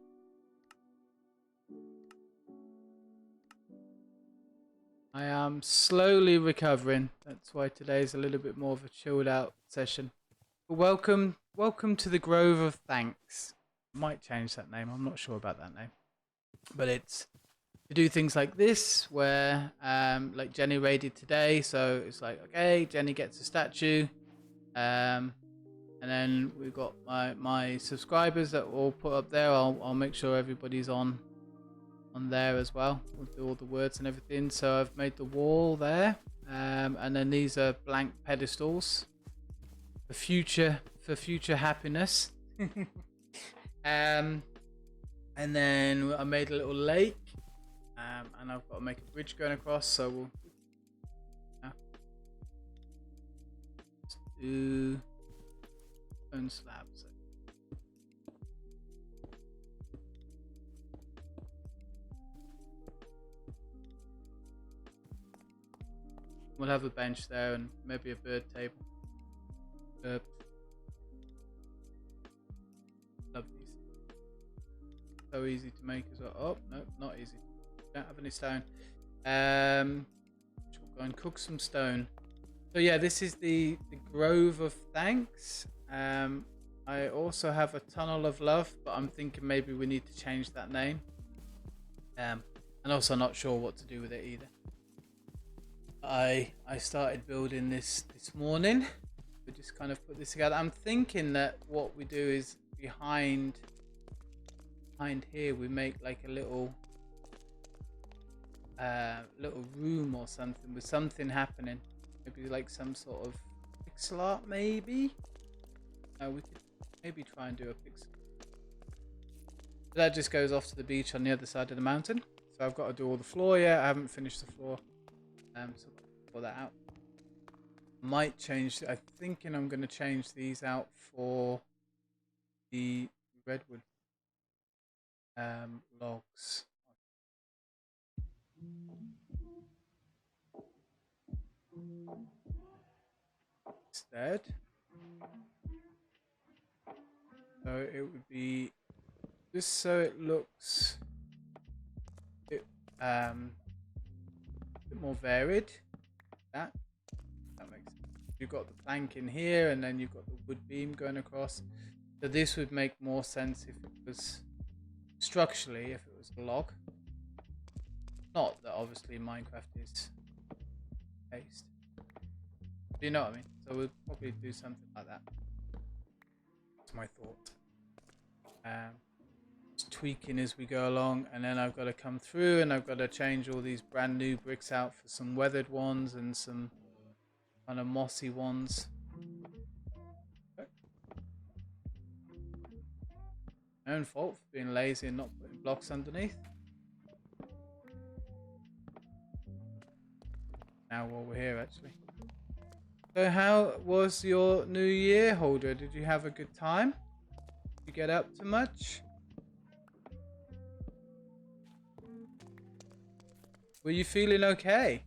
I am slowly recovering. That's why today's a little bit more of a chilled out session. But welcome to the Grove of Thanks. I might change that name. I'm not sure about that name. But it's to do things like this, where like Genny raided today, so it's like, okay, Genny gets a statue, and then we've got my subscribers that we'll put up there. I'll make sure everybody's on on there as well. We'll do all the words and everything. So I've made the wall there, and then these are blank pedestals for future happiness. And then I made a little lake, and I've got to make a bridge going across. So we'll do stone slabs. We'll have a bench there and maybe a bird table. Love these. So easy to make as well. Oh, no, not easy. Don't have any stone. We'll go and cook some stone. So yeah, this is the Grove of Thanks. I also have a Tunnel of Love, but I'm thinking maybe we need to change that name. And also not sure what to do with it either. I started building this morning. We just kind of put this together. I'm thinking that what we do is behind here we make like a little room or something with something happening. Maybe like some sort of pixel art, maybe. We could maybe try and do a pixel. But that just goes off to the beach on the other side of the mountain. So I've got to do all the floor yet. I haven't finished the floor. So I'll pull that out. Might change. I'm thinking I'm going to change these out for the redwood logs. Instead, so it would be just so it looks a bit more varied. That makes sense. You've got the plank in here, and then you've got the wood beam going across. So this would make more sense if it was structurally, if it was a log. Not that obviously Minecraft is based. Do you know what I mean? So we'll probably do something like that. That's my thought. Just tweaking as we go along, and then I've got to come through and I've got to change all these brand new bricks out for some weathered ones and some kind of mossy ones. My own fault for being lazy and not putting blocks underneath. Now while we're here, actually. So how was your New Year, Holder? Did you have a good time? Did you get up to much? Were you feeling okay?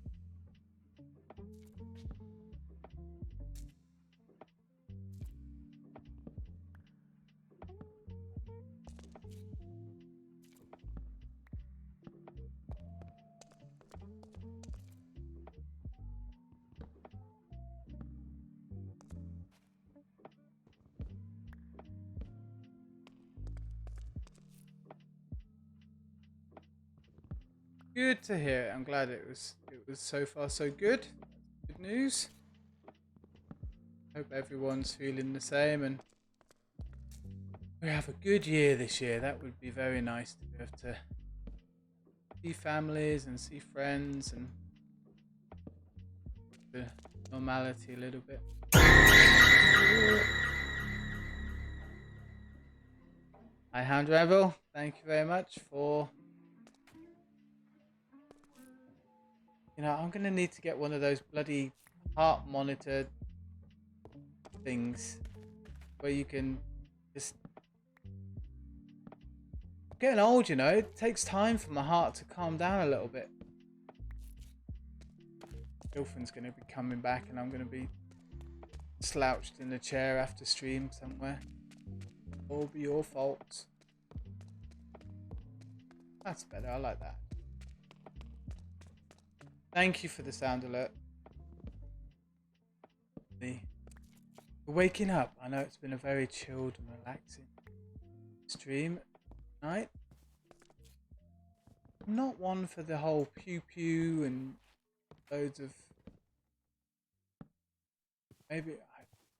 Good to hear. I'm glad it was so far so good. Good news. Hope everyone's feeling the same and we have a good year this year. That would be very nice to be able to see families and see friends and the normality a little bit. Hi Hound Rebel, thank you very much for... You know, I'm going to need to get one of those bloody heart monitor things where you can just... I'm getting old, you know, it takes time for my heart to calm down a little bit. Girlfriend's going to be coming back and I'm going to be slouched in a chair after stream somewhere. All be your fault. That's better, I like that. Thank you for the sound alert. We're waking up. I know it's been a very chilled and relaxing stream tonight. I'm not one for the whole Pew Pew and loads of... Maybe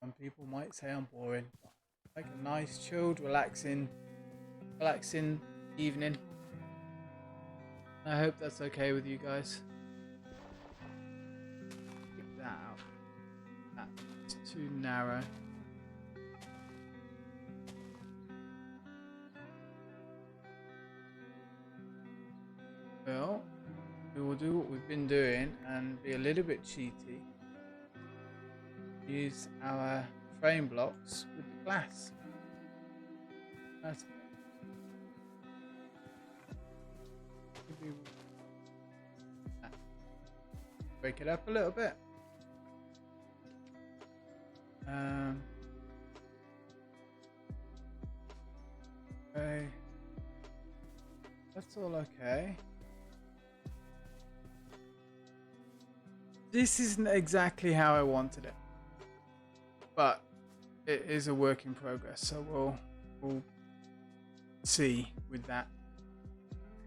some people might say I'm boring. But like a nice, chilled, relaxing evening. I hope that's okay with you guys. Take that out. That's too narrow. Well, we will do what we've been doing and be a little bit cheaty. Use our frame blocks with the glass. That's break it up a little bit. Okay. That's all okay. This isn't exactly how I wanted it, but it is a work in progress, so we'll see with that.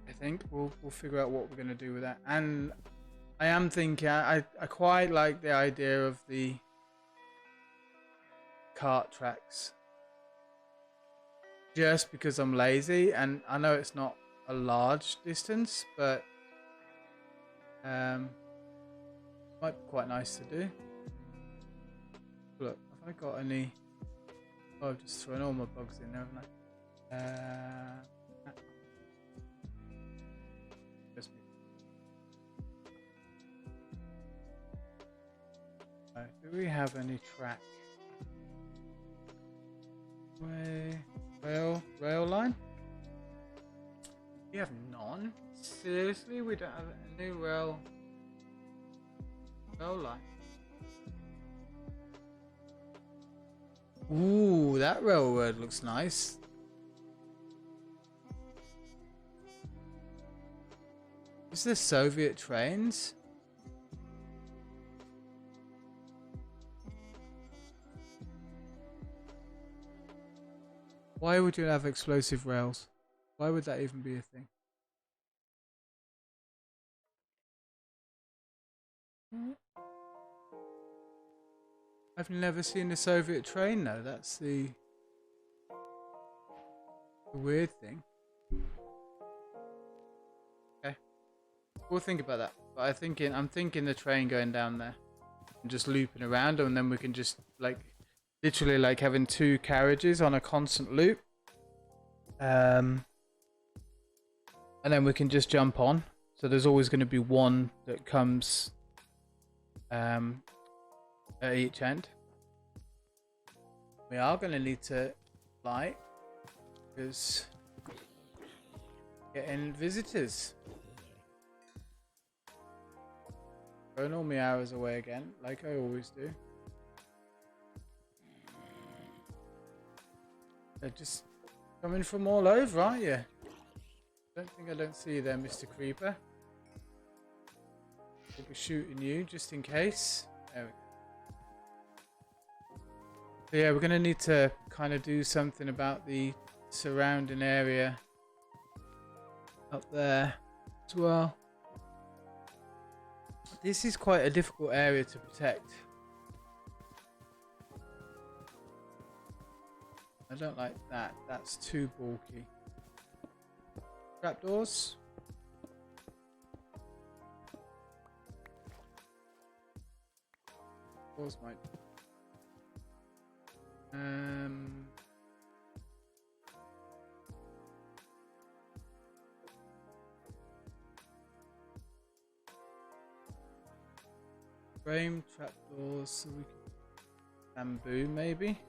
I think we'll figure out what we're going to do with that. And I am thinking I quite like the idea of the cart tracks, just because I'm lazy, and I know it's not a large distance, but might be quite nice to do. Look, have I got any? Oh, I've just thrown all my bugs in there, haven't I? Just me. Do we have any track? Rail line? We have none? Seriously? We don't have any rail line. Ooh, that railroad looks nice. Is this Soviet trains? Why would you have explosive rails? Why would that even be a thing? I've never seen a Soviet train though. That's the weird thing. Okay, we'll think about that. But I'm thinking the train going down there and just looping around, and then we can just like literally like having two carriages on a constant loop. And then we can just jump on. So there's always going to be one that comes at each end. We are going to need to fly because getting visitors. Throwing all my arrows away again, like I always do. They're just coming from all over, aren't you? I don't see you there, Mr. Creeper. We'll be shooting you just in case. There we go. So yeah, we're going to need to kind of do something about the surrounding area up there as well. This is quite a difficult area to protect. I don't like that. That's too bulky. Trapdoors. Doors might. Frame trapdoors, so we can bamboo maybe.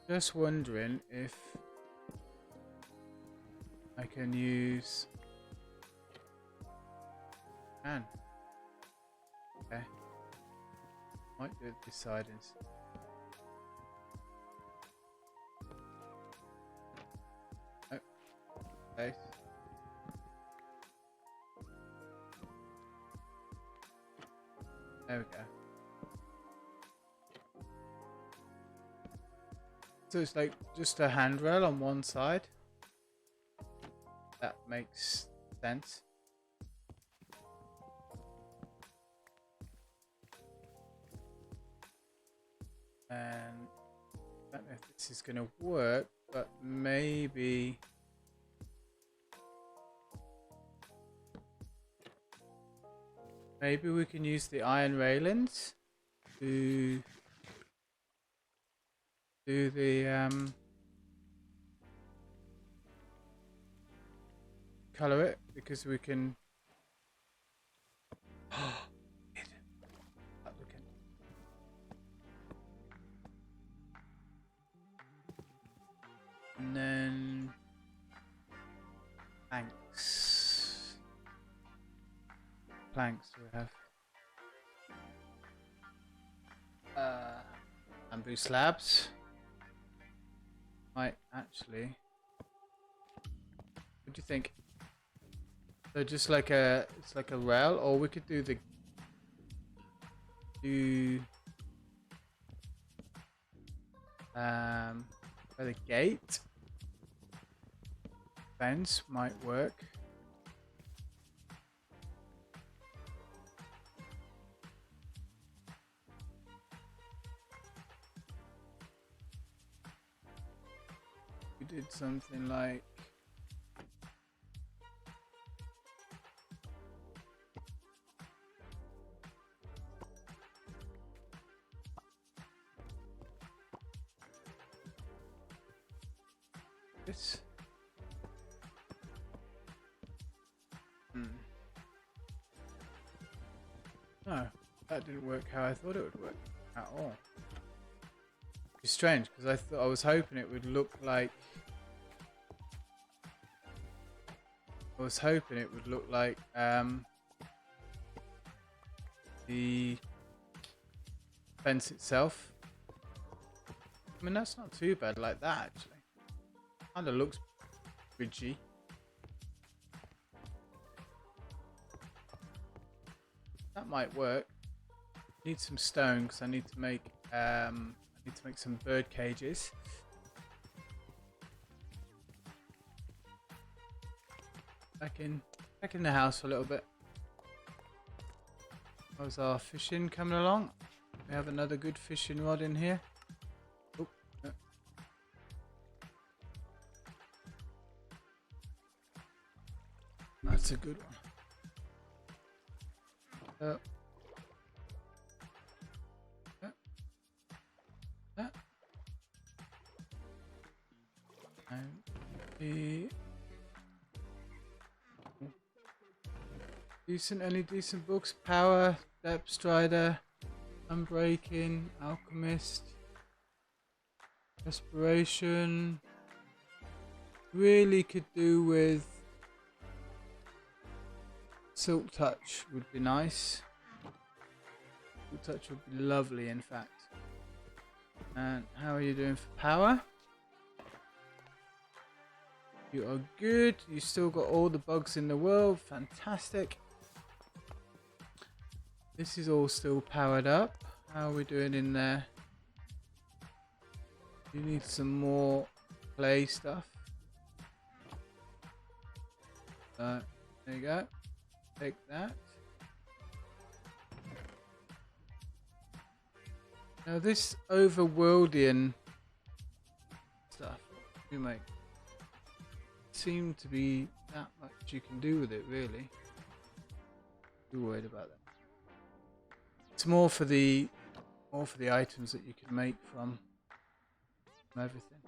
Just wondering if I can use. Okay. Might do it this side instead. Okay. There we go. So it's like just a handrail on one side. That makes sense. And I don't know if this is going to work, but maybe we can use the iron railings to do the color it, because we can and then planks do we have? Bamboo slabs. Might actually. What do you think? So just like it's like a rail, or we could do by the gate. Fence might work. We did something like this. No, that didn't work how I thought it would work at all. It's strange because I was hoping it would look like. The fence itself. I mean, that's not too bad like that actually. Kind of looks bridgy. That might work. Need some stone because I need to make some bird cages. Back in the house for a little bit. How's our fishing coming along? We have another good fishing rod in here. Oh, no. That's a good one. Any decent books? Power, Depth Strider, Unbreaking, Alchemist, Respiration. Really could do with Silk Touch would be nice. Silk Touch would be lovely, in fact. And how are you doing for power? You are good. You still got all the bugs in the world. Fantastic. This is all still powered up. How are we doing in there? You need some more clay stuff. There you go. Take that. Now this overworldian stuff you make seem to be that much you can do with it, really. Too worried about that. It's more for the items that you can make from everything.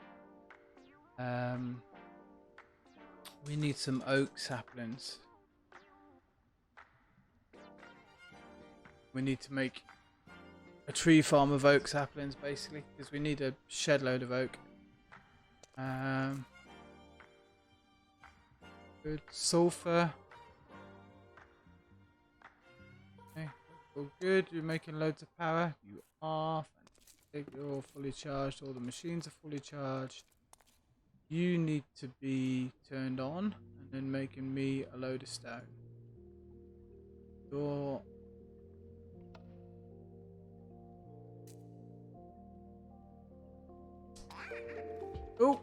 We need some oak saplings. We need to make a tree farm of oak saplings, basically, because we need a shed load of oak. Good sulfur. Okay, all good. You're making loads of power. You are fantastic. You're all fully charged. All the machines are fully charged. You need to be turned on, and then making me a load of stone. Door. Oh.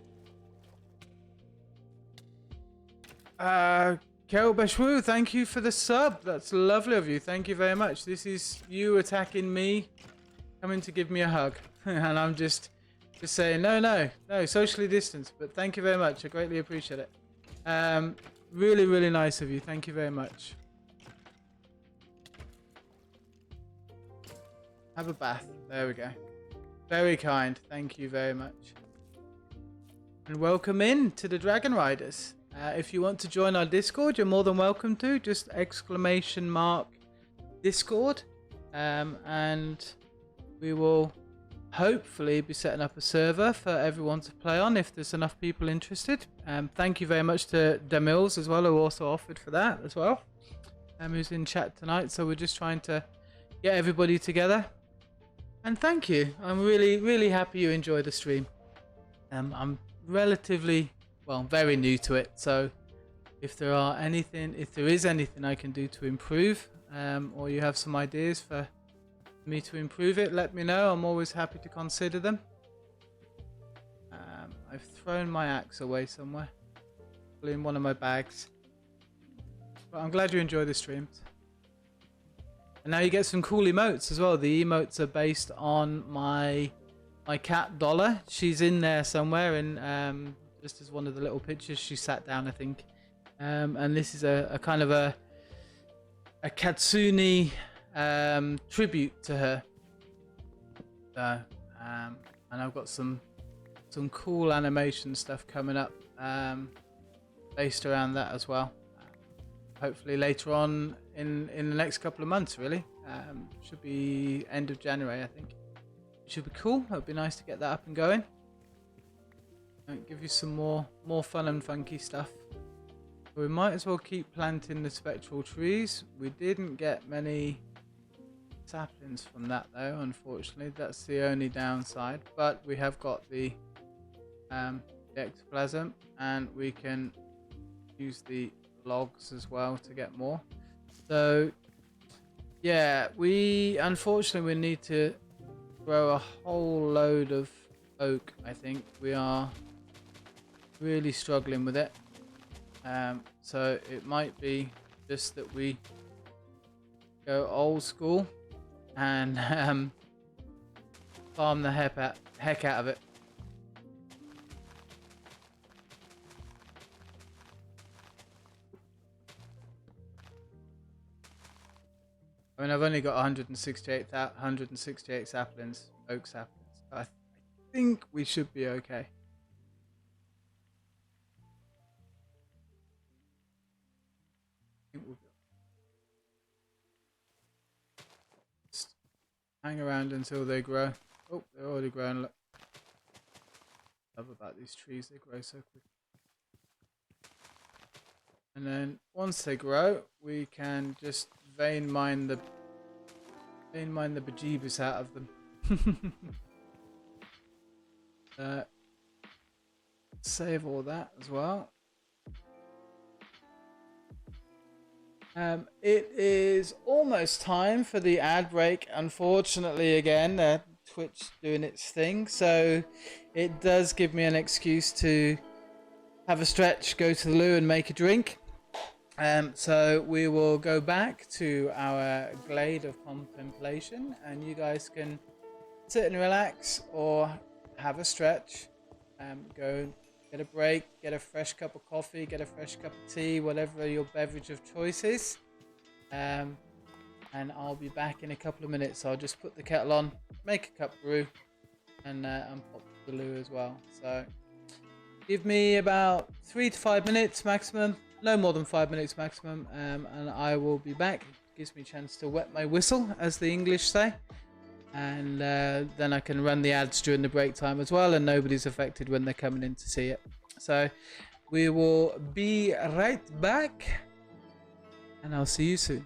Kel Bashwu, thank you for the sub. That's lovely of you. Thank you very much. This is you attacking me, coming to give me a hug. And I'm just saying, no, socially distanced. But thank you very much. I greatly appreciate it. Really, really nice of you. Thank you very much. Have a bath. There we go. Very kind. Thank you very much. And welcome in to the Dragon Riders. If you want to join our Discord, you're more than welcome to. Just ! Discord. And we will hopefully be setting up a server for everyone to play on if there's enough people interested. Thank you very much to Demills as well, who also offered for that as well. Who's in chat tonight. So we're just trying to get everybody together. And thank you. I'm really, really happy you enjoy the stream. I'm relatively, very new to it. So if there is anything I can do to improve, or you have some ideas for me to improve it, let me know. I'm always happy to consider them. I've thrown my axe away somewhere, probably in one of my bags. But I'm glad you enjoy the streams. And now you get some cool emotes as well. The emotes are based on my cat Dollar. She's in there somewhere, and just as one of the little pictures, she sat down, I think. And this is a kind of a Katsuni tribute to her. And I've got some cool animation stuff coming up based around that as well. Hopefully later on in the next couple of months, really. Should be end of January, I think. It should be cool. It would be nice to get that up and going. Give you some more fun and funky stuff. We might as well keep planting the spectral trees. We didn't get many saplings from that though, unfortunately. That's the only downside. But we have got the ectoplasm, and we can use the logs as well to get more. So yeah, unfortunately we need to grow a whole load of oak. I think we are really struggling with it. So it might be just that we go old school and farm the heck out of it. I mean, I've only got 168 saplings, oak saplings. I think we should be okay. Just hang around until they grow. Oh, they're already growing. Look. Love about these trees, they grow so quick. And then once they grow, we can just vein mine the bejeebus out of them. Save all that as well. It is almost time for the ad break. Unfortunately, again, Twitch doing its thing, so it does give me an excuse to have a stretch, go to the loo, and make a drink. So we will go back to our glade of contemplation, and you guys can sit and relax or have a stretch. Go get a break, get a fresh cup of coffee, get a fresh cup of tea, whatever your beverage of choice is. And I'll be back in a couple of minutes. So I'll just put the kettle on, make a cup brew, and pop to the loo as well. So give me about 3 to 5 minutes maximum. No more than 5 minutes maximum, and I will be back. It gives me a chance to wet my whistle, as the English say, and then I can run the ads during the break time as well, and nobody's affected when they're coming in to see it. So we will be right back, and I'll see you soon.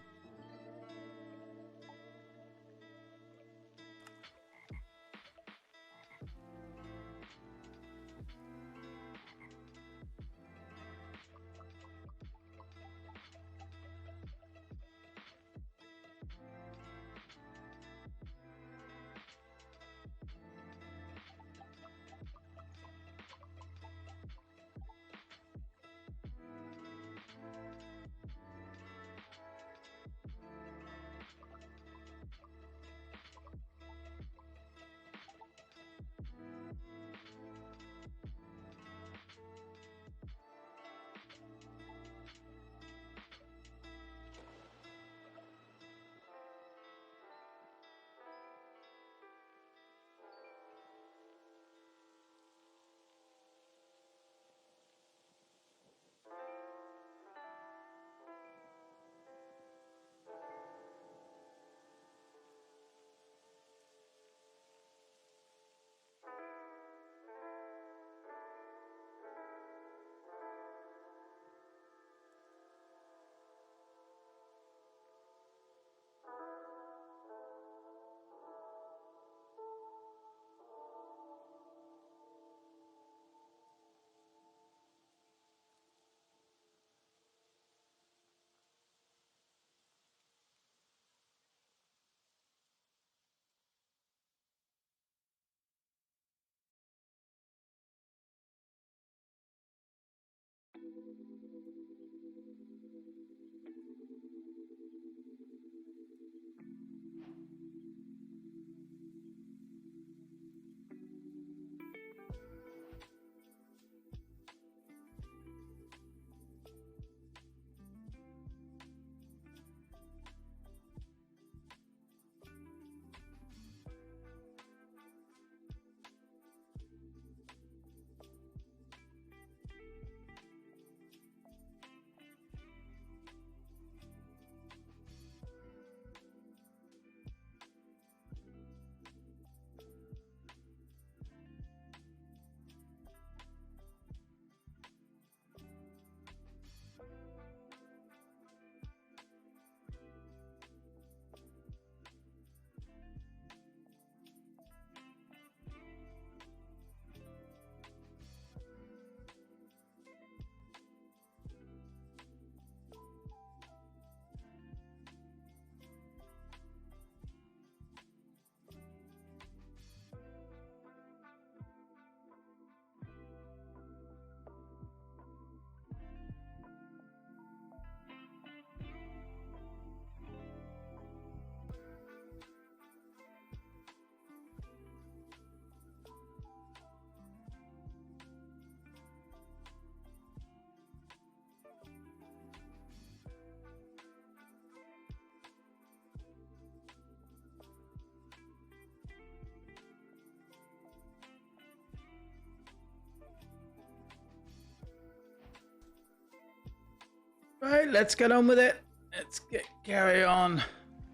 Right, let's get on with it. Let's carry on.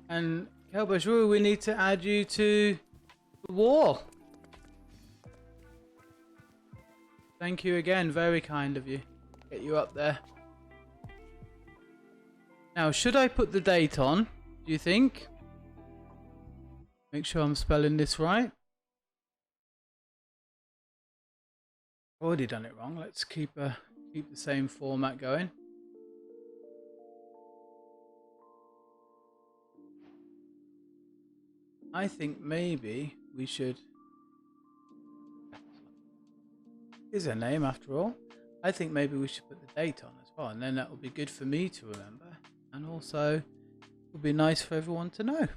And Kelbush, we need to add you to the wall. Thank you again, very kind of you. Get you up there. Now, should I put the date on, do you think? Make sure I'm spelling this right. Already done it wrong. Let's keep the same format going. I think maybe we should... Is a name after all. I think maybe we should put the date on as well, and then that will be good for me to remember, and also it will be nice for everyone to know.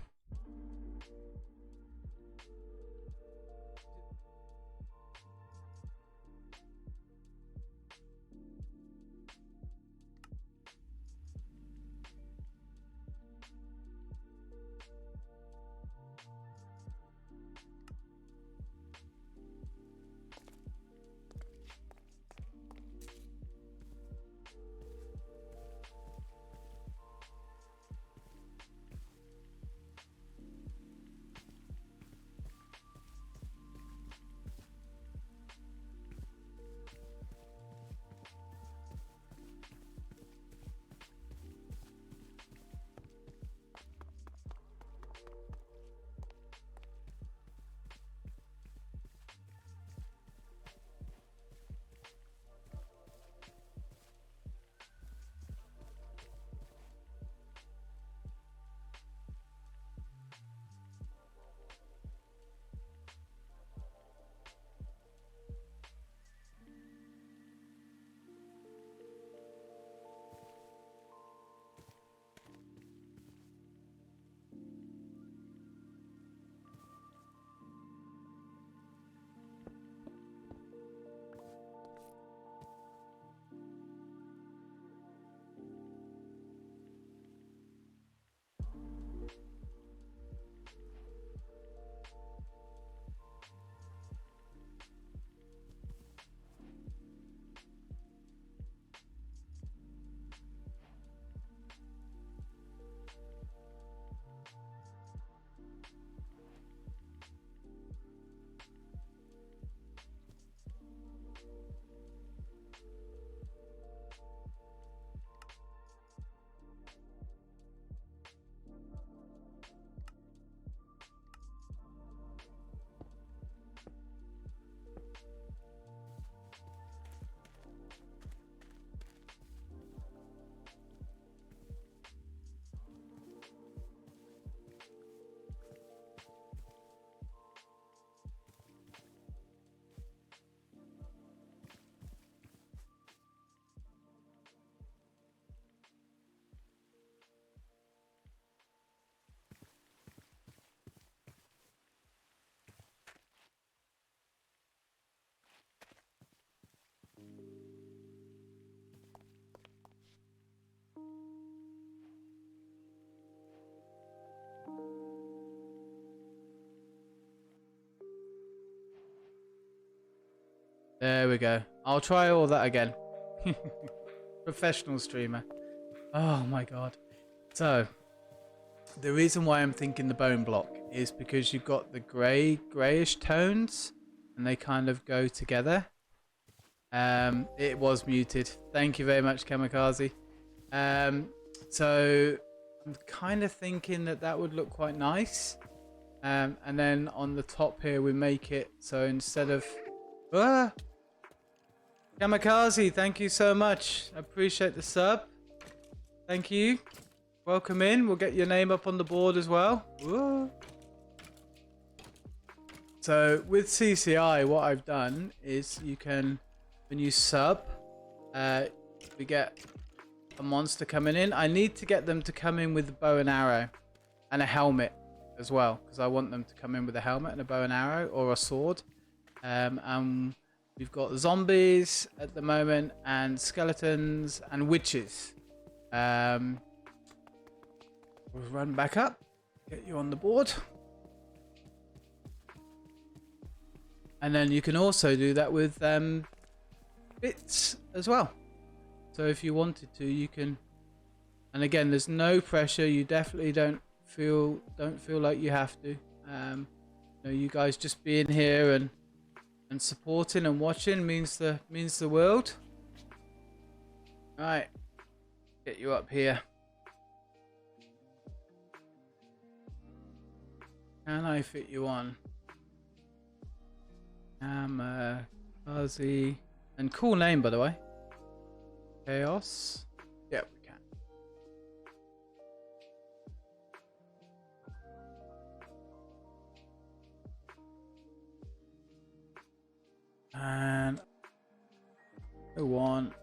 There we go. I'll try all that again. Professional streamer. Oh my god. So, the reason why I'm thinking the bone block is because you've got the greyish tones and they kind of go together. It was muted. Thank you very much, Kamikaze. So I'm kind of thinking that would look quite nice. And then on the top here we make it so instead of Kamikaze, thank you so much. I appreciate the sub. Thank you. Welcome in. We'll get your name up on the board as well. Whoa. So with CCI, what I've done is you can, when you sub, we get a monster coming in. I need to get them to come in with a bow and arrow and a helmet as well, because I want them to come in with a helmet and a bow and arrow or a sword. And we've got zombies at the moment and skeletons and witches. We'll run back up, get you on the board. And then you can also do that with bits as well. So if you wanted to, you can And again, there's no pressure. You definitely don't feel like you have to. You guys just being here and supporting and watching means the world. All right, get you up here. Can I fit you on? Kazi, and cool name by the way. Chaos. Yeah, we can. And go on.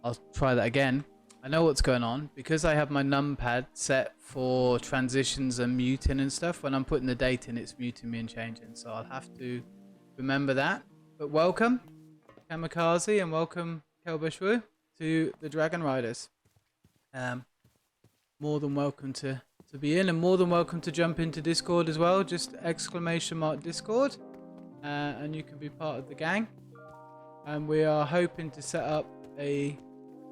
I'll try that again. I know what's going on because I have my numpad set for transitions and muting and stuff. When I'm putting the date in, it's muting me and changing, so I'll have to remember that. But welcome Kamikaze and welcome Kelbashwu to the Dragon Riders. More than welcome to be in, and more than welcome to jump into Discord as well. Just !Discord, and you can be part of the gang. And we are hoping to set up a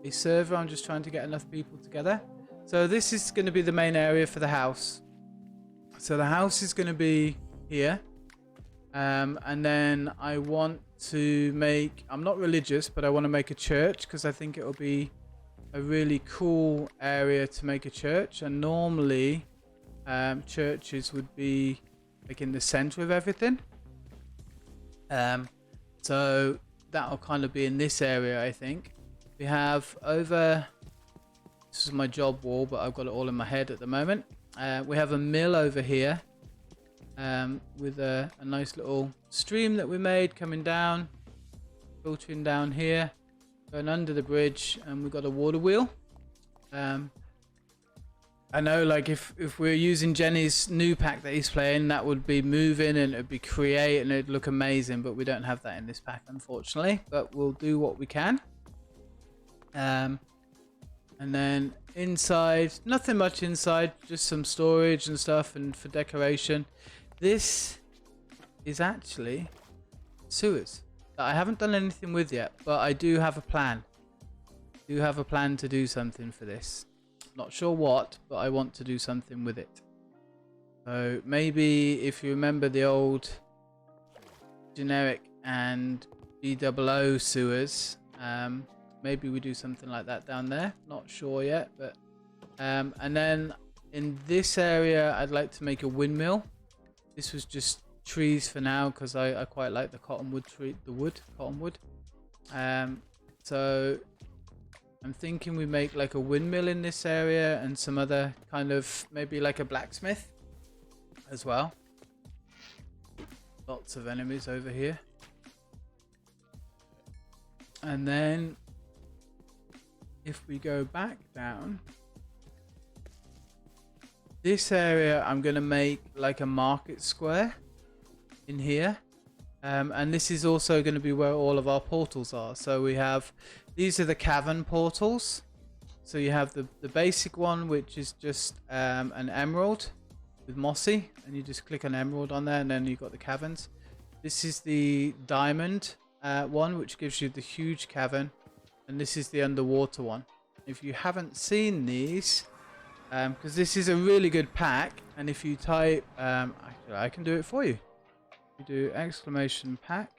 server. I'm just trying to get enough people together. So this is going to be the main area for the house. So the house is going to be here. And then I want to make, I'm not religious, but I want to make a church because I think it'll be a really cool area to make a church. And normally churches would be like in the center of everything. So that'll kind of be in this area, I think. We have over, this is my job wall, but I've got it all in my head at the moment. We have a mill over here with a nice little stream that we made coming down, filtering down here, going under the bridge, and we've got a water wheel. I know, like, if we're using Genny's new pack that he's playing, that would be moving and it'd be create and it'd look amazing, but we don't have that in this pack, unfortunately. But we'll do what we can. And then inside, nothing much inside, just some storage and stuff and for decoration. This is actually sewers that I haven't done anything with yet, but I do have a plan. To do something for this. Not sure what, but I want to do something with it. So maybe if you remember the old generic and BOO sewers, maybe we do something like that down there. Not sure yet, but and then in this area I'd like to make a windmill. This was just trees for now because I quite like the cottonwood tree, cottonwood. So I'm thinking we make like a windmill in this area and some other kind of, maybe like a blacksmith as well. Lots of enemies over here. And then if we go back down, this area I'm going to make like a market square in here. And this is also going to be where all of our portals are. So we have, these are the cavern portals. So you have the basic one, which is just an emerald with mossy, and you just click an emerald on there, and then you've got the caverns. This is the diamond one, which gives you the huge cavern, and this is the underwater one. If you haven't seen these, because this is a really good pack, and if you type, actually I can do it for you. You do !Pack.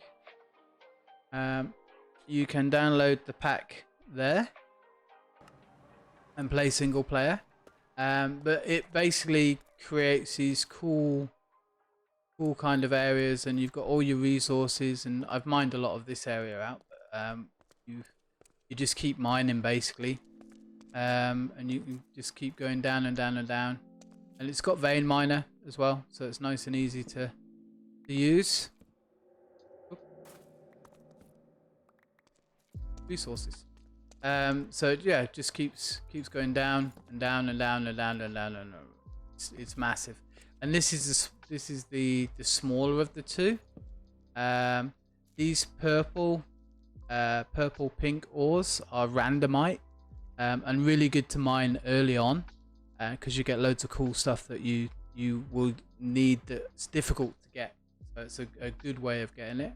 You can download the pack there and play single player. But it basically creates these cool kind of areas, and you've got all your resources. And I've mined a lot of this area out. But, you just keep mining basically, and you can just keep going down and down and down. And it's got vein miner as well, so it's nice and easy to use. Resources. So yeah, it just keeps going down and down and down and down and down and down. It's massive, and this is the smaller of the two. These purple pink ores are randomite, and really good to mine early on, because you get loads of cool stuff that you will need that's difficult to get. So it's a good way of getting it.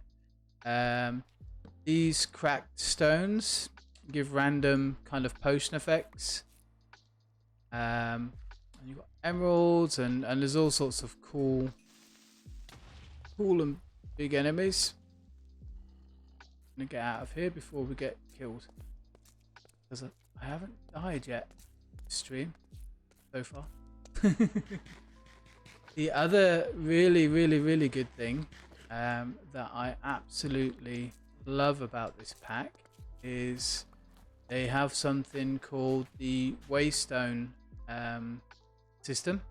These cracked stones give random kind of potion effects. And you've got emeralds and there's all sorts of cool and big enemies. I'm gonna get out of here before we get killed, because I haven't died yet stream so far. The other really good thing that I absolutely love about this pack is they have something called the Waystone system,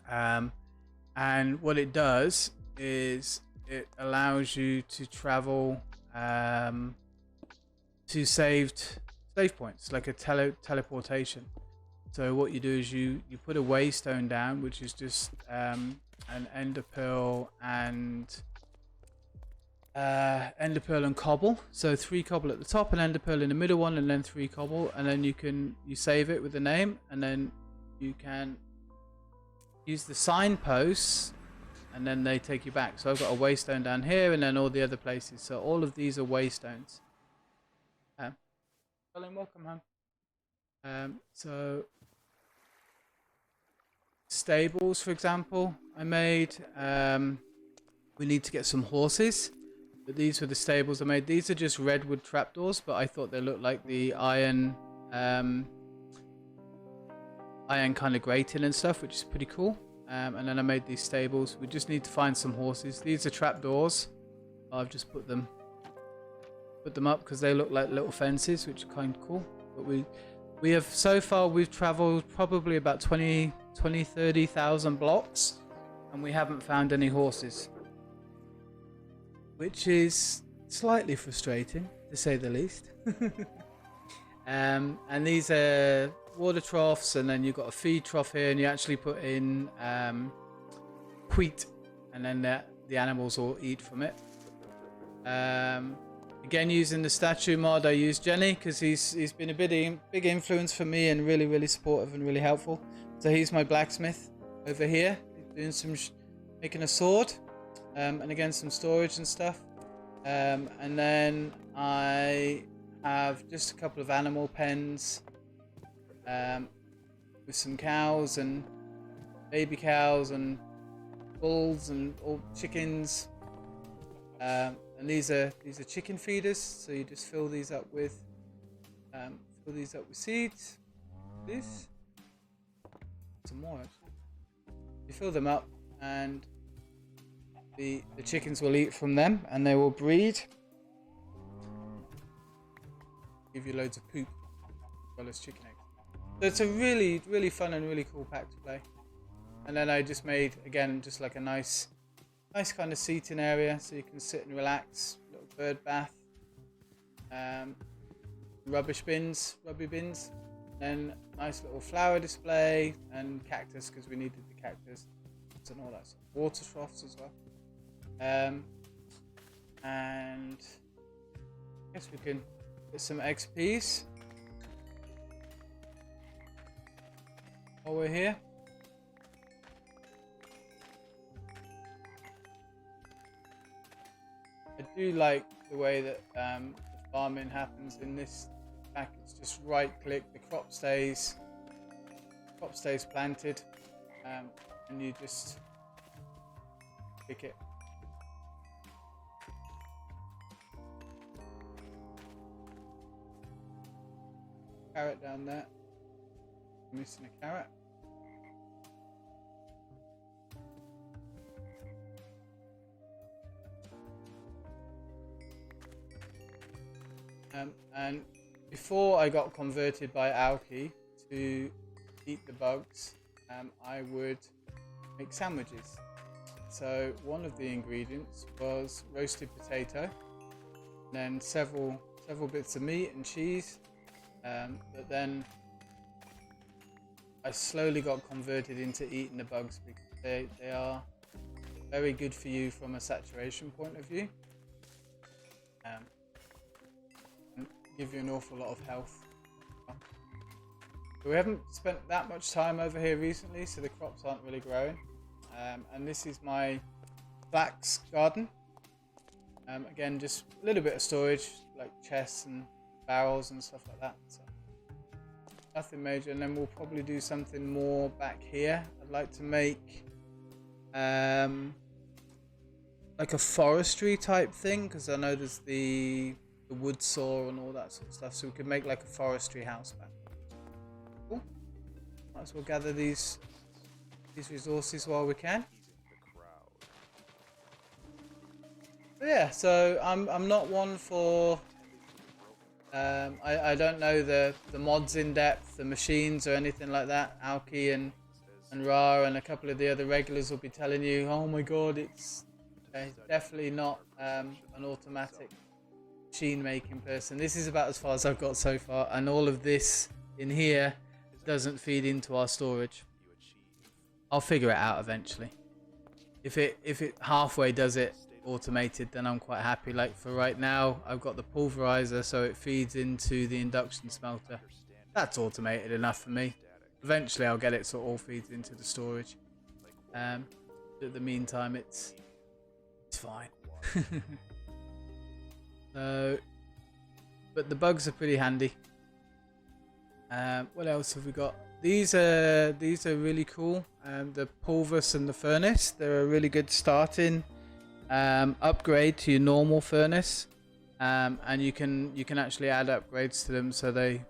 and what it does is it allows you to travel to save points, like a teleportation. So what you do is you put a Waystone down, which is just an ender pearl and cobble. So 3 cobble at the top, an ender pearl in the middle one, and then 3 cobble, and then you save it with the name, and then you can use the signposts, and then they take you back. So I've got a Waystone down here, and then all the other places. So all of these are Waystones. Colin, welcome home. So stables, for example, I made. We need to get some horses, but these were the stables I made. These are just redwood trapdoors, but I thought they looked like the iron kind of grating and stuff, which is pretty cool. And then I made these stables. We just need to find some horses. These are trapdoors. I've just put them up because they look like little fences, which are kind of cool. But we have, so far we've traveled probably about 30,000 blocks, and we haven't found any horses, which is slightly frustrating to say the least. And these are water troughs, and then you've got a feed trough here, and you actually put in wheat, and then the animals will eat from it. Again, using the statue mod, I use Genny because he's been a big influence for me, and really supportive and really helpful. So he's my blacksmith over here. He's doing making a sword, and again some storage and stuff. And then I have just a couple of animal pens, with some cows and baby cows and bulls and all chickens. And these are chicken feeders, so you just fill these up with seeds. This, some more actually. You fill them up, and the chickens will eat from them, and they will breed. Give you loads of poop, as well as chicken eggs. So it's a really fun and really cool pack to play. And then I just made, again, just like a nice kind of seating area, so you can sit and relax. Little bird bath, rubby bins, then nice little flower display and cactus, because we needed the cactus and all that. Water troughs as well. And I guess we can get some XPs while we're here. I do like the way that the farming happens in this pack. It's just right click, the crop stays planted, and you just pick it. Carrot down there. I'm missing a carrot. And before I got converted by Alki to eat the bugs, I would make sandwiches. So one of the ingredients was roasted potato, and then several bits of meat and cheese, But then I slowly got converted into eating the bugs because they are very good for you from a saturation point of view. And give you an awful lot of health. We haven't spent that much time over here recently, so the crops aren't really growing. And this is my flax garden. Again, just a little bit of storage, like chests and barrels and stuff like that. So nothing major. And then we'll probably do something more back here. I'd like to make like a forestry type thing, because I know there's the wood saw and all that sort of stuff. So we could make like a forestry house back. Cool. Might as well gather these resources while we can. But yeah, so I'm not one for I don't know the mods in depth, the machines or anything like that. Alki and Ra and a couple of the other regulars will be telling you, oh my god, it's definitely not an automatic machine making person. This is about as far as I've got so far, and all of this in here doesn't feed into our storage. I'll figure it out eventually. If it halfway does it automated, then I'm quite happy. Like for right now, I've got the pulverizer, so it feeds into the induction smelter. That's automated enough for me. Eventually I'll get it so it all feeds into the storage. At the meantime, it's fine. But the bugs are pretty handy. What else have we got? These are really cool. The pulvers and the furnace, they're a really good starting upgrade to your normal furnace, and you can actually add upgrades to them, so they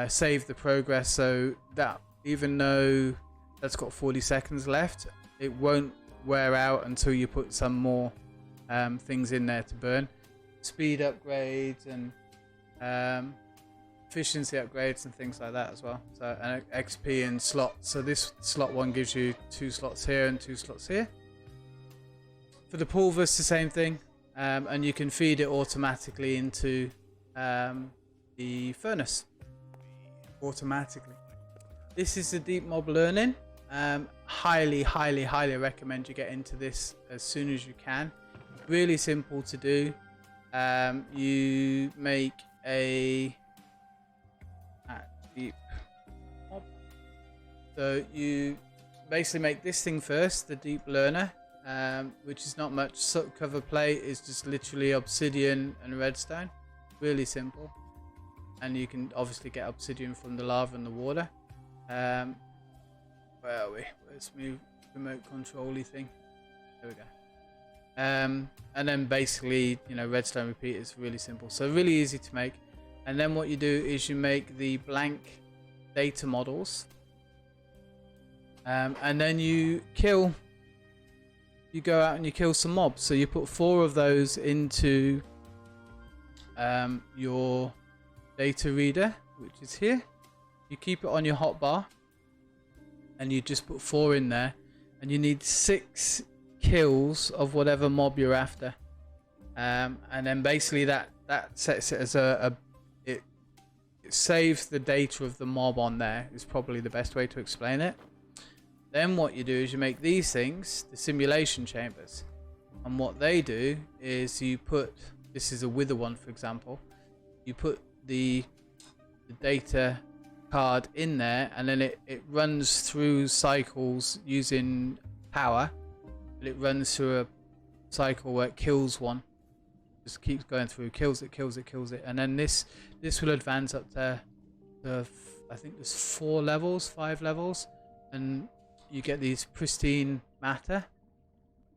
save the progress, so that even though that's got 40 seconds left, it won't wear out until you put some more things in there to burn. Speed upgrades and efficiency upgrades and things like that as well. So and XP and slots. So this slot one gives you 2 slots here and 2 slots here. For the pulvers, the same thing, and you can feed it automatically into the furnace automatically. This is the deep mob learning. Highly recommend you get into this as soon as you can. Really simple to do. You make a deep mob. So you basically make this thing first, the deep learner. Which is not much. Soot cover plate is just literally obsidian and redstone. Really simple. And you can obviously get obsidian from the lava and the water. Where are we? Let's move remote control-y thing. There we go. And then basically, redstone repeat is really simple. So really easy to make. And then what you do is you make the blank data models. And then you go out and you kill some mobs. So you put 4 of those into your data reader, which is here. You keep it on your hotbar, and you just put 4 in there, and you need 6 kills of whatever mob you're after. And then basically that sets it as it saves the data of the mob on there, is probably the best way to explain it. Then what you do is you make these things, the simulation chambers. And what they do is you put, this is a wither one for example, you put the data card in there, and then it runs through cycles using power. But it runs through a cycle where it kills one. Just keeps going through, kills it. And then this will advance up to I think there's 5 levels. And you get these pristine matter,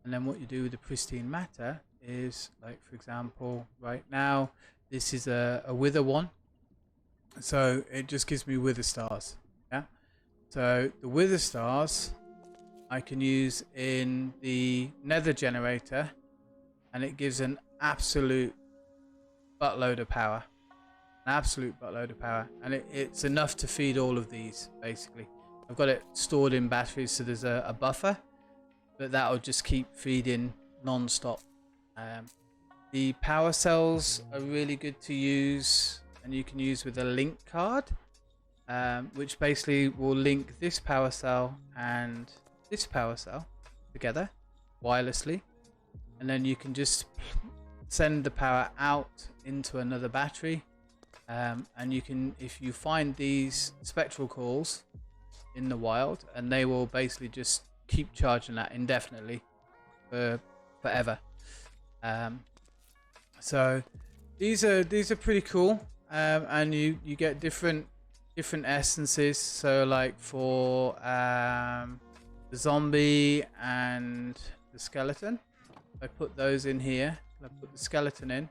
and then what you do with the pristine matter is, like for example, right now this is a wither one, so it just gives me wither stars. Yeah, so the wither stars I can use in the nether generator, and it gives an absolute buttload of power, and it's enough to feed all of these basically. I've got it stored in batteries, so there's a buffer, but that'll just keep feeding non-stop. The power cells are really good to use and you can use with a link card, which basically will link this power cell and this power cell together wirelessly, and then you can just send the power out into another battery, and you can, if you find these spectral calls in the wild, and they will basically just keep charging that indefinitely for forever. So these are pretty cool, and you get different essences. So like for the zombie and the skeleton, I put those in here. I put the skeleton in.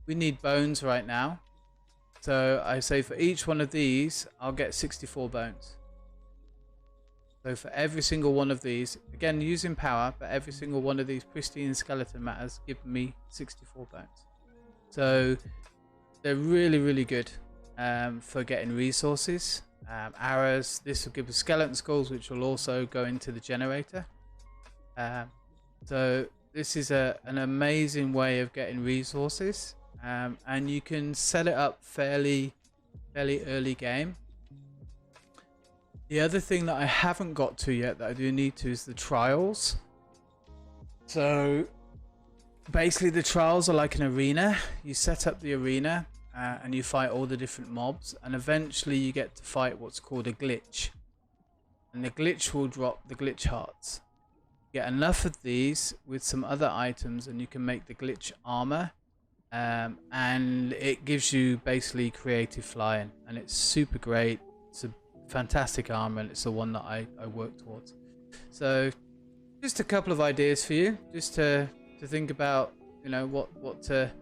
We need bones right now, so I say for each one of these I'll get 64 bones. So for every single one of these, again using power, but every single one of these pristine skeleton matters given me 64 bones. So they're really good for getting resources. Arrows, this will give us skeleton skulls, which will also go into the generator. So this is an amazing way of getting resources, and you can set it up fairly early game. The other thing that I haven't got to yet that I do need to is the trials. So basically the trials are like an arena. You set up the arena and you fight all the different mobs, and eventually you get to fight what's called a glitch, and the glitch will drop the glitch hearts. Get enough of these with some other items and you can make the glitch armor, and it gives you basically creative flying, and it's super great. It's a fantastic armor, and it's the one that I work towards. So just a couple of ideas for you, just to think about, you know, what to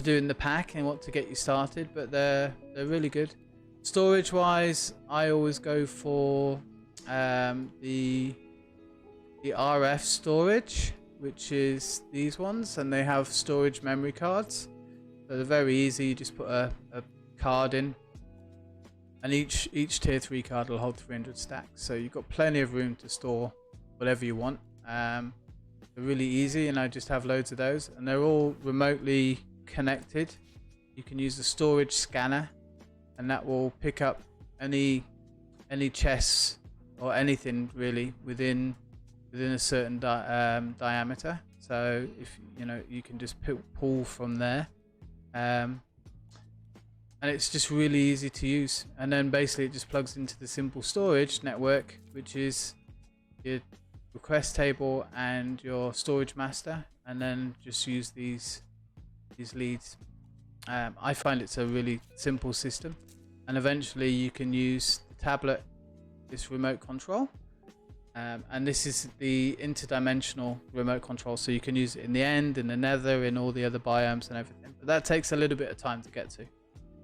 do in the pack and what to get you started. But they're really good. Storage wise, I always go for the RF storage, which is these ones, and they have storage memory cards, so they're very easy. You just put a card in, and each tier 3 card will hold 300 stacks, so you've got plenty of room to store whatever you want. They're really easy, and I just have loads of those, and they're all remotely connected. You can use the storage scanner, and that will pick up any chests or anything really within a certain diameter. So if you know, you can just pull from there, and it's just really easy to use. And then basically it just plugs into the simple storage network, which is your request table and your storage master, and then just use these leads. I find it's a really simple system, and eventually you can use the tablet, this remote control, and this is the interdimensional remote control, so you can use it in the end, in the nether, in all the other biomes and everything. But that takes a little bit of time to get to,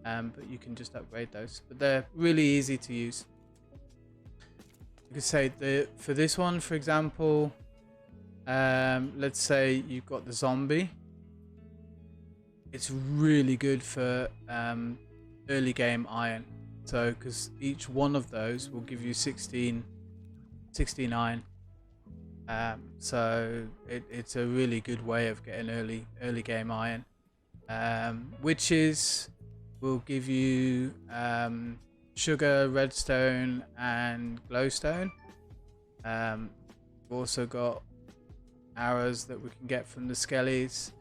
but you can just upgrade those. But they're really easy to use. You could say for this one, for example, let's say you've got the zombie. It's really good for early game iron. So because each one of those will give you 16 iron. So it's a really good way of getting early game iron. Witches will give you sugar, redstone, and glowstone. We've also got arrows that we can get from the skellies.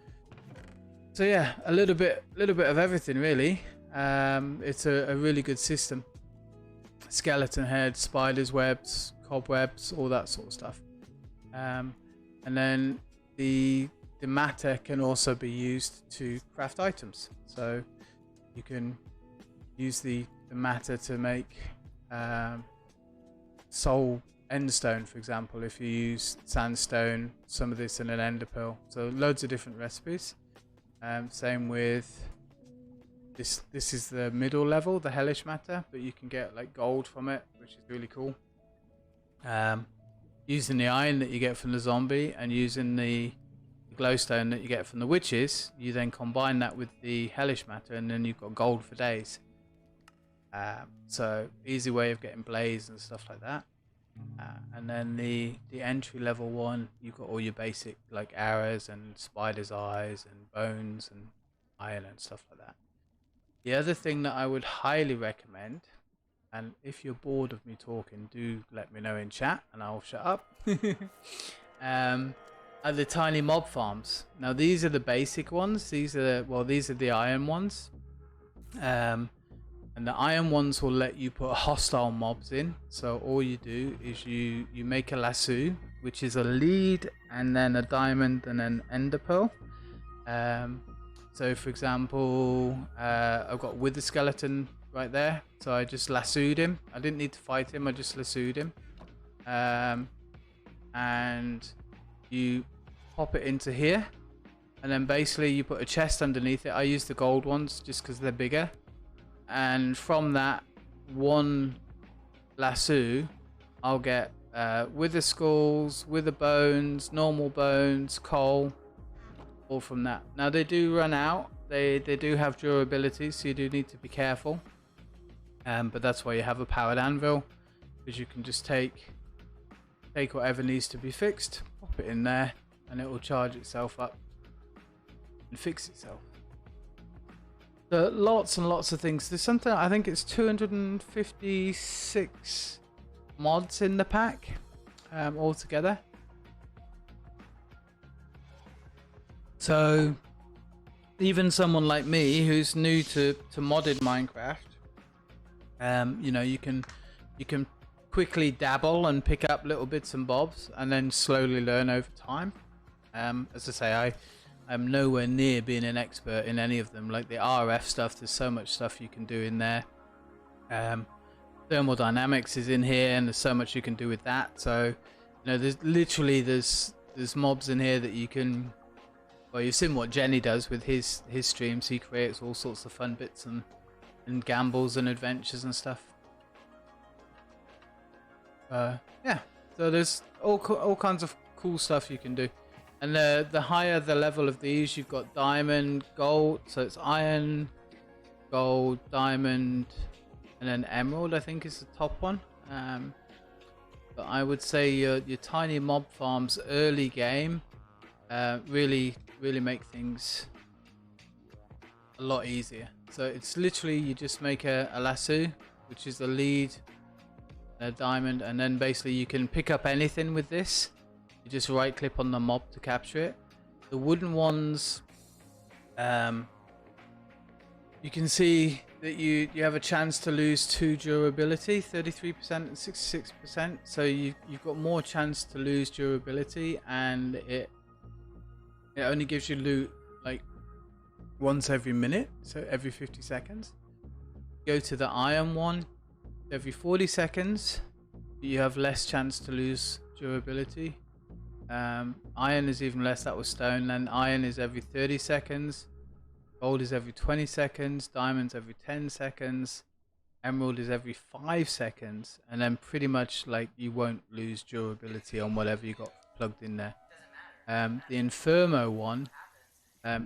So yeah, a little bit of everything really. It's a really good system. Skeleton heads, spiders webs, cobwebs, all that sort of stuff. And then the matter can also be used to craft items. So you can use the matter to make soul endstone, for example, if you use sandstone, some of this in an ender pearl. So loads of different recipes. Same with this is the middle level, the hellish matter, but you can get like gold from it, which is really cool. Using the iron that you get from the zombie and using the glowstone that you get from the witches, you then combine that with the hellish matter, and then you've got gold for days. So easy way of getting blaze and stuff like that. And then the entry level one, you've got all your basic like arrows and spider's eyes and bones and iron and stuff like that. The other thing that I would highly recommend, and if you're bored of me talking, do let me know in chat and I'll shut up. Are the tiny mob farms. Now these are the basic ones. These are the iron ones. And the iron ones will let you put hostile mobs in. So all you do is you make a lasso, which is a lead and then a diamond and an ender pearl. So for example, I've got Wither Skeleton right there. So I just lassoed him. I didn't need to fight him. I just lassoed him. And you pop it into here. And then basically you put a chest underneath it. I use the gold ones just because they're bigger. And from that one lasso, I'll get wither skulls, wither bones, normal bones, coal, all from that. Now they do run out. They do have durability, so you do need to be careful. But that's why you have a powered anvil, because you can just take whatever needs to be fixed, pop it in there, and it will charge itself up and fix itself. So lots and lots of things. There's something, I think it's 256 mods in the pack altogether. So even someone like me who's new to modded Minecraft, you know, you can quickly dabble and pick up little bits and bobs and then slowly learn over time. As I say, I'm nowhere near being an expert in any of them. Like the RF stuff, there's so much stuff you can do in there. Thermodynamics is in here, and there's so much you can do with that. So, you know, there's mobs in here that you can. Well, you've seen what Genny does with his streams. He creates all sorts of fun bits and gambles and adventures and stuff. Yeah. So there's all kinds of cool stuff you can do. And the higher the level of these, you've got diamond, gold, so it's iron, gold, diamond, and then emerald, I think is the top one. But I would say your tiny mob farms early game really make things a lot easier. So it's literally, you just make a lasso, which is the lead, a diamond, and then basically you can pick up anything with this. You just right click on the mob to capture it. The wooden ones, you can see that you have a chance to lose 2 durability, 33% and 66%. So you've got more chance to lose durability, and it only gives you loot like once every minute, so every 50 seconds. Go to the iron one, every 40 seconds you have less chance to lose durability. Iron is even less, that was stone. Then iron is every 30 seconds, gold is every 20 seconds, diamonds every 10 seconds, emerald is every 5 seconds, and then pretty much like you won't lose durability on whatever you got plugged in there. The Inferno one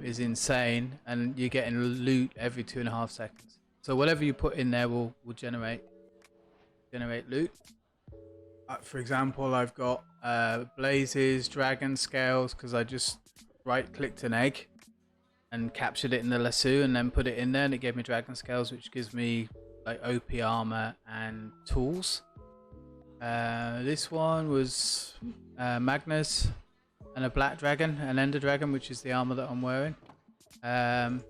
is insane, and you're getting loot every 2.5 seconds. So whatever you put in there will generate loot. For example, I've got blazes, dragon scales, because I just right clicked an egg and captured it in the lasso and then put it in there, and it gave me dragon scales, which gives me like OP armor and tools. This one was Magnus and a black dragon, an ender dragon, which is the armor that I'm wearing. Pied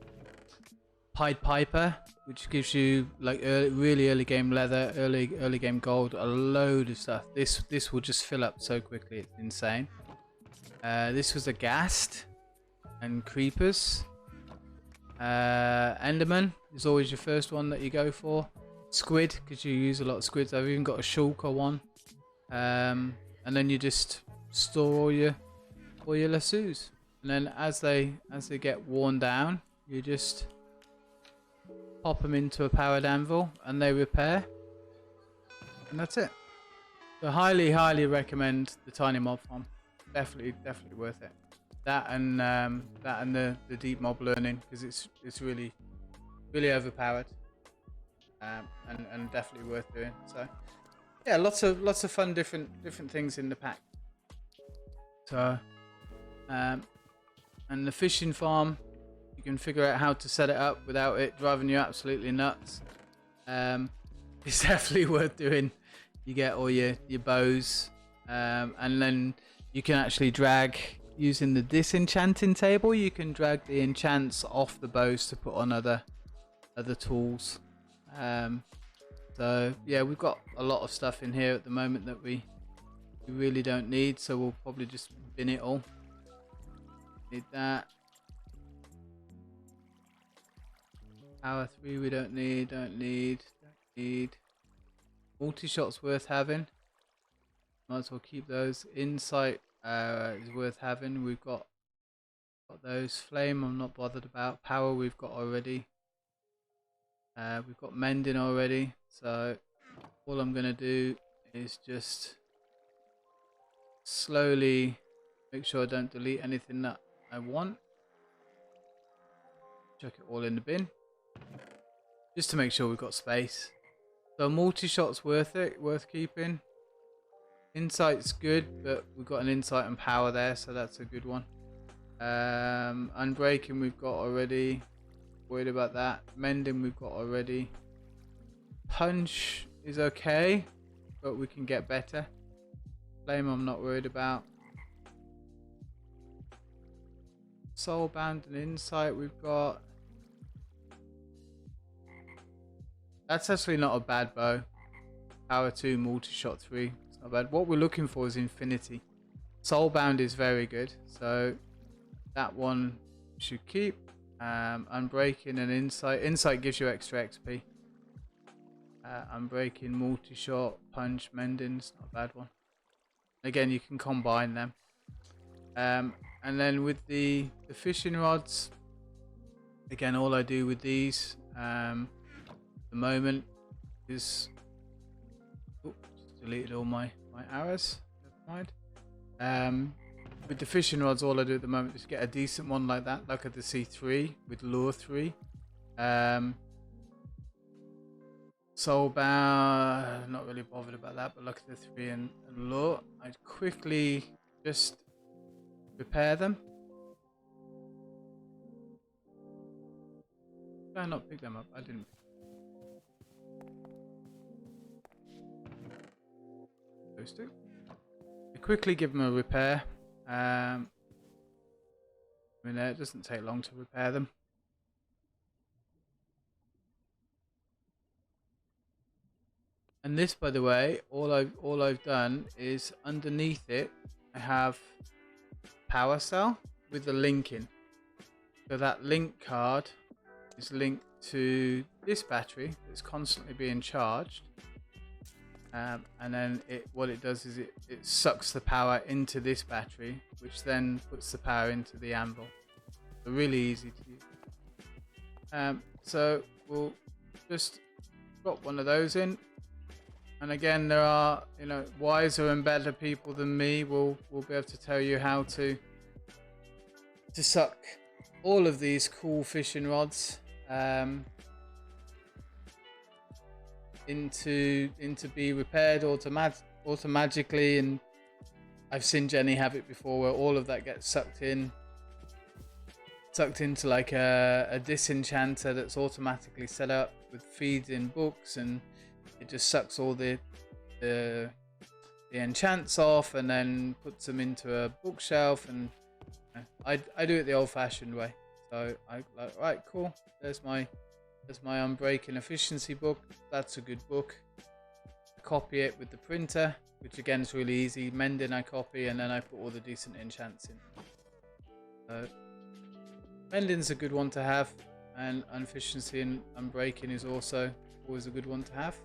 Piper, which gives you like really early game leather, early game gold, a load of stuff. This will just fill up so quickly, it's insane. This was a ghast and creepers. Enderman is always your first one that you go for. Squid, because you use a lot of squids. I've even got a shulker one. And then you just store all your lassos, and then as they get worn down, you just pop them into a powered anvil and they repair, and that's it. So highly recommend the tiny mob farm. Definitely worth it. That and the deep mob learning, because it's really overpowered, and definitely worth doing. So yeah, lots of fun different things in the pack. So and the fishing farm, can figure out how to set it up without it driving you absolutely nuts, it's definitely worth doing. You get all your bows, and then you can actually drag, using the disenchanting table, you can drag the enchants off the bows to put on other tools. So yeah, we've got a lot of stuff in here at the moment that we really don't need, so we'll probably just bin it all. Need that. Power 3 we don't need. Multi-shot's worth having. Might as well keep those. Insight is worth having. We've got those. Flame I'm not bothered about. Power we've got already. We've got mending already. So all I'm going to do is just slowly make sure I don't delete anything that I want. Chuck it all in the bin. Just to make sure we've got space. So multi-shot's worth it, worth keeping. Insight's good, but we've got an insight and power there, so that's a good one. Unbreaking we've got already. Worried about that. Mending we've got already. Punch is okay, but we can get better. Flame I'm not worried about. Soulbound and insight we've got. That's actually not a bad bow. Power 2, multi-shot 3. It's not bad. What we're looking for is infinity. Soulbound is very good, so that one should keep. Unbreaking and insight. Insight gives you extra XP. Unbreaking, multi-shot, punch, mending. It's not a bad one. Again, you can combine them. And then with the fishing rods, again, all I do with these the moment is just deleted all my arrows. Never mind. With the fishing rods, all I do at the moment is get a decent one like that, like at the C3 with lure 3. Soulbound, not really bothered about that, but look at the 3 and lure. I'd quickly just repair them. Did I not pick them up? I didn't. Those two. I quickly give them a repair. I mean, it doesn't take long to repair them. And this, by the way, all I've done is underneath it, I have power cell with the link in. So that link card is linked to this battery that's constantly being charged. And then what it does is it sucks the power into this battery, which then puts the power into the anvil. So really easy to use. So we'll just drop one of those in. And again, there are, you know, wiser and better people than me will be able to tell you how to suck all of these cool fishing rods into be repaired automatically. And I've seen Genny have it before, where all of that gets sucked into like a disenchanter that's automatically set up with feeds in books, and it just sucks all the enchants off and then puts them into a bookshelf. And I do it the old-fashioned way. So I like, right, cool. There's my Unbreaking efficiency book. That's a good book. I copy it with the printer, which again is really easy. Mending I copy, and then I put all the decent enchants in. So mending's a good one to have, and efficiency and Unbreaking is also always a good one to have.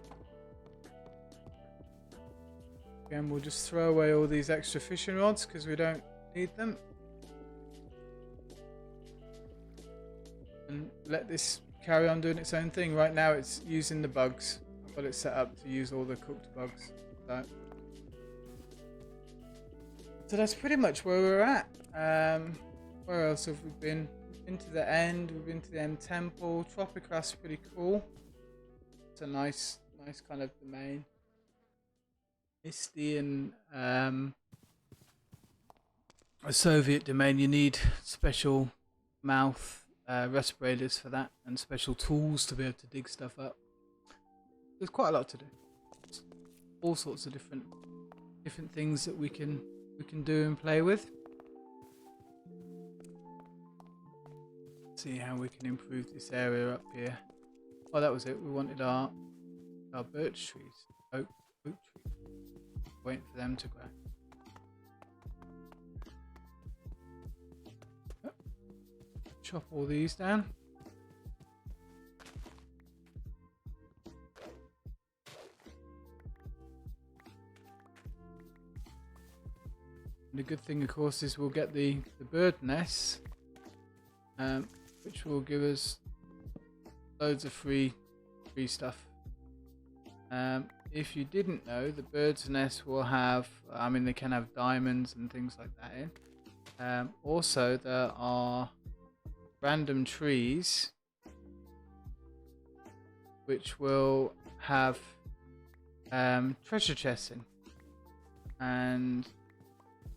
Again, we'll just throw away all these extra fishing rods because we don't need them. And let this carry on doing its own thing. Right now it's using the bugs. I've got it set up to use all the cooked bugs. So that's pretty much where we're at. Where else have we been? We've been to the end. We've been to the end temple. Tropicraft's pretty cool. It's a nice kind of domain. Misty and a Soviet domain. You need special mouth respirators for that, and special tools to be able to dig stuff up. There's quite a lot to do. All sorts of different things that we can do and play with. See how we can improve this area up here. Oh, that was it. We wanted our birch trees, oak trees. Waiting for them to grow. Oh. Chop all these down. And the good thing, of course, is we'll get the bird nests, which will give us loads of free stuff. If you didn't know, the bird's nest will have, I mean, they can have diamonds and things like that in. Also, there are random trees which will have treasure chests in, and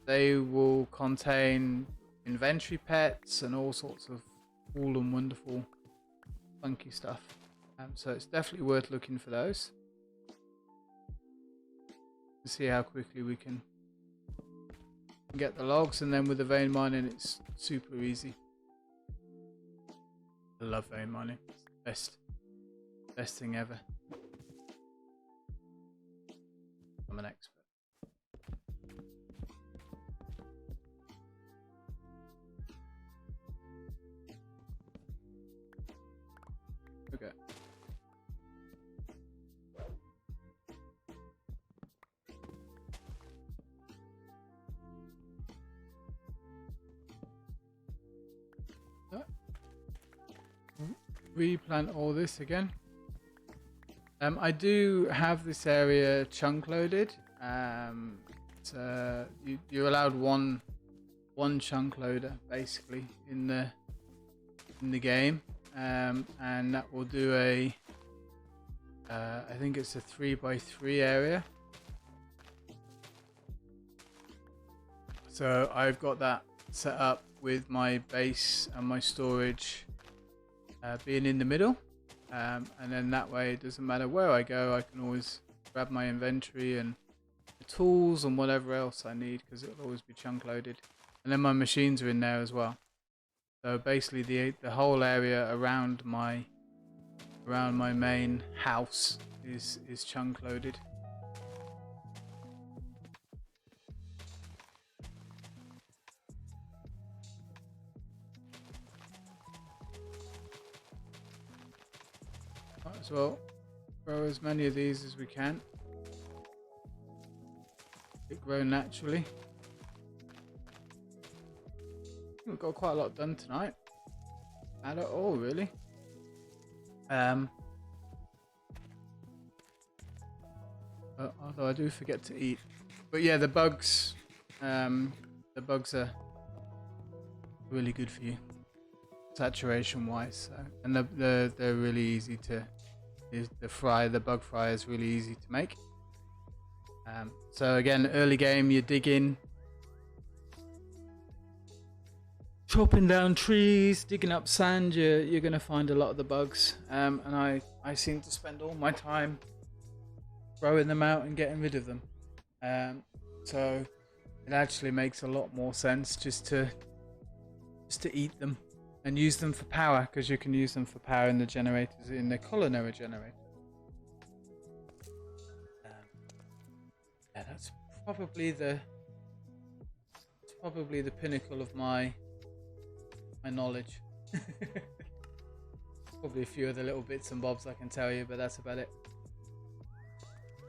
they will contain inventory pets and all sorts of cool and wonderful funky stuff. So it's definitely worth looking for those. See how quickly we can get the logs, and then with the vein mining it's super easy. I love vein mining. It's the best thing ever. I'm an expert. Okay. Replant all this again. I do have this area chunk loaded. You're allowed one chunk loader basically in the game, and that will do a I think it's a 3x3 area. So I've got that set up with my base and my storage being in the middle, and then that way it doesn't matter where I go, I can always grab my inventory and the tools and whatever else I need, because it'll always be chunk loaded. And then my machines are in there as well. So basically the whole area around my main house is chunk loaded. Might as well grow as many of these as we can. It grow naturally. We've got quite a lot done tonight. Not at all, really. Although I do forget to eat. But yeah, the bugs are really good for you, saturation wise. So, and they're really easy to. The bug fry is really easy to make. So again, early game, you dig in, chopping down trees, digging up sand. You're gonna find a lot of the bugs, and I seem to spend all my time throwing them out and getting rid of them. So it actually makes a lot more sense just to eat them and use them for power, because you can use them for power in the generators, in the culinary generator. Yeah, that's probably the pinnacle of my knowledge. Probably a few other little bits and bobs I can tell you, but that's about it.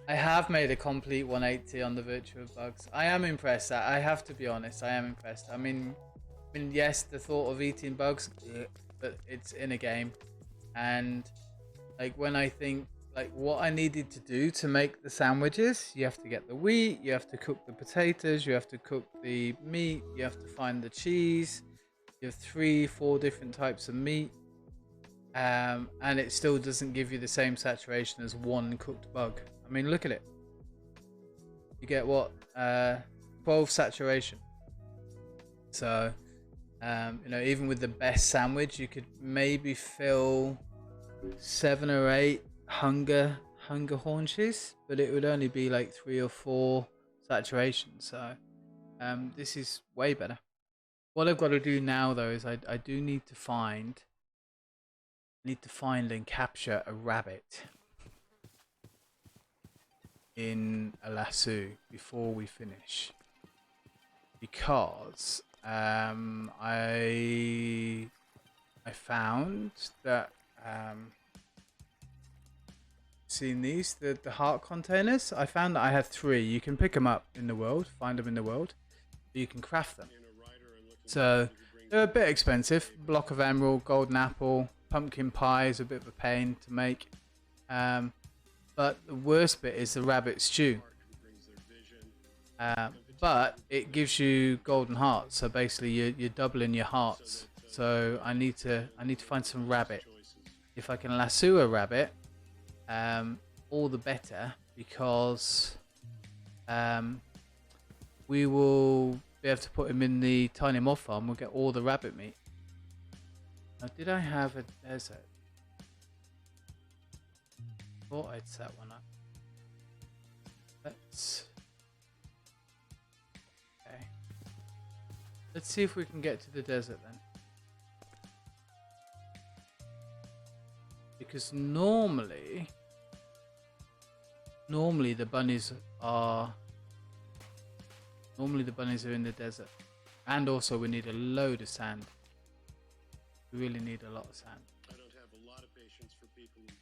I have made a complete 180 on the virtue of bugs. I am impressed. I have to be honest. I am impressed. I mean, yes, the thought of eating bugs, but it's in a game, and like when I think like what I needed to do to make the sandwiches, you have to get the wheat, you have to cook the potatoes, you have to cook the meat, you have to find the cheese, you have 3-4 different types of meat, and it still doesn't give you the same saturation as one cooked bug. I mean, look at it. You get what, 12 saturation. So You know, even with the best sandwich, you could maybe fill 7 or 8 hunger haunches, but it would only be like 3 or 4 saturation. So this is way better. What I've got to do now though is I do need to find and capture a rabbit in a lasso before we finish, because I found that seen these the heart containers. I found that I have 3. You can pick them up in the world, find them in the world, but you can craft them. So they're a bit expensive. Block of emerald, golden apple, pumpkin pie is a bit of a pain to make. But the worst bit is the rabbit stew. But it gives you golden hearts, so basically you're doubling your hearts. So I need to find some rabbit. If I can lasso a rabbit, all the better, because we will be able to put him in the tiny mob farm. We'll get all the rabbit meat. Now, did I have a desert? Thought I'd set one up. Let's see if we can get to the desert then. Because normally the bunnies are in the desert. And also we need a load of sand. We really need a lot of sand. I don't have a lot of patience for people who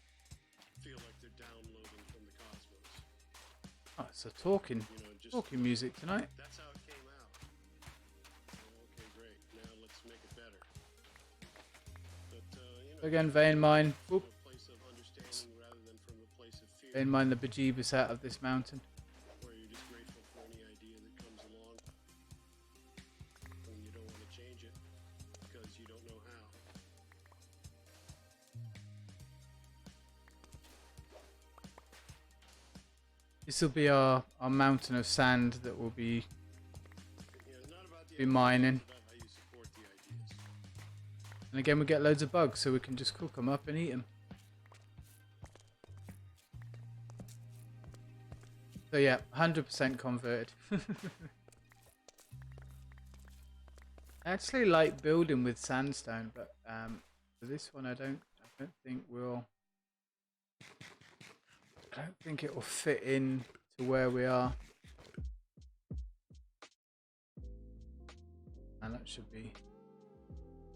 feel like they're downloading from the cosmos. Oh, it's a talking music tonight. That's how it came out. Okay, great. Now let's make it better. But Again, vein mine. Whoop. From a place of understanding rather than from a place of fear. Vein mine the bejeebus out of this mountain. Where you're just grateful for any idea that comes along. And you don't want to change it because you don't know how. This will be our mountain of sand that we'll be mining. And again, we get loads of bugs, so we can just cook them up and eat them. So yeah, 100% converted. I actually like building with sandstone, but for this one, I don't think it will fit in to where we are. And that should be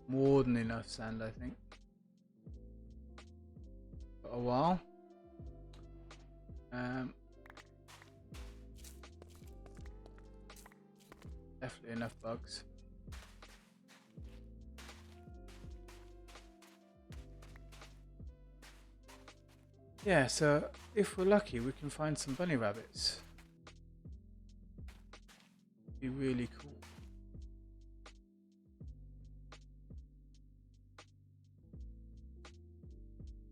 more than enough sand, I think. For a while. Definitely enough bugs. Yeah, so if we're lucky, we can find some bunny rabbits. Be really cool.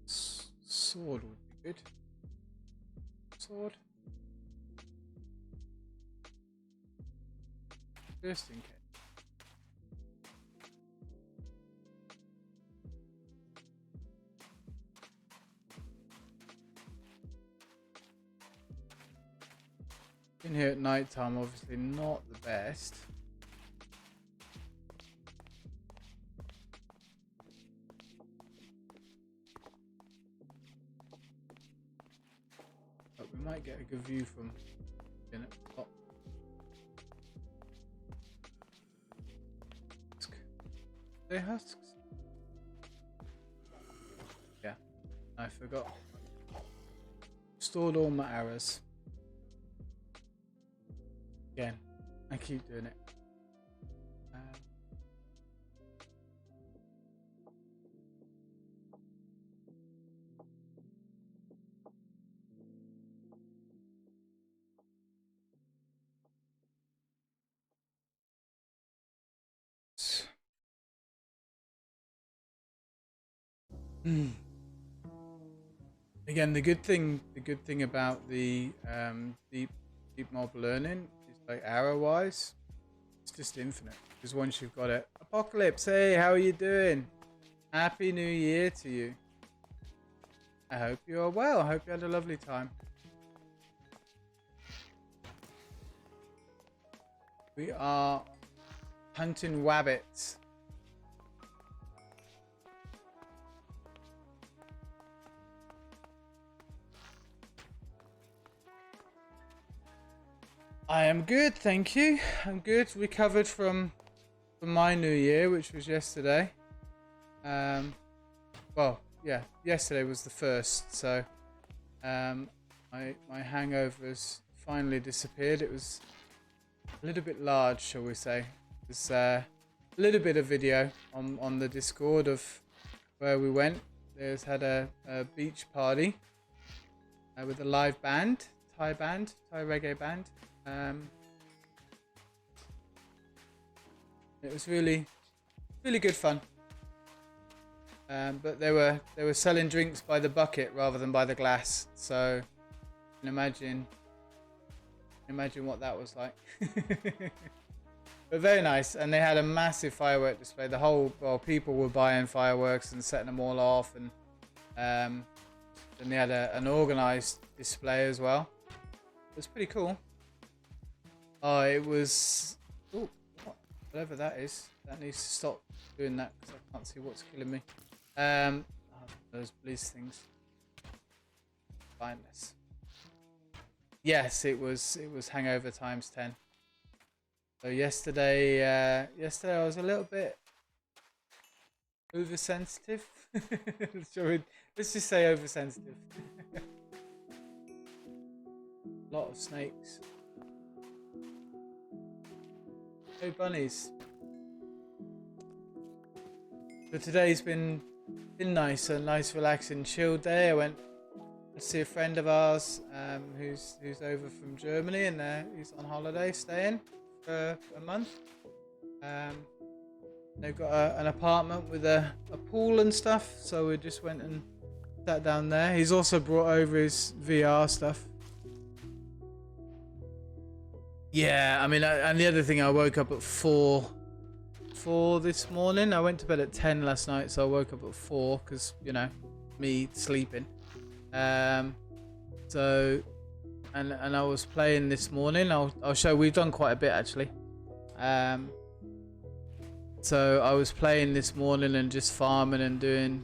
Sword would be good. Sword. Just in case. In here at night time, obviously not the best. But we might get a good view from in at the top. They husks? Yeah, I forgot. Stored all my arrows. Again, I keep doing it. Again, the good thing about the deep mob learning is, like, arrow wise, It's just infinite. Because once you've got it. Apocalypse, hey, how are you doing? Happy New Year to you. I hope you are well. I hope you had a lovely time. We are hunting wabbits. I am good, thank you. I'm good. Recovered from my New Year, which was yesterday. Well, yeah, yesterday was the first, so my hangovers finally disappeared. It was a little bit large, shall we say. There's a little bit of video on the Discord of where we went. There's had a beach party with a live band, Thai reggae band. It was really good fun. But they were selling drinks by the bucket rather than by the glass, so you can imagine what that was like. But very nice, and they had a massive firework display. People were buying fireworks and setting them all off, and then they had an organized display as well. It was pretty cool. Oh, it was. Oh, whatever that is, that needs to stop doing that because I can't see what's killing me. Those police things. Find this. Yes, it was hangover times 10. So yesterday I was a little bit oversensitive. Let's just say oversensitive. A lot of snakes. Hey bunnies. So today's been nice, a nice relaxing chill day. I went to see a friend of ours who's over from Germany, and he's on holiday staying for a month. They've got an apartment with a pool and stuff, so we just went and sat down there. He's also brought over his VR stuff. Yeah, I mean, and the other thing, I woke up at 4 this morning. I went to bed at 10 last night, so I woke up at 4 because, you know, me sleeping. So, and I was playing this morning. I'll show. We've done quite a bit actually. So I was playing this morning and just farming and doing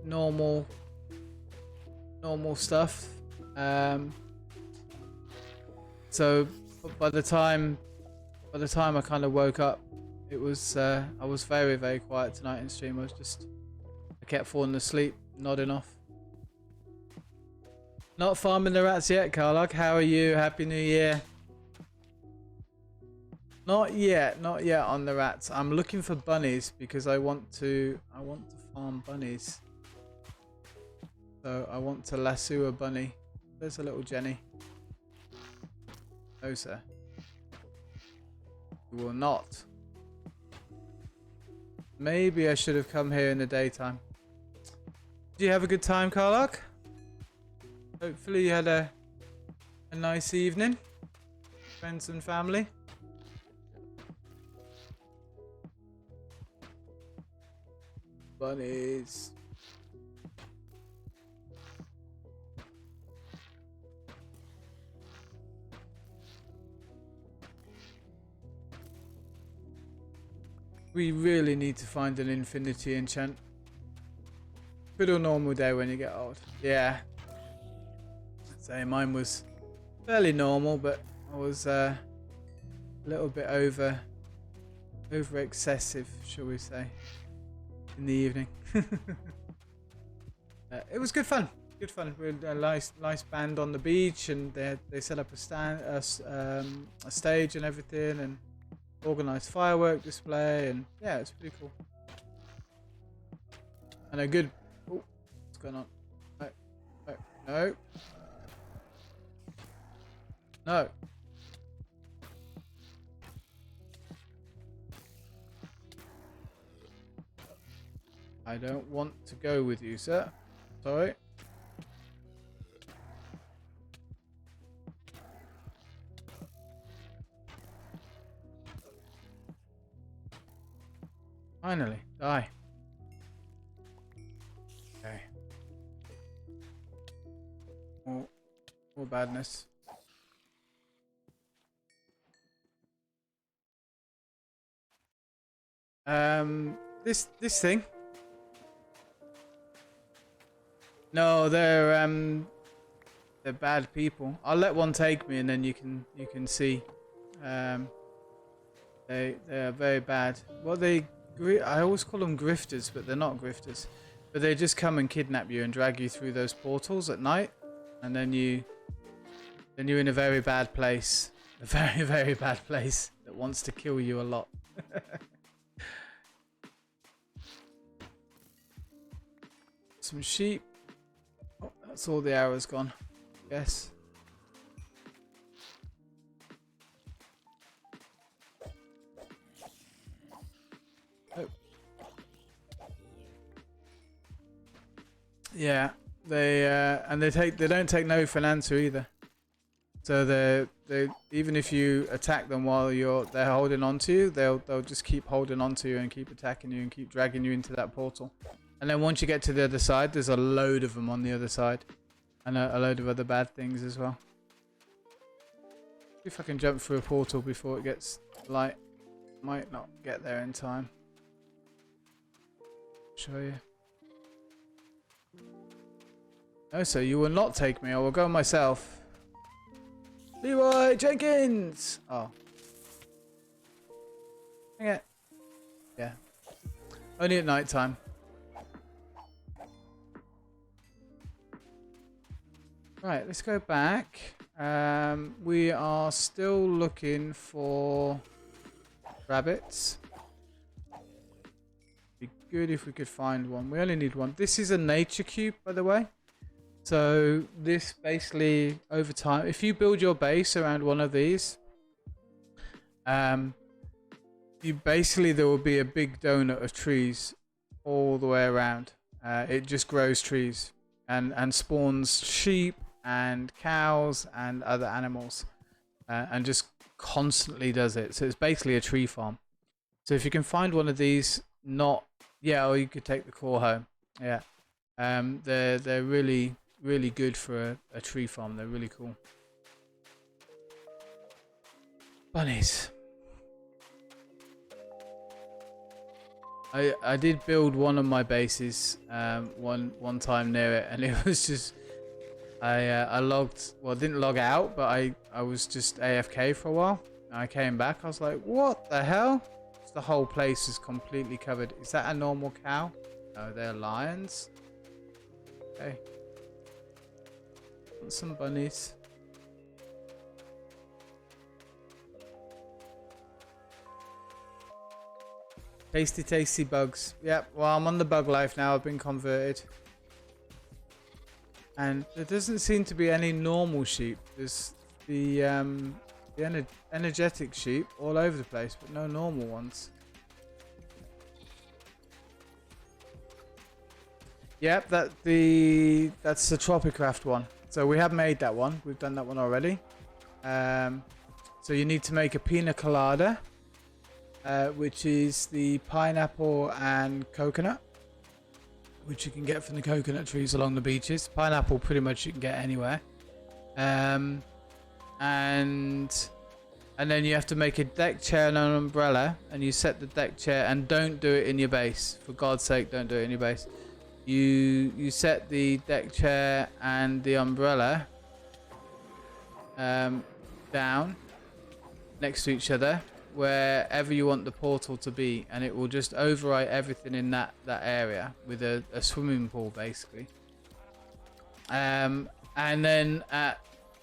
normal stuff. So by the time I kind of woke up, it was I was very quiet tonight in stream. I kept falling asleep, nodding off. Not farming the rats yet, Carlock. How are you? Happy New Year. Not yet on the rats. I'm looking for bunnies because I want to farm bunnies. So I want to lasso a bunny. There's a little Genny. No, sir. You will not. Maybe I should have come here in the daytime. Did you have a good time, Carlock? Hopefully you had a nice evening. Friends and family. Bunnies. We really need to find an infinity enchant. Good or normal day when you get old. Yeah. I'd say mine was fairly normal, but I was a little bit over excessive, shall we say, in the evening. It was good fun. Good fun. We had a nice band on the beach, and they set up a stage and everything, and organised firework display, and yeah, it's pretty cool. And a good. Oh, what's going on? No. No. I don't want to go with you, sir. Sorry. Finally, die. Okay. More badness. This thing. No, they're bad people. I'll let one take me, and then you can see. They are very bad. Well, I always call them grifters, but they're not grifters. But they just come and kidnap you and drag you through those portals at night, and then you're in a very bad place, a very very bad place that wants to kill you a lot. Some sheep. Oh, that's all the arrows gone. Yes. Oh. Yeah, they don't take no for an answer either. So they even if you attack them while they're holding on to you, they'll just keep holding on to you and keep attacking you and keep dragging you into that portal. And then once you get to the other side, there's a load of them on the other side. And a load of other bad things as well. See if I can jump through a portal before it gets light. Might not get there in time. Show you. Oh, so you will not take me. I will go myself. Leroy Jenkins! Oh. Dang it. Yeah. Only at night time. Right, let's go back. We are still looking for rabbits. Be good if we could find one. We only need one. This is a nature cube, by the way. So this basically, over time, if you build your base around one of these, there will be a big donut of trees all the way around. It just grows trees and spawns sheep and cows and other animals, and just constantly does it. So it's basically a tree farm. So if you can find one of these, or you could take the core home. Yeah, they're really good for a tree farm. They're really cool. Bunnies. I did build one of my bases one time near it, and it was just I logged, well, I didn't log out, but I was just AFK for a while. And I came back, I was like, what the hell? The whole place is completely covered. Is that a normal cow? No, they're lions. Okay. Want some bunnies. Tasty bugs. Yep, well, I'm on the bug life now. I've been converted. And there doesn't seem to be any normal sheep. There's the energetic sheep all over the place, but no normal ones. Yep, that's the Tropicraft one. So we have made that one. We've done that one already. So you need to make a pina colada, which is the pineapple and coconut, which you can get from the coconut trees along the beaches. Pineapple pretty much you can get anywhere. And then you have to make a deck chair and an umbrella, and you set the deck chair, and don't do it in your base. For God's sake, don't do it in your base. You set the deck chair and the umbrella down next to each other, wherever you want the portal to be, and it will just overwrite everything in that area with a swimming pool, basically. And then at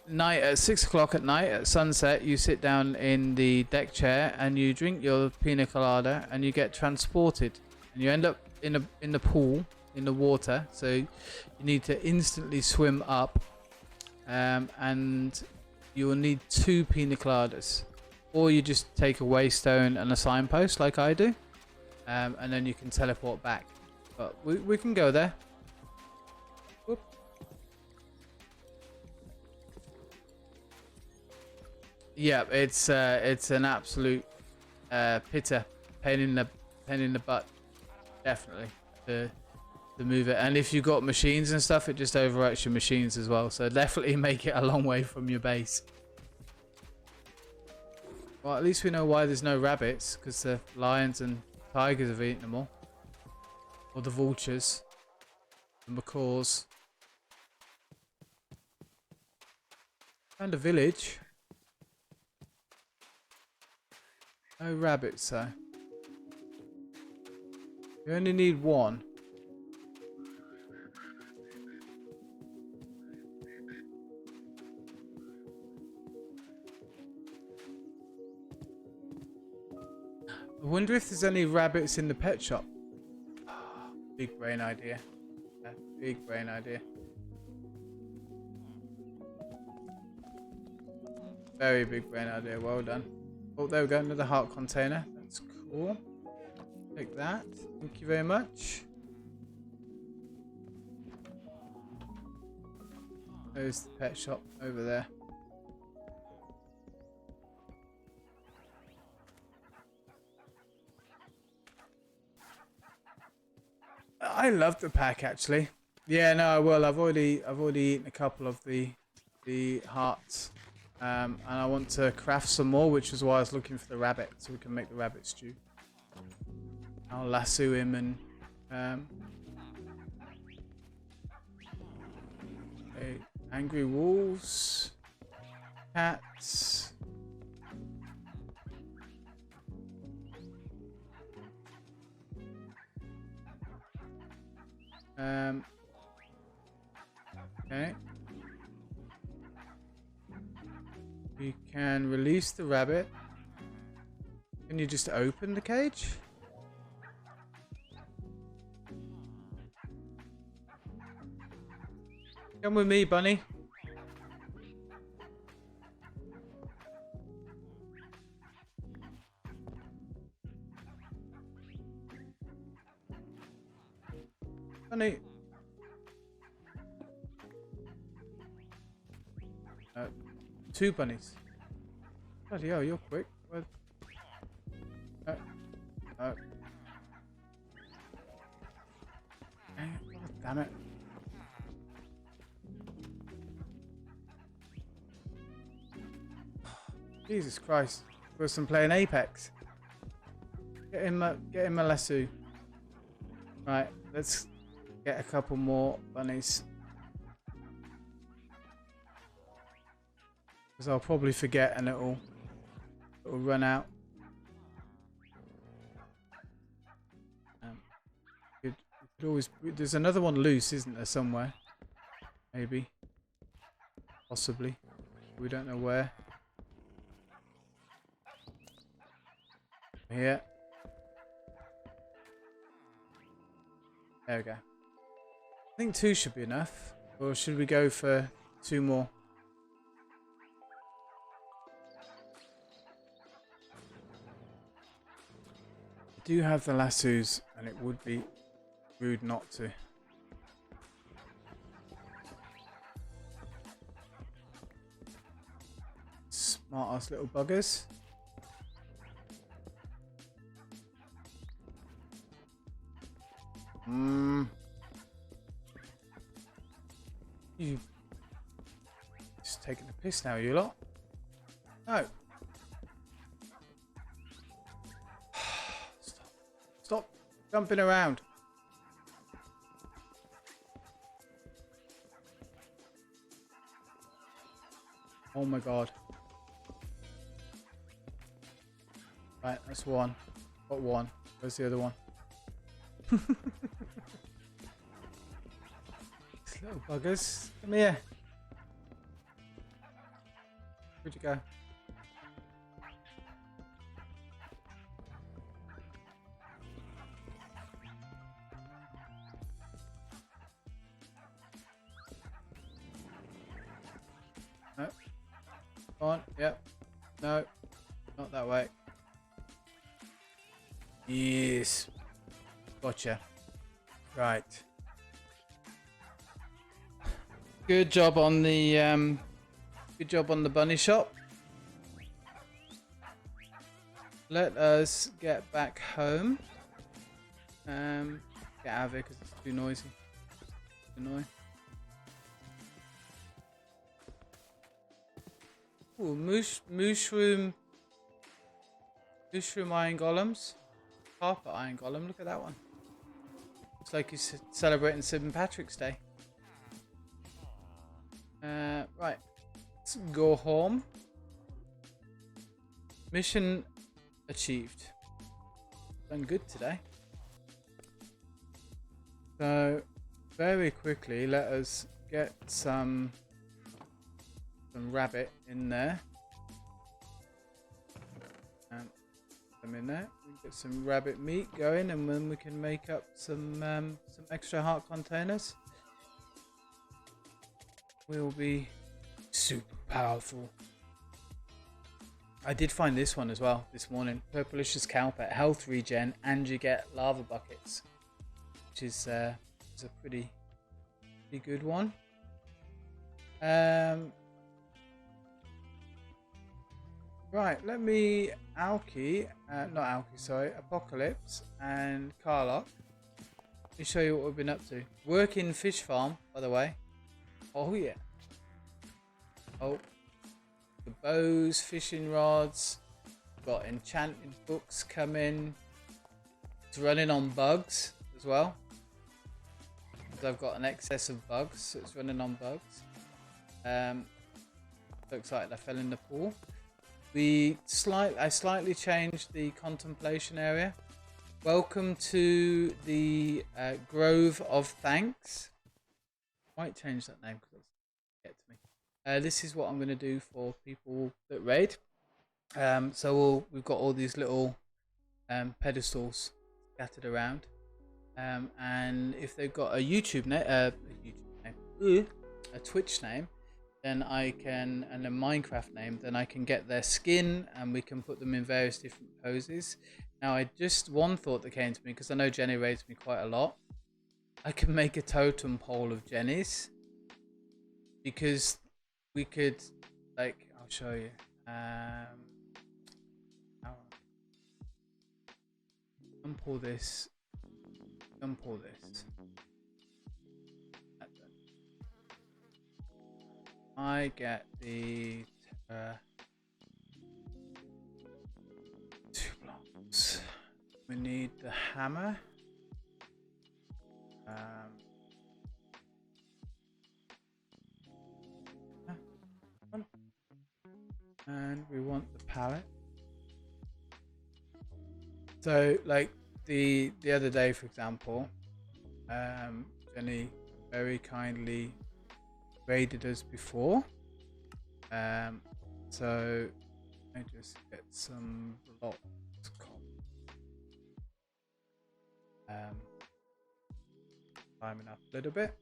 night, at 6 o'clock at night, at sunset, you sit down in the deck chair and you drink your pina colada, and you get transported, and you end up in the pool, in the water. So you need to instantly swim up, and you will need 2 pina coladas. Or you just take a waystone and a signpost like I do, and then you can teleport back. But we can go there. Whoop. Yeah, it's an absolute pain in the butt. definitely to move it. And if you've got machines and stuff, it just overwrites your machines as well. So definitely make it a long way from your base. Well, at least we know why there's no rabbits, because the lions and tigers have eaten them all. Or the vultures. The macaws. Found a village. No rabbits though. You only need one. I wonder if there's any rabbits in the pet shop. Big brain idea. Yeah, big brain idea. Very big brain idea. Well done. Oh, there we go. Another heart container. That's cool. Take that. Thank you very much. There's the pet shop over there. I love the pack actually. Yeah, no, I will. I've already eaten a couple of the hearts, and I want to craft some more, which is why I was looking for the rabbit, so we can make the rabbit stew. I'll lasso him and okay, angry wolves, cats. Okay. We can release the rabbit. Can you just open the cage? Come with me, bunny. Bunny. Two bunnies. Bloody hell, you're quick. God damn it. Jesus Christ. Wilson playing Apex. Get him a lasso. Right, let's get a couple more bunnies. Because I'll probably forget and it'll run out. It could always, there's another one loose, isn't there, somewhere? Maybe. Possibly. We don't know where. Here. There we go. I think 2 should be enough. Or should we go for 2 more? I do have the lassos, and it would be rude not to. Smart ass little buggers. You just taking the piss now, you lot? No. Stop jumping around. Oh my god. Right, that's one. Got one. Where's the other one? These little buggers. Come here. Where'd you go? No. Come on. Yep. No. Not that way. Yes. Gotcha. Right. Good job on the bunny shop. Let us get back home. Get out of here because it's too noisy. Too annoying. Ooh, mushroom iron golems. Carpet iron golem. Look at that one. Looks like he's celebrating St. Patrick's Day. Right. Let's go home. Mission achieved. Done good today. So, very quickly, let us get some rabbit in there. And them in there. We get some rabbit meat going, and then we can make up some extra heart containers. We'll be super powerful. I did find this one as well this morning. Purplicious Cowpet, health regen, and you get lava buckets, which is a pretty good one. Right, let me Apocalypse and Carlock. Let me show you what we've been up to. Working fish farm, by the way. Oh yeah. Oh, the bows, fishing rods. Got enchanted books coming. It's running on bugs as well. Because I've got an excess of bugs, so it's running on bugs. So excited I fell in the pool. I slightly changed the contemplation area. Welcome to the Grove of Thanks. Might change that name because it's get to me. This is what I'm going to do for people that raid. So we've got all these little pedestals scattered around, and if they've got a YouTube name, a Twitch name, then I can, and a Minecraft name, then I can get their skin and we can put them in various different poses. Now, one thought that came to me, because I know Genny raids me quite a lot. I can make a totem pole of Genny's, because we could, like, I'll show you. Unpull this. Unpull this. I get the 2 blocks. We need the hammer. And we want the pallet. So, like the other day, for example, Genny very kindly raided us before. So I just get some blocks. Climbing up a little bit.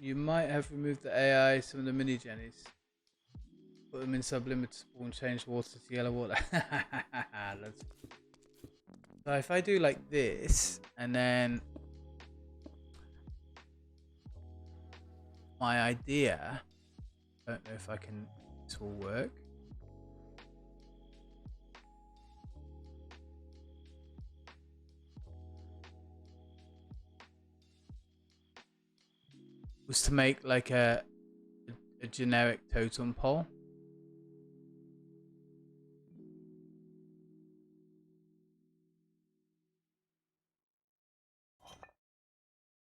You might have removed the AI, some of the mini Gennies. Put them in sublimitable and change water to yellow water. So if I do like this, and then my idea, I don't know if this will work. Was to make like a generic totem pole.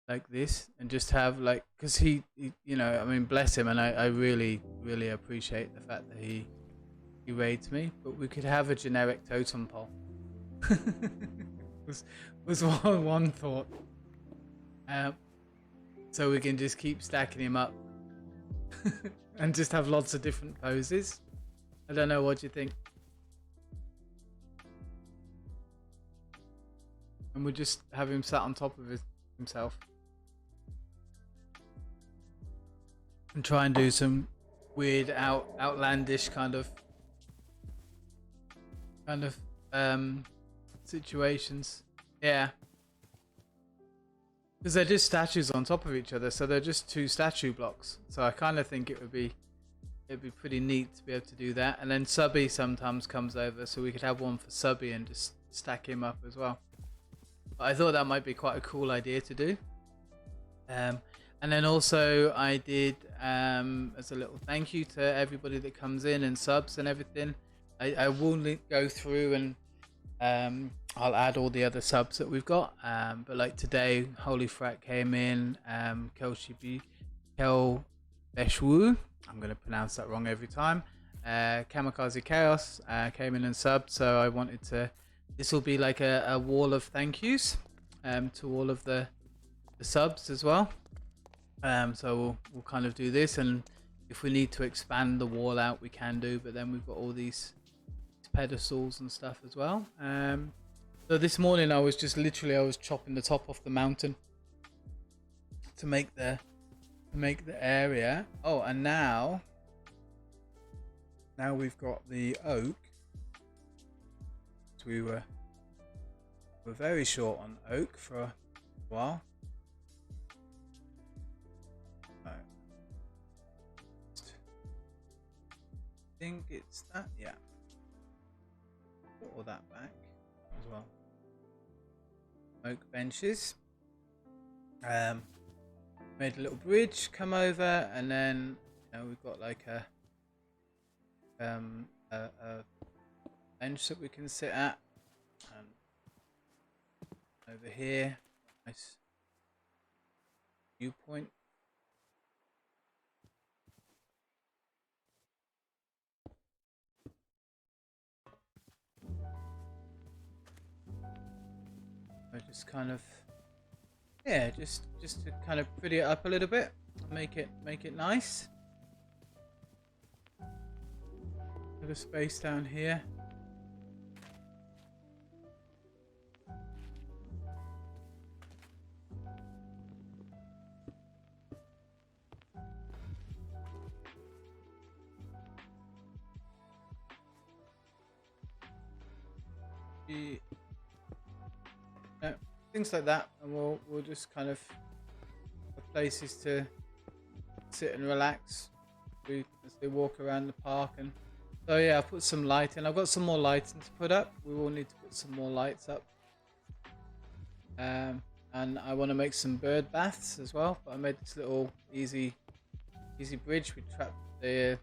Like this, and just have like, because he, you know, I mean, bless him, and I really appreciate the fact that he raids me, but we could have a generic totem pole. was one thought. So we can just keep stacking him up and just have lots of different poses. I don't know, what do you think? And we'll just have him sat on top of himself and try and do some weird outlandish kind of situations. Yeah. Because they're just statues on top of each other, so they're just 2 statue blocks. So I kind of think it would be it'd be pretty neat to be able to do that. And then Subby sometimes comes over, so we could have one for Subby and just stack him up as well. But I thought that might be quite a cool idea to do. And then also I did, as a little thank you to everybody that comes in and subs and everything, I will go through and I'll add all the other subs that we've got. But like today, Holy Frat came in, Kel Beshwu, I'm going to pronounce that wrong every time. Kamikaze Chaos came in and subbed, so I wanted to, this will be like a wall of thank yous to all of the subs as well. So we'll kind of do this, and if we need to expand the wall out, we can do, but then we've got all these pedestals and stuff as well. So this morning I was just literally, I was chopping the top off the mountain to make the area. Oh, and now we've got the oak. So we were very short on oak for a while. I think it's that, yeah. Put all that back as well. Oak benches. Made a little bridge come over, and then we've got like a bench that we can sit at. Over here, nice viewpoint. I just kind of, yeah, just to kind of pretty it up a little bit, make it nice. Bit of space down here. Things like that, and we'll just kind of have places to sit and relax as they walk around the park. And so yeah, I've put some lighting. I've got some more lighting to put up. We will need to put some more lights up, and I want to make some bird baths as well. But I made this little easy bridge with the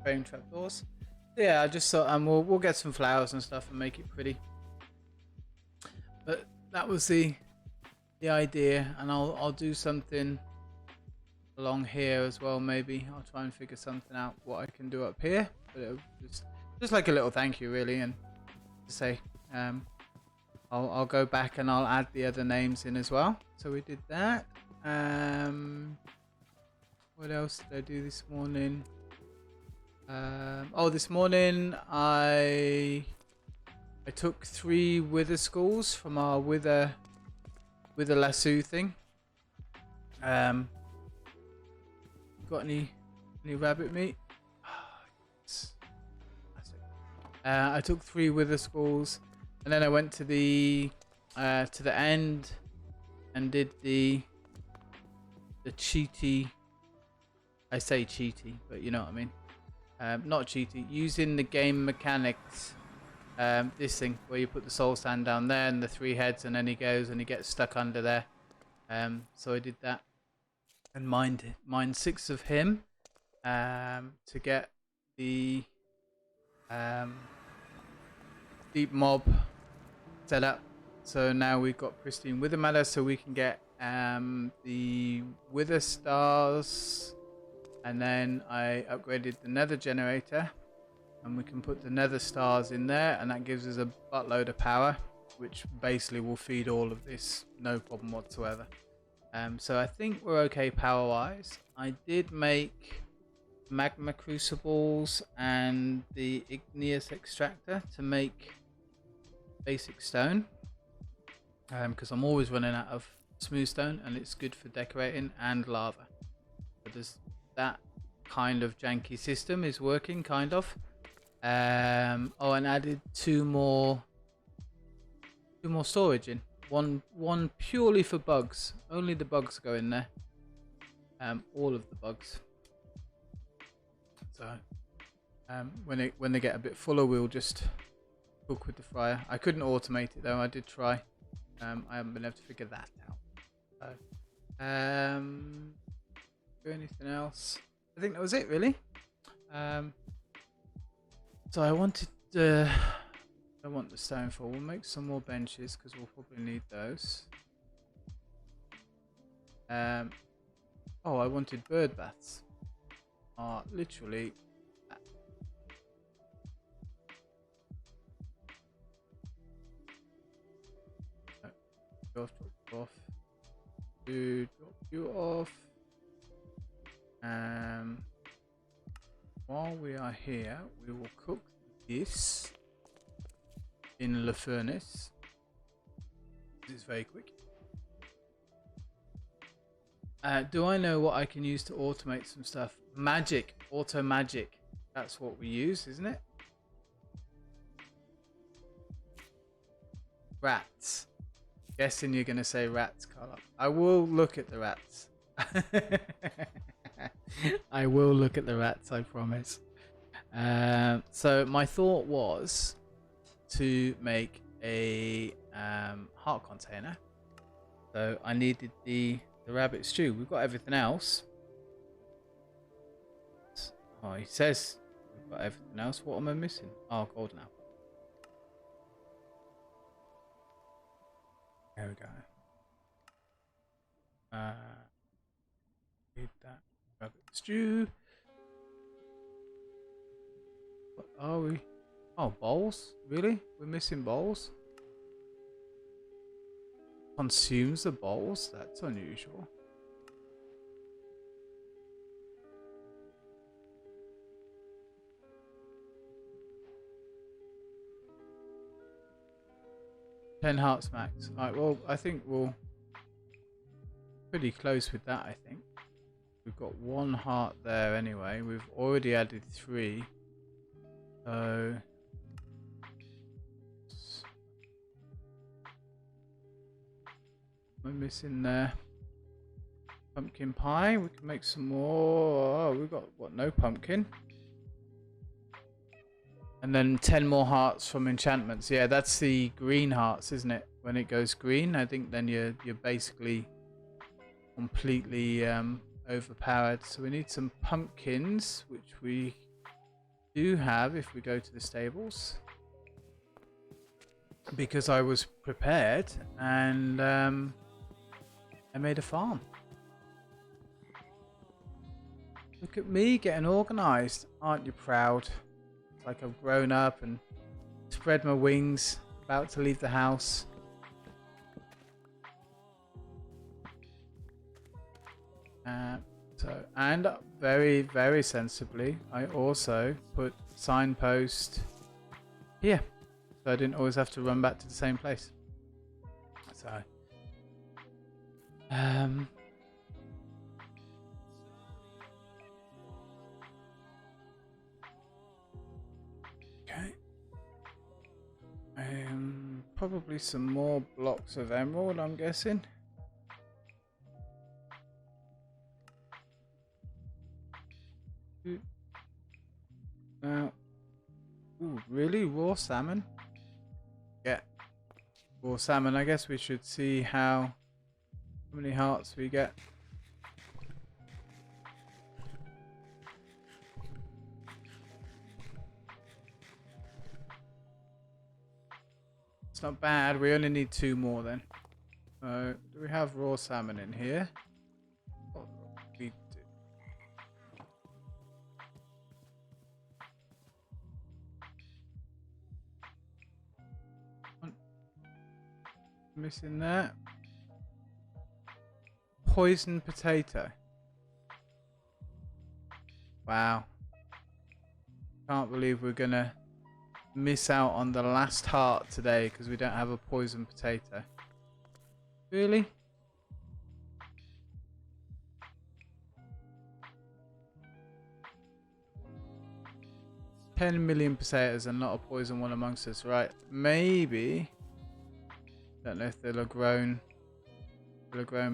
frame trapdoors. So yeah, I just thought, and we'll get some flowers and stuff and make it pretty. But that was the idea, and I'll do something along here as well. Maybe I'll try and figure something out what I can do up here, but it'll just like a little thank you really, and to say I'll go back and I'll add the other names in as well. So we did that. What else did I do this morning? This morning I took 3 wither skulls from our wither lasso thing. Got any rabbit meat? Yes. I took 3 wither skulls, and then I went to the end and did the cheaty. I say cheaty, but you know what I mean. Not cheaty. Using the game mechanics. This thing where you put the soul sand down there and the 3 heads, and then he goes and he gets stuck under there. So I did that and mined 6 of him to get the deep mob set up. So now we've got pristine wither matter, so we can get the wither stars, and then I upgraded the nether generator. And we can put the nether stars in there, and that gives us a buttload of power, which basically will feed all of this, no problem whatsoever. So I think we're okay power wise. I did make magma crucibles and the igneous extractor to make basic stone, because I'm always running out of smooth stone, and it's good for decorating, and lava. So there's that kind of janky system is working kind of. And added 2 more storage in. One purely for bugs. Only the bugs go in there. All of the bugs. So when they get a bit fuller, we'll just cook with the fryer. I couldn't automate it though. I did try. I haven't been able to figure that out. So, do anything else? I think that was it really. So I want the stone for. We'll make some more benches because we'll probably need those. Oh, I wanted bird baths. Literally. Drop you off. While we are here, we will cook this in the furnace. This is very quick. Do I know what I can use to automate some stuff? Magic, auto magic. That's what we use, isn't it? Rats. Guessing you're going to say rats, Carla. I will look at the rats. I will look at the rats, I promise. So my thought was to make a heart container. So I needed the rabbit stew. We've got everything else. Oh, he says we've got everything else. What am I missing? Oh, golden apple. There we go. Need that rabbit stew. What are we? Oh, bowls? Really? We're missing bowls? Consumes the bowls? That's unusual. $10 hearts max. Alright, well, I think we'll pretty close with that, I think. We've got 1 heart there anyway. We've already added 3. So we're missing there. Pumpkin pie. We can make some more. Oh, we've got what? No pumpkin. And then 10 more hearts from enchantments. Yeah, that's the green hearts, isn't it? When it goes green, I think then you're basically completely overpowered. So we need some pumpkins, which we do have if we go to the stables. Because I was prepared and I made a farm. Look at me getting organised. Aren't you proud? Like I've grown up and spread my wings, about to leave the house. And very, very sensibly, I also put signpost here, so I didn't always have to run back to the same place. So, okay. Probably some more blocks of emerald, I'm guessing. Ooh, really? Raw salmon? Yeah. Raw salmon. I guess we should see how many hearts we get. It's not bad. We only need 2 more then. So, do we have raw salmon in here? Oh, we do. Missing that. Poison potato. Wow. Can't believe we're gonna miss out on the last heart today because we don't have a poison potato. Really? $10 million potatoes and not a poison one amongst us, right? Maybe. Don't know if they'll have grown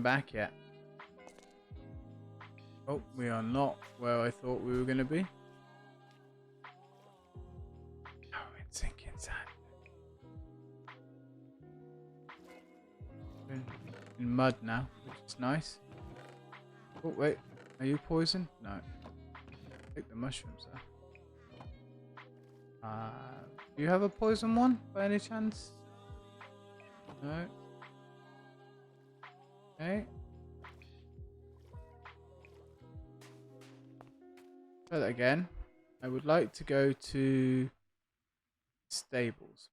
back yet. Oh, we are not where I thought we were going to be. in mud now, which is nice. Oh wait, are you poisoned? No. Take the mushrooms though. Do you have a poison one by any chance? No. Okay. Try that again. I would like to go to stables.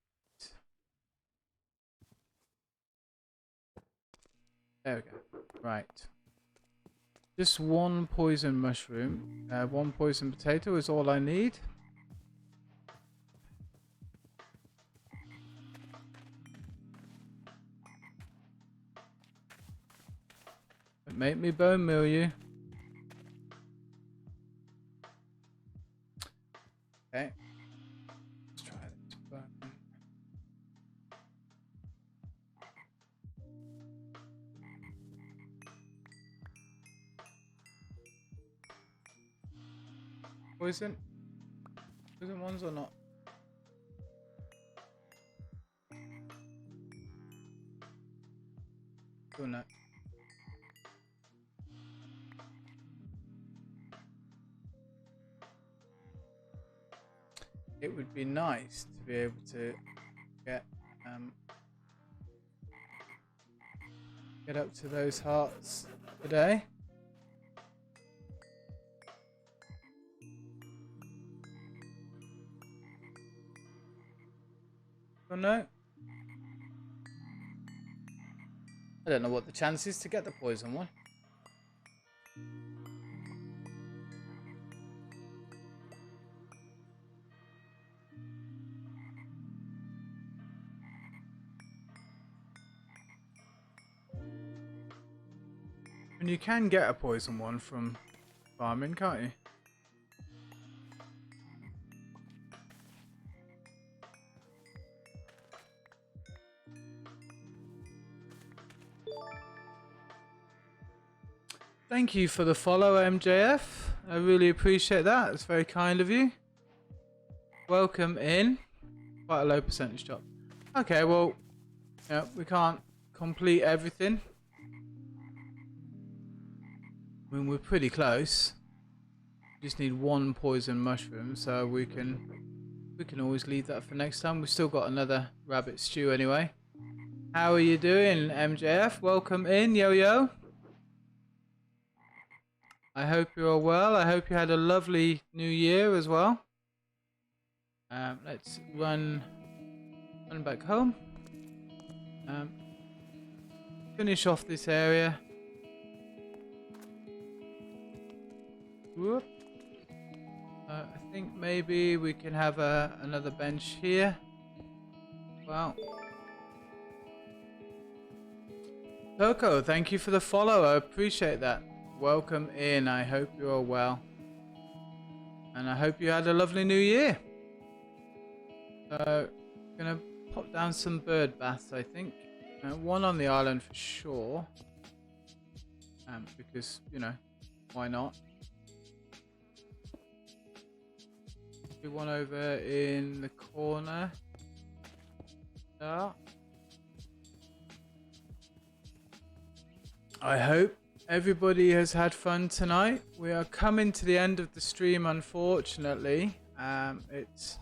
There we go. Right. Just one poison mushroom, one poison potato is all I need. Don't make me bone meal you. Okay. Let's try this bone. Poison? Poison ones or not? Still no. It would be nice to be able to get up to those hearts today. Oh no. I don't know what the chance is to get the poison one. And you can get a poison one from farming, can't you? Thank you for the follow, MJF. I really appreciate that. It's very kind of you. Welcome in. Quite a low percentage drop. Okay, well, yeah, we can't complete everything. I mean, we're pretty close. Just need one poison mushroom, so we can always leave that for next time. We've still got another rabbit stew anyway. How are you doing, MJF? Welcome in, yo. I hope you're well. I hope you had a lovely new year as well. Let's run back home. Finish off this area. Whoop. I think maybe we can have another bench here. Wow. Coco, thank you for the follow. I appreciate that. Welcome in. I hope you are well. And I hope you had a lovely new year. So, I'm going to pop down some bird baths, I think. One on the island for sure. Because, you know, why not? Do one over in the corner. There. I hope everybody has had fun tonight. We are coming to the end of the stream, unfortunately. It's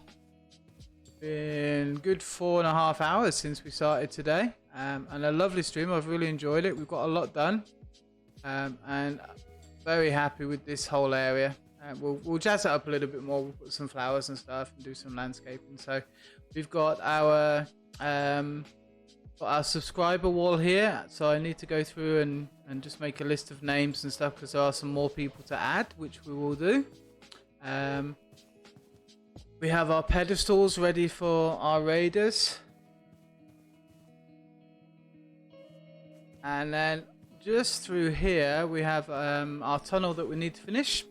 been good 4.5 hours since we started today. And a lovely stream. I've really enjoyed it. We've got a lot done. And very happy with this whole area. We'll jazz it up a little bit more. We'll put some flowers and stuff and do some landscaping. So we've got our subscriber wall here. So I need to go through and just make a list of names and stuff because there are some more people to add, which we will do. We have our pedestals ready for our raiders. And then just through here we have our tunnel that we need to finish.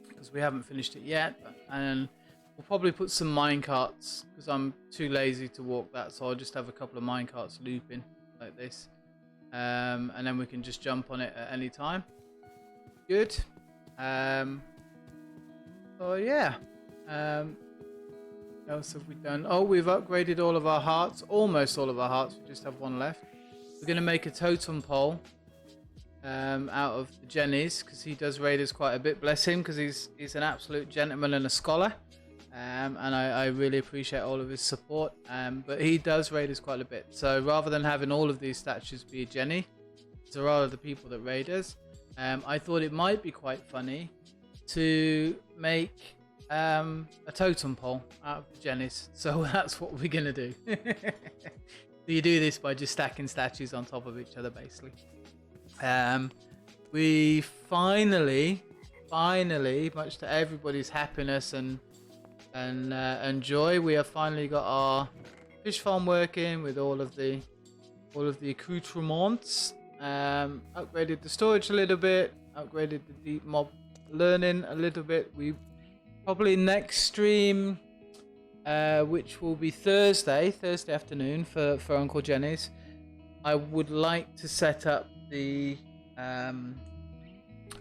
Because we haven't finished it yet, and we'll probably put some minecarts because I'm too lazy to walk that, so I'll just have a couple of minecarts looping like this, and then we can just jump on it at any time. Good. So yeah, what else have we done? Oh, we've upgraded all of our hearts, almost all of our hearts. We just have one left. we're going to make a totem pole out of the Gennies, because he does raid us quite a bit. Bless him, because he's an absolute gentleman and a scholar. And I really appreciate all of his support. But he does raid us quite a bit. So rather than having all of these statues be a Genny, so rather the people that raid us, I thought it might be quite funny to make a totem pole out of the Gennies. So that's what we're gonna do. So you do this by just stacking statues on top of each other, basically. We finally, much to everybody's happiness and joy, we have finally got our fish farm working with all of the accoutrements. Upgraded the storage a little bit, upgraded the deep mob learning a little bit. We probably next stream, which will be Thursday afternoon for Uncle Genny's, I would like to set up the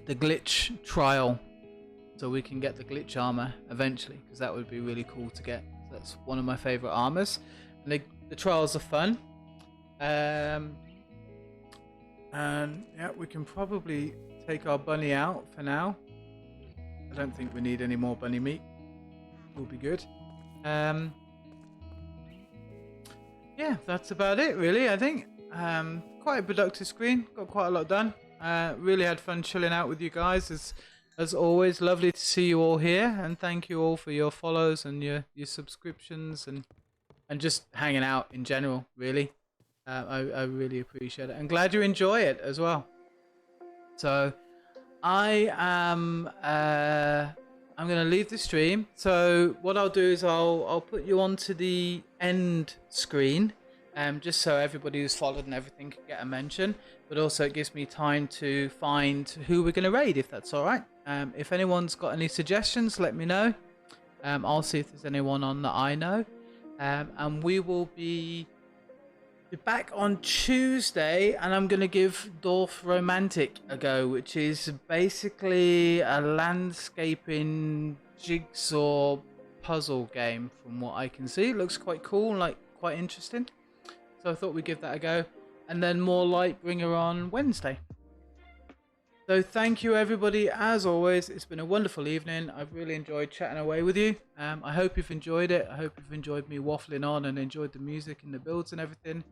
glitch trial, so we can get the glitch armor eventually, because that would be really cool to get. That's one of my favorite armors, and the trials are fun. And yeah, we can probably take our bunny out for now. I don't think we need any more bunny meat. Will be good. Yeah, that's about it really, I think. Quite a productive screen, got quite a lot done. Really had fun chilling out with you guys as always. Lovely to see you all here, and thank you all for your follows and your subscriptions and just hanging out in general, really. I really appreciate it, and glad you enjoy it as well. So I'm gonna leave the stream. So what I'll do is I'll put you onto the end screen, just so everybody who's followed and everything can get a mention, but also it gives me time to find who we're gonna raid, if that's all right. If anyone's got any suggestions, let me know. I'll see if there's anyone on that I know, and we will be back on Tuesday, and I'm going to give Dorf Romantic a go, which is basically a landscaping jigsaw puzzle game from what I can see. It looks quite cool, like quite interesting. So I thought we'd give that a go. And then more Lightbringer on Wednesday. So thank you everybody, as always. It's been a wonderful evening. I've really enjoyed chatting away with you. I hope you've enjoyed it. I hope you've enjoyed me waffling on and enjoyed the music and the builds and everything.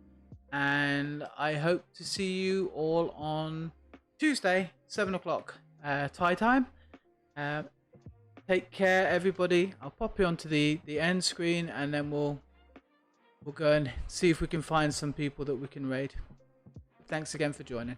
And I hope to see you all on Tuesday, 7 o'clock Thai time. Take care everybody. I'll pop you onto the end screen, and then we'll go and see if we can find some people that we can raid. Thanks again for joining.